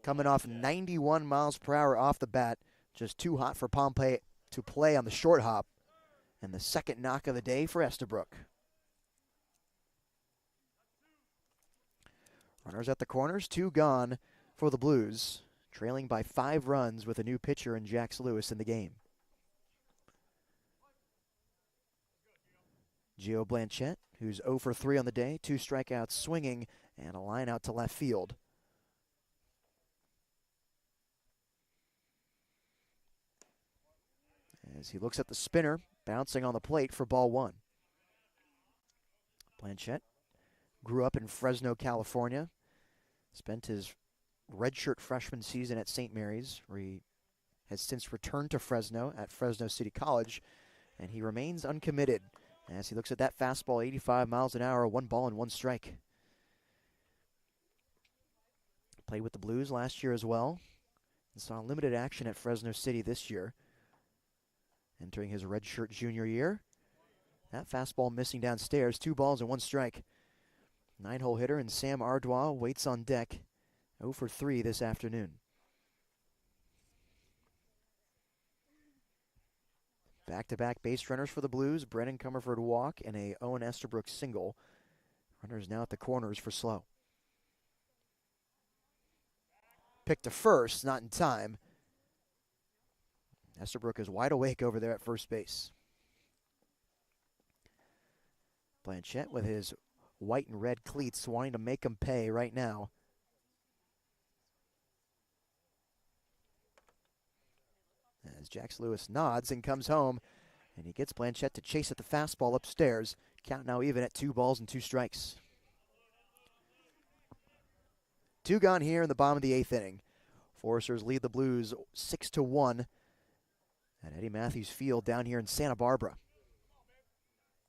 coming off 91 miles per hour off the bat. Just too hot for Pompey to play on the short hop. And the second knock of the day for Estabrook. Runners at the corners, 2 gone for the Blues, trailing by 5 runs with a new pitcher in Jax Lewis in the game. Gio Blanchette, who's 0 for 3 on the day, 2 strikeouts swinging, and a line out to left field. As he looks at the spinner, bouncing on the plate for ball 1. Blanchette grew up in Fresno, California, spent his redshirt freshman season at St. Mary's, where he has since returned to Fresno at Fresno City College, and he remains uncommitted as he looks at that fastball, 85 miles an hour, 1 ball and 1 strike. Played with the Blues last year as well, and saw limited action at Fresno City this year. Entering his redshirt junior year, that fastball missing downstairs, 2 balls and 1 strike. 9-hole hitter and Sam Ardois waits on deck. 0 for 3 this afternoon. Back-to-back base runners for the Blues. Brennan Comerford walk and a Owen Estabrook single. Runners now at the corners for Slow. Pick to first, not in time. Estabrook is wide awake over there at first base. Blanchette with his white and red cleats wanting to make him pay right now. As Jax Lewis nods and comes home, and he gets Blanchette to chase at the fastball upstairs. Count now even at 2 balls and 2 strikes. 2 gone here in the bottom of the 8th inning. Foresters lead the Blues 6-1 at Eddie Matthews Field down here in Santa Barbara.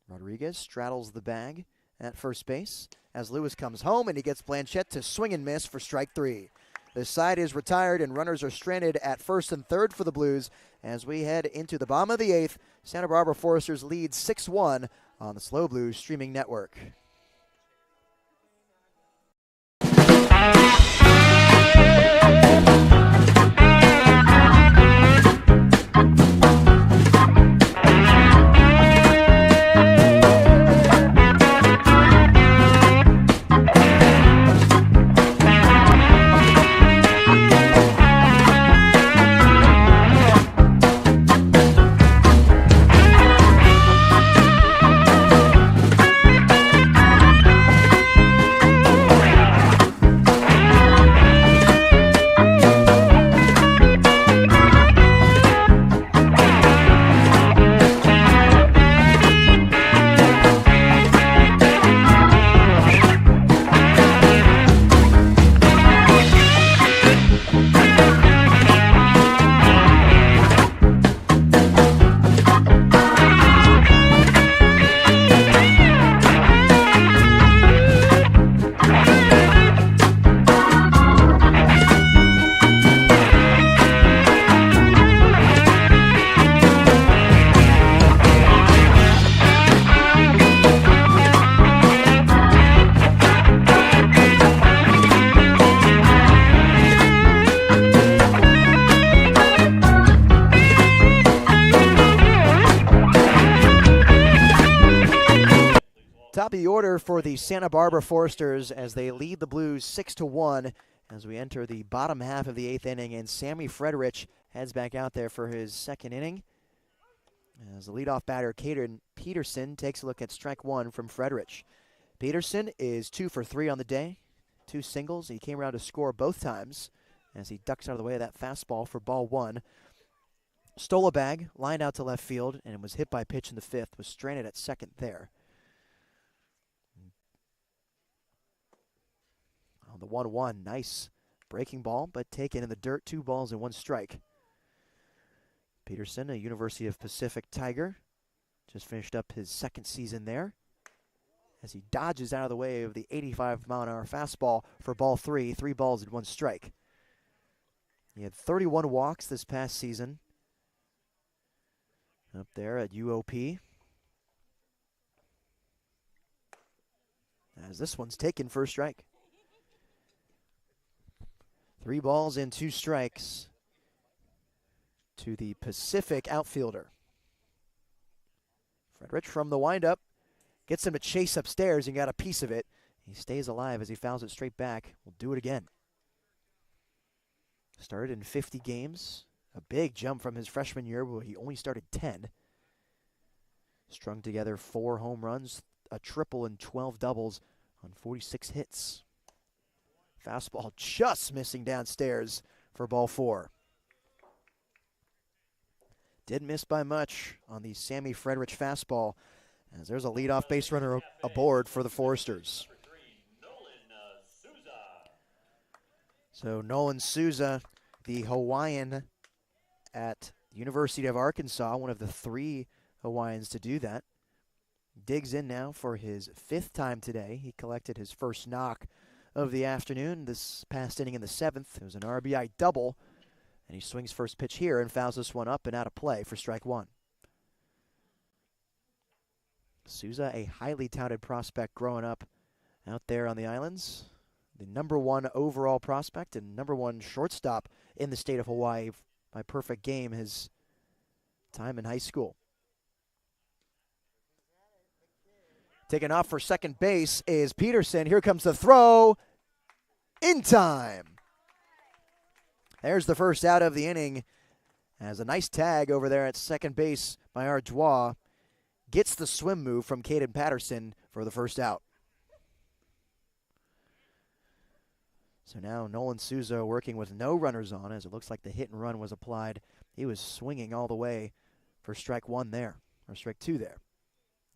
Rodriguez straddles the bag at first base as Lewis comes home, and he gets Blanchette to swing and miss for strike 3. The side is retired, and runners are stranded at first and third for the Blues as we head into the bottom of the 8th. Santa Barbara Foresters lead 6-1 on the Slow Blues streaming network. Top of the order for the Santa Barbara Foresters as they lead the Blues 6-1 as we enter the bottom half of the 8th inning, and Sammy Frederich heads back out there for his second inning. As the leadoff batter, Caden Peterson, takes a look at strike 1 from Frederich. Peterson is 2 for 3 on the day, 2 singles. He came around to score both times as he ducks out of the way of that fastball for ball one. Stole a bag, lined out to left field, and was hit by a pitch in the fifth, was stranded at second there. On the 1-1, nice breaking ball, but taken in the dirt, 2 balls and 1 strike. Peterson, a University of Pacific Tiger, just finished up his second season there as he dodges out of the way of the 85-mile-an-hour fastball for ball 3, 3 balls and 1 strike. He had 31 walks this past season up there at UOP. As this one's taken for a strike. 3 balls and 2 strikes to the Pacific outfielder. Fredrich from the windup gets him to chase upstairs and got a piece of it. He stays alive as he fouls it straight back. We'll do it again. Started in 50 games. A big jump from his freshman year where he only started 10. Strung together 4 home runs, a triple and 12 doubles on 46 hits. Fastball just missing downstairs for ball 4. Did miss by much on the Sammy Fredrich fastball, as there's a leadoff base runner aboard for the Foresters. So Nolan Souza, the Hawaiian at the University of Arkansas, one of the 3 Hawaiians to do that, digs in now for his 5th time today. He collected his first knock of the afternoon this past inning in the 7th. It was an RBI double, and he swings first pitch here and fouls this one up and out of play for strike 1. Souza, a highly touted prospect growing up out there on the islands. The #1 overall prospect and #1 shortstop in the state of Hawaii by perfect game his time in high school. Taking off for second base is Peterson. Here comes the throw. In time. There's the first out of the inning. As a nice tag over there at second base by Ardois gets the swim move from Caden Patterson for the first out. So now Nolan Souza working with no runners on, as it looks like the hit and run was applied. He was swinging all the way for strike 1 there, or strike 2 there.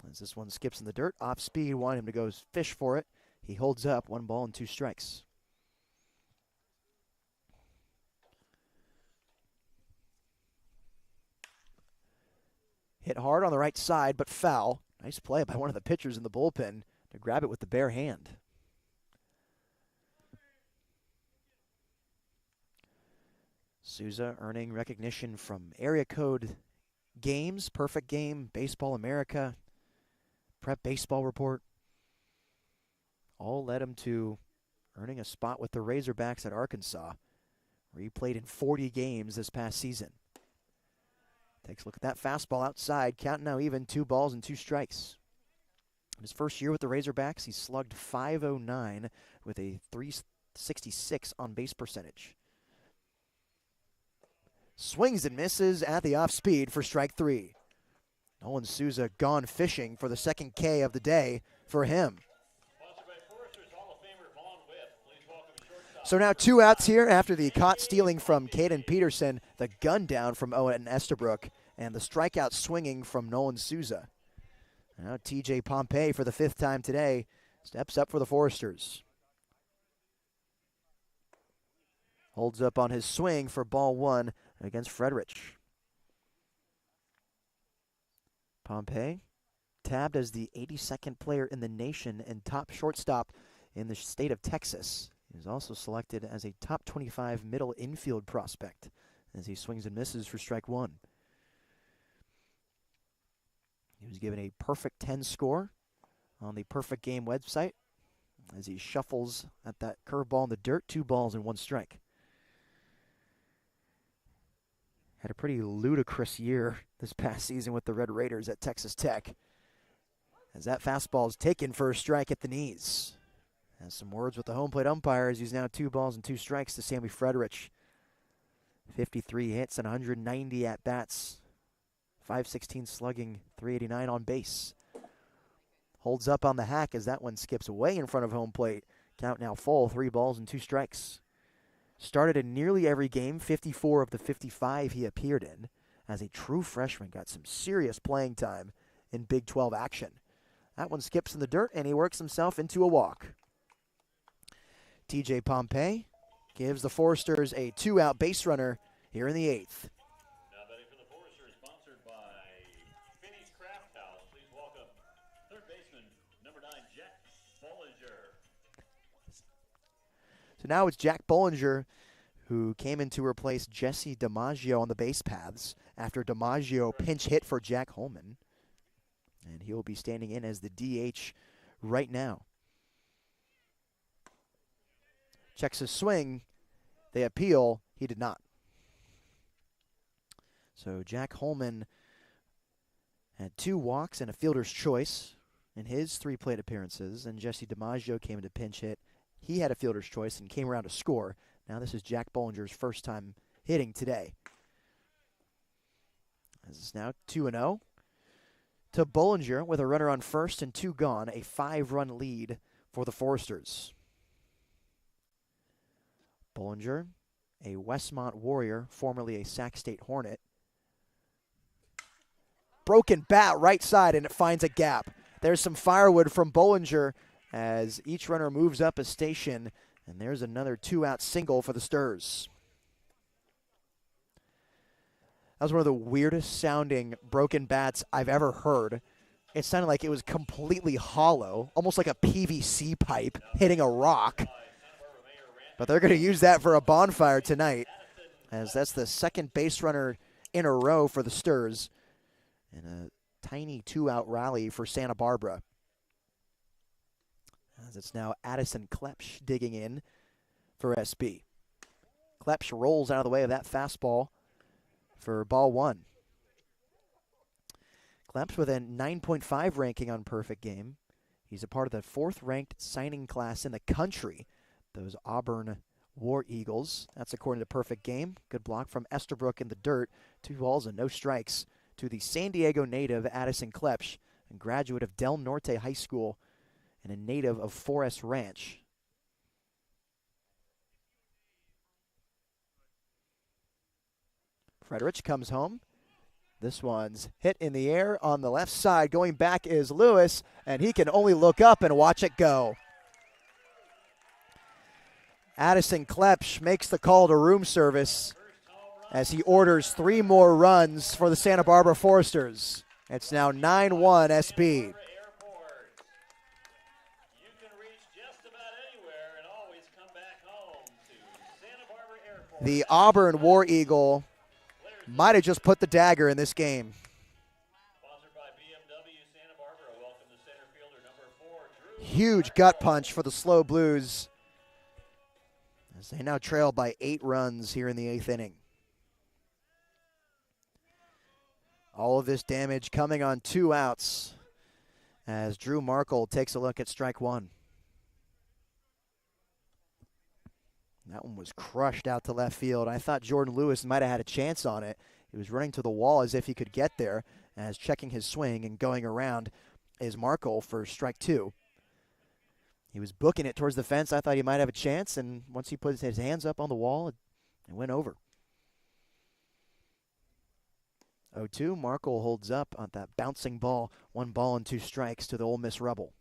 As this one skips in the dirt, off speed, want him to go fish for it. He holds up, 1 ball and 2 strikes. Hit hard on the right side, but foul. Nice play by one of the pitchers in the bullpen to grab it with the bare hand. Souza earning recognition from area code games, Perfect Game, Baseball America, Prep Baseball Report. All led him to earning a spot with the Razorbacks at Arkansas, where he played in 40 games this past season. Takes a look at that fastball outside, counting now even, 2 balls and 2 strikes. In his first year with the Razorbacks, he slugged .509 with a .366 on base percentage. Swings and misses at the off speed for strike 3. Nolan Souza gone fishing for the second K of the day for him. So now 2 outs here after the caught stealing from Caden Peterson, the gun down from Owen Estabrook, and the strikeout swinging from Nolan Souza. Now TJ Pompey for the 5th time today steps up for the Foresters. Holds up on his swing for ball 1 against Fredrich. Pompey tabbed as the 82nd player in the nation and top shortstop in the state of Texas. He was also selected as a top 25 middle infield prospect as he swings and misses for strike 1. He was given a perfect 10 score on the Perfect Game website as he shuffles at that curveball in the dirt, 2 balls and 1 strike. Had a pretty ludicrous year this past season with the Red Raiders at Texas Tech, as that fastball is taken for a strike at the knees. Has some words with the home plate umpires. He's now 2 balls and 2 strikes to Sammy Fredrich. 53 hits and 190 at-bats. .516 slugging, .389 on base. Holds up on the hack as that one skips way in front of home plate. Count now full, 3 balls and 2 strikes. Started in nearly every game, 54 of the 55 he appeared in. As a true freshman, got some serious playing time in Big 12 action. That one skips in the dirt, and he works himself into a walk. TJ Pompey gives the Foresters a 2-out base runner here in the 8th. Now betting for the Foresters, sponsored by Finney's Craft House. Please welcome third baseman, number 9, Jack Bollinger. So now it's Jack Bollinger, who came in to replace Jesse DiMaggio on the base paths after DiMaggio pinch hit for Jack Holman. And he will be standing in as the DH right now. Checks his swing. They appeal. He did not. So Jack Holman had 2 walks and a fielder's choice in his 3 plate appearances. And Jesse DiMaggio came in to pinch hit. He had a fielder's choice and came around to score. Now this is Jack Bollinger's first time hitting today. This is now 2-0 to Bollinger with a runner on first and 2 gone, a 5-run lead for the Foresters. Bollinger, a Westmont Warrior, formerly a Sac State Hornet. Broken bat right side, and it finds a gap. There's some firewood from Bollinger as each runner moves up a station. And there's another 2-out single for the Sturs. That was one of the weirdest sounding broken bats I've ever heard. It sounded like it was completely hollow, almost like a PVC pipe hitting a rock. But they're going to use that for a bonfire tonight, as that's the second base runner in a row for the Sturs. And a tiny 2-out rally for Santa Barbara. As it's now Addison Klepsch digging in for SB. Klepsch rolls out of the way of that fastball for ball 1. Klepsch with a 9.5 ranking on Perfect Game. He's a part of the 4th-ranked signing class in the country, those Auburn War Eagles. That's according to Perfect Game. Good block from Esterbrook in the dirt. 2 balls and no strikes to the San Diego native Addison Klepsch, a graduate of Del Norte High School and a native of Forest Ranch. Frederich comes home. This one's hit in the air on the left side. Going back is Lewis, and he can only look up and watch it go. Addison Klepsch makes the call to room service as he orders 3 more runs for the Santa Barbara Foresters. It's now 9-1 SB. The Auburn War Eagle might have just put the dagger in this game. Huge gut punch for the SLO Blues, as they now trail by 8 runs here in the 8th inning. All of this damage coming on 2 outs as Drew Markle takes a look at strike 1. That one was crushed out to left field. I thought Jordan Lewis might have had a chance on it. He was running to the wall as if he could get there, as checking his swing and going around is Markle for strike 2. He was booking it towards the fence. I thought he might have a chance, and once he put his hands up on the wall, it went over. 0-2, Markle holds up on that bouncing ball. 1 ball and 2 strikes to the Ole Miss Rebel.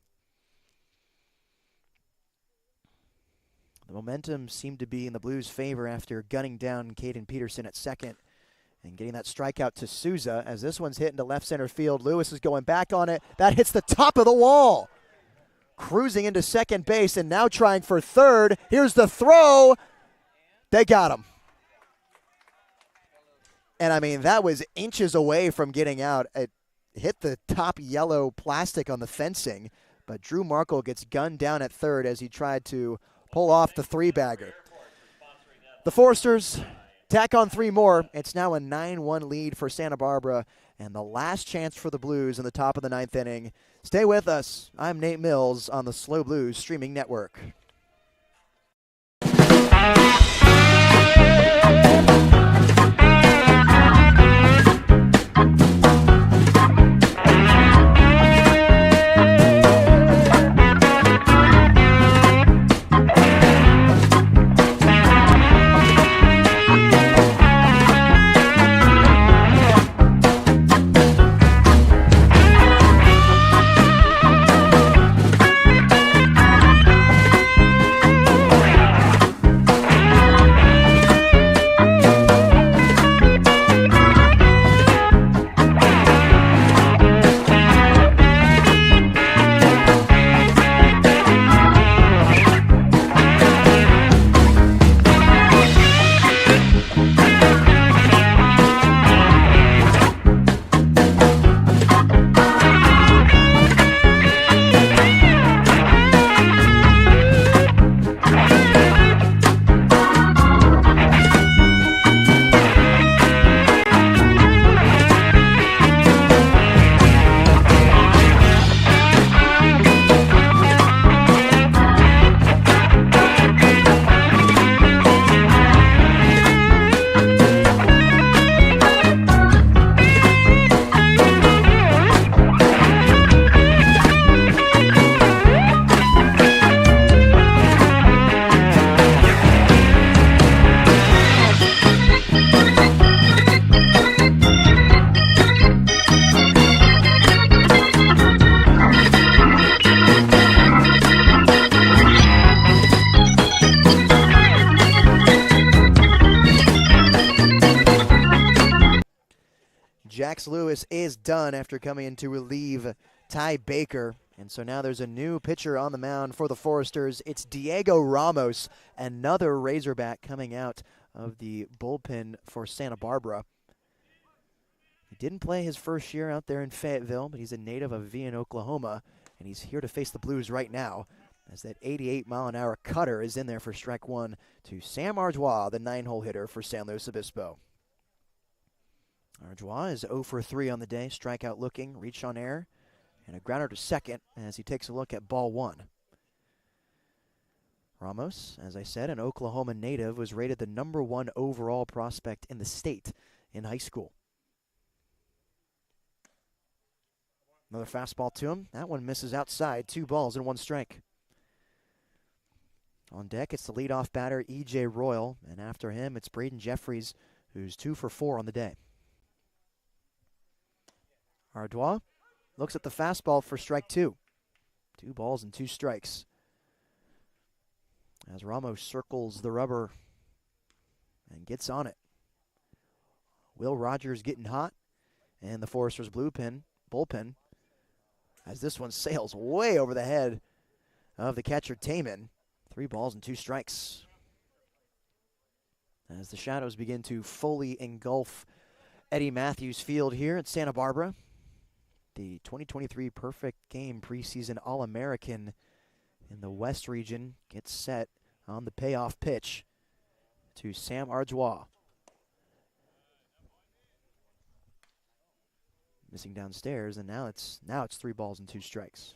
The momentum seemed to be in the Blues' favor after gunning down Caden Peterson at second and getting that strikeout to Souza, as this one's hit into left center field. Lewis is going back on it. That hits the top of the wall. Cruising into second base and now trying for third. Here's the throw. They got him. And, I mean, that was inches away from getting out. It hit the top yellow plastic on the fencing, but Drew Markle gets gunned down at third as he tried to pull off the 3-bagger. The Foresters tack on 3 more. It's now a 9-1 lead for Santa Barbara, and the last chance for the Blues in the top of the 9th inning. Stay with us. I'm Nate Mills on the SLO Blues streaming network. Max Lewis is done after coming in to relieve Ty Baker. And so now there's a new pitcher on the mound for the Foresters. It's Diego Ramos, another Razorback coming out of the bullpen for Santa Barbara. He didn't play his first year out there in Fayetteville, but he's a native of Vian, Oklahoma, and he's here to face the Blues right now as that 88-mile-an-hour cutter is in there for strike one to Sam Ardois, the 9-hole hitter for San Luis Obispo. Ardois is 0 for 3 on the day, strikeout looking, reach on air, and a grounder to second as he takes a look at ball one. Ramos, as I said, an Oklahoma native, was rated the #1 overall prospect in the state in high school. Another fastball to him. That one misses outside. 2 balls and 1 strike. On deck, it's the leadoff batter, E.J. Royal, and after him, it's Braden Jeffries, who's 2 for 4 on the day. Ardois looks at the fastball for strike 2. 2 balls and 2 strikes. As Ramos circles the rubber and gets on it. Will Rogers getting hot, and the Foresters bullpen, as this one sails way over the head of the catcher Taman. 3 balls and 2 strikes. As the shadows begin to fully engulf Eddie Matthews Field here at Santa Barbara, the 2023 Perfect Game preseason All-American in the West region gets set on the payoff pitch to Sam Ardois. Missing downstairs, and now it's 3 balls and 2 strikes.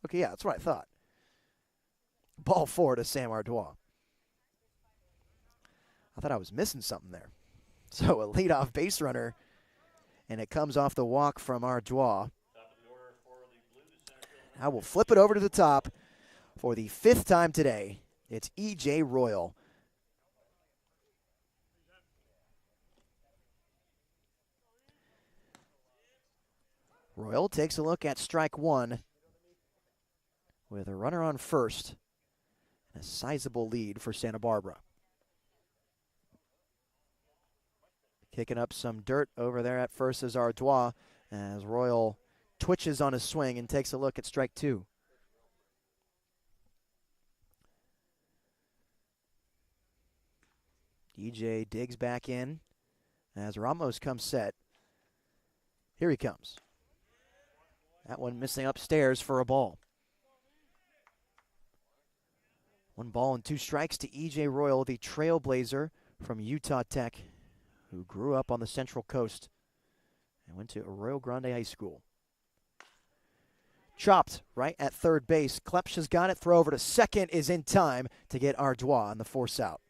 Okay, yeah, that's what I thought. Ball 4 to Sam Ardois. I thought I was missing something there. So a leadoff base runner, and it comes off the walk from Ardois. I will flip it over to the top for the 5th time today. It's E.J. Royal. Royal takes a look at strike 1 with a runner on first and a sizable lead for Santa Barbara. Kicking up some dirt over there at first is Ardois as Royal twitches on his swing and takes a look at strike 2. DJ digs back in as Ramos comes set. Here he comes. That one missing upstairs for a ball. 1 ball and 2 strikes to E.J. Royal, the trailblazer from Utah Tech, who grew up on the Central Coast and went to Arroyo Grande High School. Chopped right at third base. Klepsch has got it. Throw over to second is in time to get Ardois on the force out.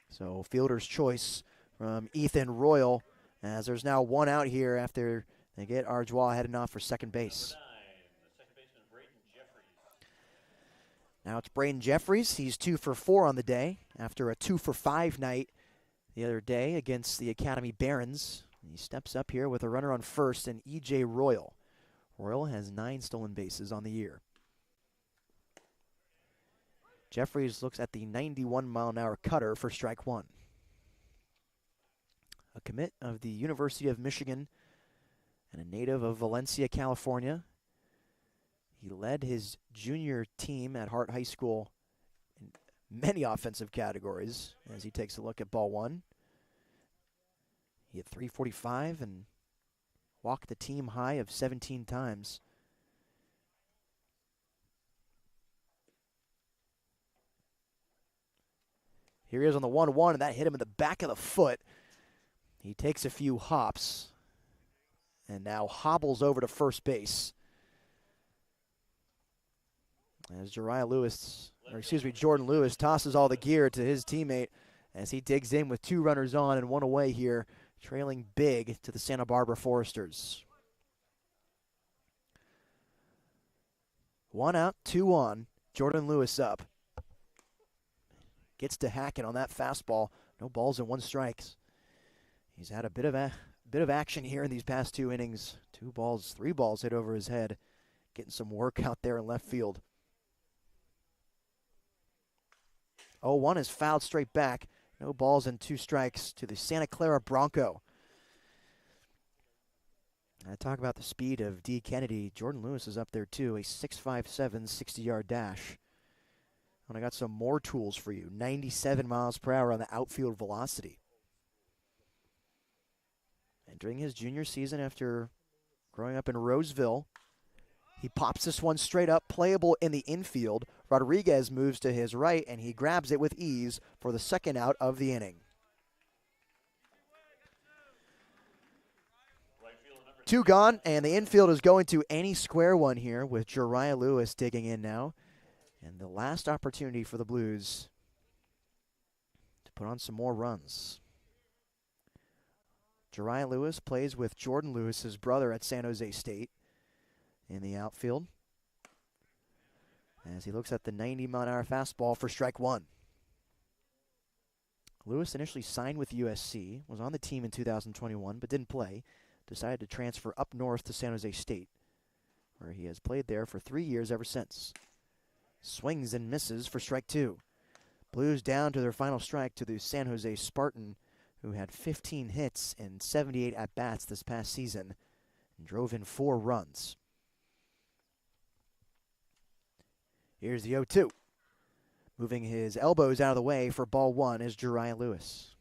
So fielder's choice from Ethan Royal, as there's now 1 out here after they get Ardois heading off for second base. Now it's Braden Jeffries. He's 2 for 4 on the day after a 2 for 5 night the other day against the Academy Barons. He steps up here with a runner on first and E.J. Royal. Royal has 9 stolen bases on the year. Jeffries looks at the 91-mile-an-hour cutter for strike 1. A commit of the University of Michigan and a native of Valencia, California. He led his junior team at Hart High School in many offensive categories as he takes a look at ball 1. He hit .345 and walked the team high of 17 times. Here he is on the 1-1, and that hit him in the back of the foot. He takes a few hops and now hobbles over to first base. As Jordan Lewis tosses all the gear to his teammate as he digs in with 2 runners on and 1 away here, trailing big to the Santa Barbara Foresters. 1 out, 2 on. Jordan Lewis up. Gets to hacking on that fastball. No balls and 1 strikes. He's had a bit of action here in these past 2 innings. 3 balls hit over his head. Getting some work out there in left field. 0-1 is fouled straight back. No balls and 2 strikes to the Santa Clara Bronco. I talk about the speed of D. Kennedy. Jordan Lewis is up there too, a 6.57 60-yard dash. And I got some more tools for you. 97 miles per hour on the outfield velocity. Entering his junior season after growing up in Roseville, he pops this one straight up, playable in the infield. Rodriguez moves to his right, and he grabs it with ease for the second out of the inning. 2 gone, and the infield is going to any square one here with Jariah Lewis digging in now. And the last opportunity for the Blues to put on some more runs. Jariah Lewis plays with Jordan Lewis's brother at San Jose State in the outfield as he looks at the 90-mile-an-hour fastball for strike 1. Lewis initially signed with USC, was on the team in 2021 but didn't play, decided to transfer up north to San Jose State, where he has played there for 3 years ever since. Swings and misses for strike 2. Blues down to their final strike to the San Jose Spartan, who had 15 hits and 78 at-bats this past season and drove in 4 runs. Here's the 0-2. Moving his elbows out of the way for ball 1 is Jariah Lewis.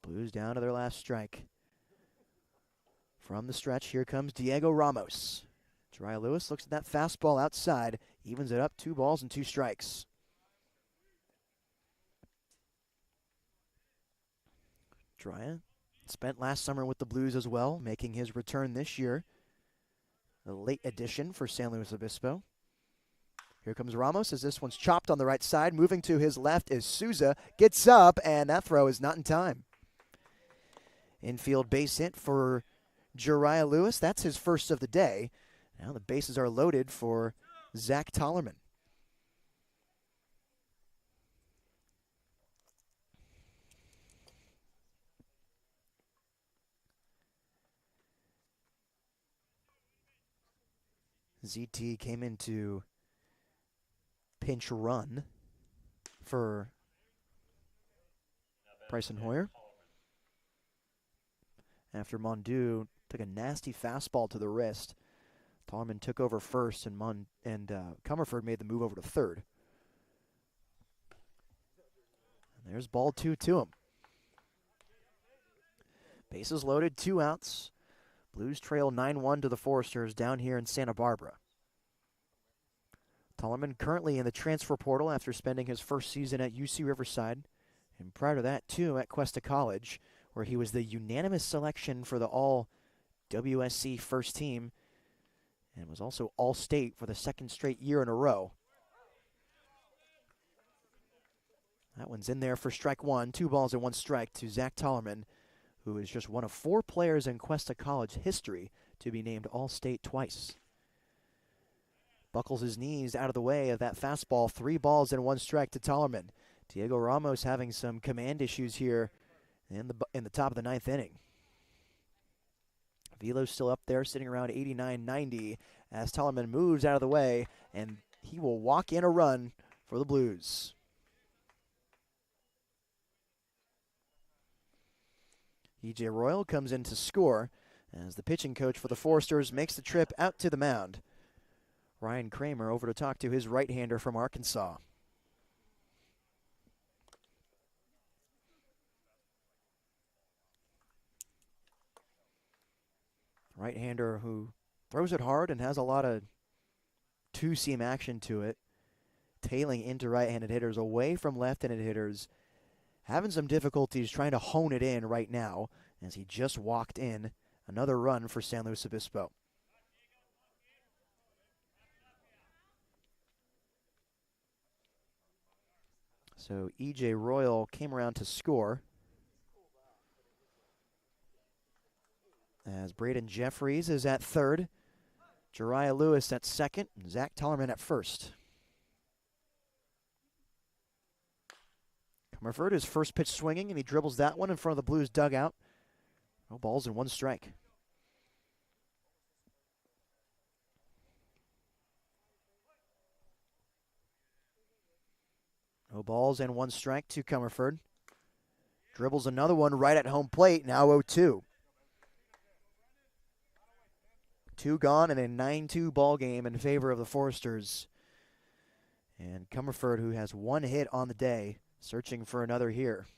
Blues down to their last strike. From the stretch, here comes Diego Ramos. Jariah Lewis looks at that fastball outside, evens it up, 2 balls and 2 strikes. Jariah spent last summer with the Blues as well, making his return this year. A late addition for San Luis Obispo. Here comes Ramos as this one's chopped on the right side. Moving to his left is Souza. Gets up, and that throw is not in time. Infield base hit for Jariah Lewis. That's his first of the day. Now the bases are loaded for Zach Tollerman. ZT came into pinch run for Bryson Hoyer after Mondu took a nasty fastball to the wrist. Tollerman took over first, and Comerford made the move over to third. And there's ball 2 to him. Bases loaded, 2 outs. Blues trail 9-1 to the Foresters down here in Santa Barbara. Tollerman currently in the transfer portal after spending his first season at UC Riverside, and prior to that, too, at Cuesta College, where he was the unanimous selection for the All-WSC first team and was also All-State for the 2nd straight year in a row. That one's in there for strike 1, 2 balls and 1 strike to Zach Tollerman, who is just one of 4 players in Cuesta College history to be named All-State twice. Buckles his knees out of the way of that fastball, 3 balls and 1 strike to Tollerman. Diego Ramos having some command issues here in the top of the 9th inning. Velo's still up there, sitting around 89-90 as Tollerman moves out of the way, and he will walk in a run for the Blues. E.J. Royal comes in to score as the pitching coach for the Foresters makes the trip out to the mound. Ryan Kramer over to talk to his right-hander from Arkansas. Right-hander who throws it hard and has a lot of two-seam action to it, tailing into right-handed hitters, away from left-handed hitters, having some difficulties trying to hone it in right now as he just walked in. Another run for San Luis Obispo. So E.J. Royal came around to score as Braden Jeffries is at third, Jariah Lewis at second, and Zach Tollerman at first. Comerford is first pitch swinging, and he dribbles that one in front of the Blues dugout. No balls and 1 strike. No balls and 1 strike to Comerford. Dribbles another one right at home plate, now 0-2. 2 gone and a 9-2 ball game in favor of the Foresters. And Comerford, who has 1 hit on the day, searching for another here.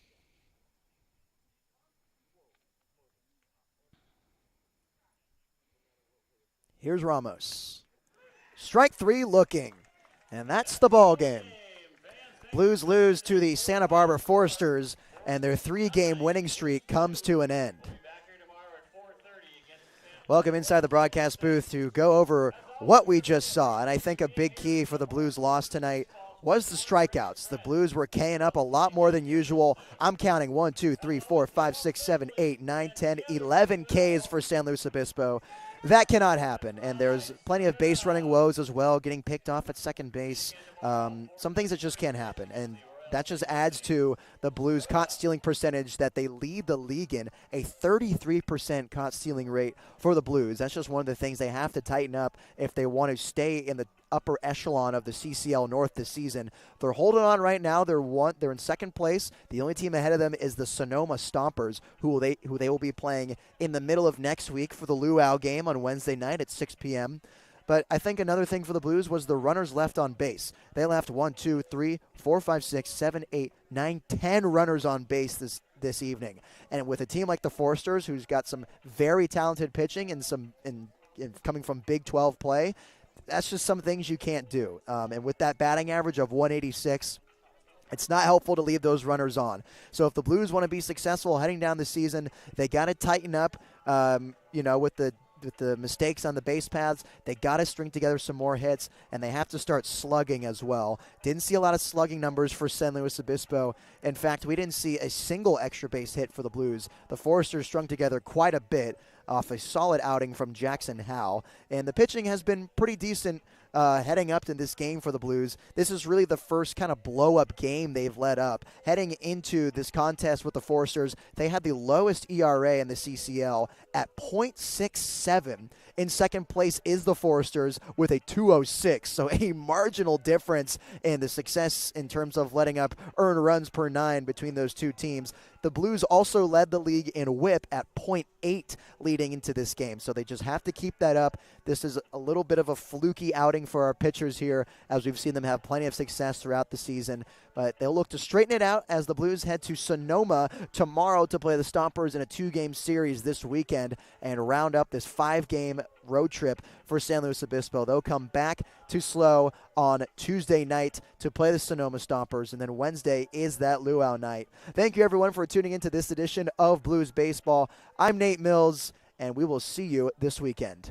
Here's Ramos. Strike 3 looking, and that's the ball game. Blues lose to the Santa Barbara Foresters, and their 3-game winning streak comes to an end. Welcome inside the broadcast booth to go over what we just saw, and I think a big key for the Blues' loss tonight was the strikeouts. The Blues were K'ing up a lot more than usual. I'm counting 1, 2, 3, 4, 5, 6, 7, 8, 9, 10, 11 Ks for San Luis Obispo. That cannot happen, and there's plenty of base running woes as well, getting picked off at second base. Some things that just can't happen, and that just adds to the Blues' caught stealing percentage that they lead the league in, a 33% caught stealing rate for the Blues. That's just one of the things they have to tighten up if they want to stay in the upper echelon of the CCL North this season. They're holding on right now. They're in second place. The only team ahead of them is the Sonoma Stompers, who they will be playing in the middle of next week for the Luau game on Wednesday night at 6 p.m. But I think another thing for the Blues was the runners left on base. They left 1, 2, 3, 4, 5, 6, 7, 8, 9, 10 runners on base this evening. And with a team like the Foresters, who's got some very talented pitching and coming from Big 12 play, that's just some things you can't do. And with that batting average of 186, it's not helpful to leave those runners on. So if the Blues want to be successful heading down the season, they got to tighten up, with the mistakes on the base paths. They got to string together some more hits, and they have to start slugging as well. Didn't see a lot of slugging numbers for San Luis Obispo. In fact, we didn't see a single extra base hit for the Blues. The Foresters strung together quite a bit off a solid outing from Jackson Howe, and the pitching has been pretty decent heading up to this game for the Blues. This is really the first kind of blow-up game they've led up. Heading into this contest with the Foresters, they had the lowest ERA in the CCL at .67. In second place is the Foresters with a 2.06, so a marginal difference in the success in terms of letting up earned runs per 9 between those two teams. The Blues also led the league in whip at .8 leading into this game, so they just have to keep that up. This is a little bit of a fluky outing for our pitchers here, as we've seen them have plenty of success throughout the season, but they'll look to straighten it out as the Blues head to Sonoma tomorrow to play the Stompers in a 2-game series this weekend and round up this 5-game road trip for San Luis Obispo. They'll come back to SLO on Tuesday night to play the Sonoma Stompers, and then Wednesday is that Luau night. Thank you, everyone, for tuning into this edition of Blues Baseball. I'm Nate Mills, and we will see you this weekend.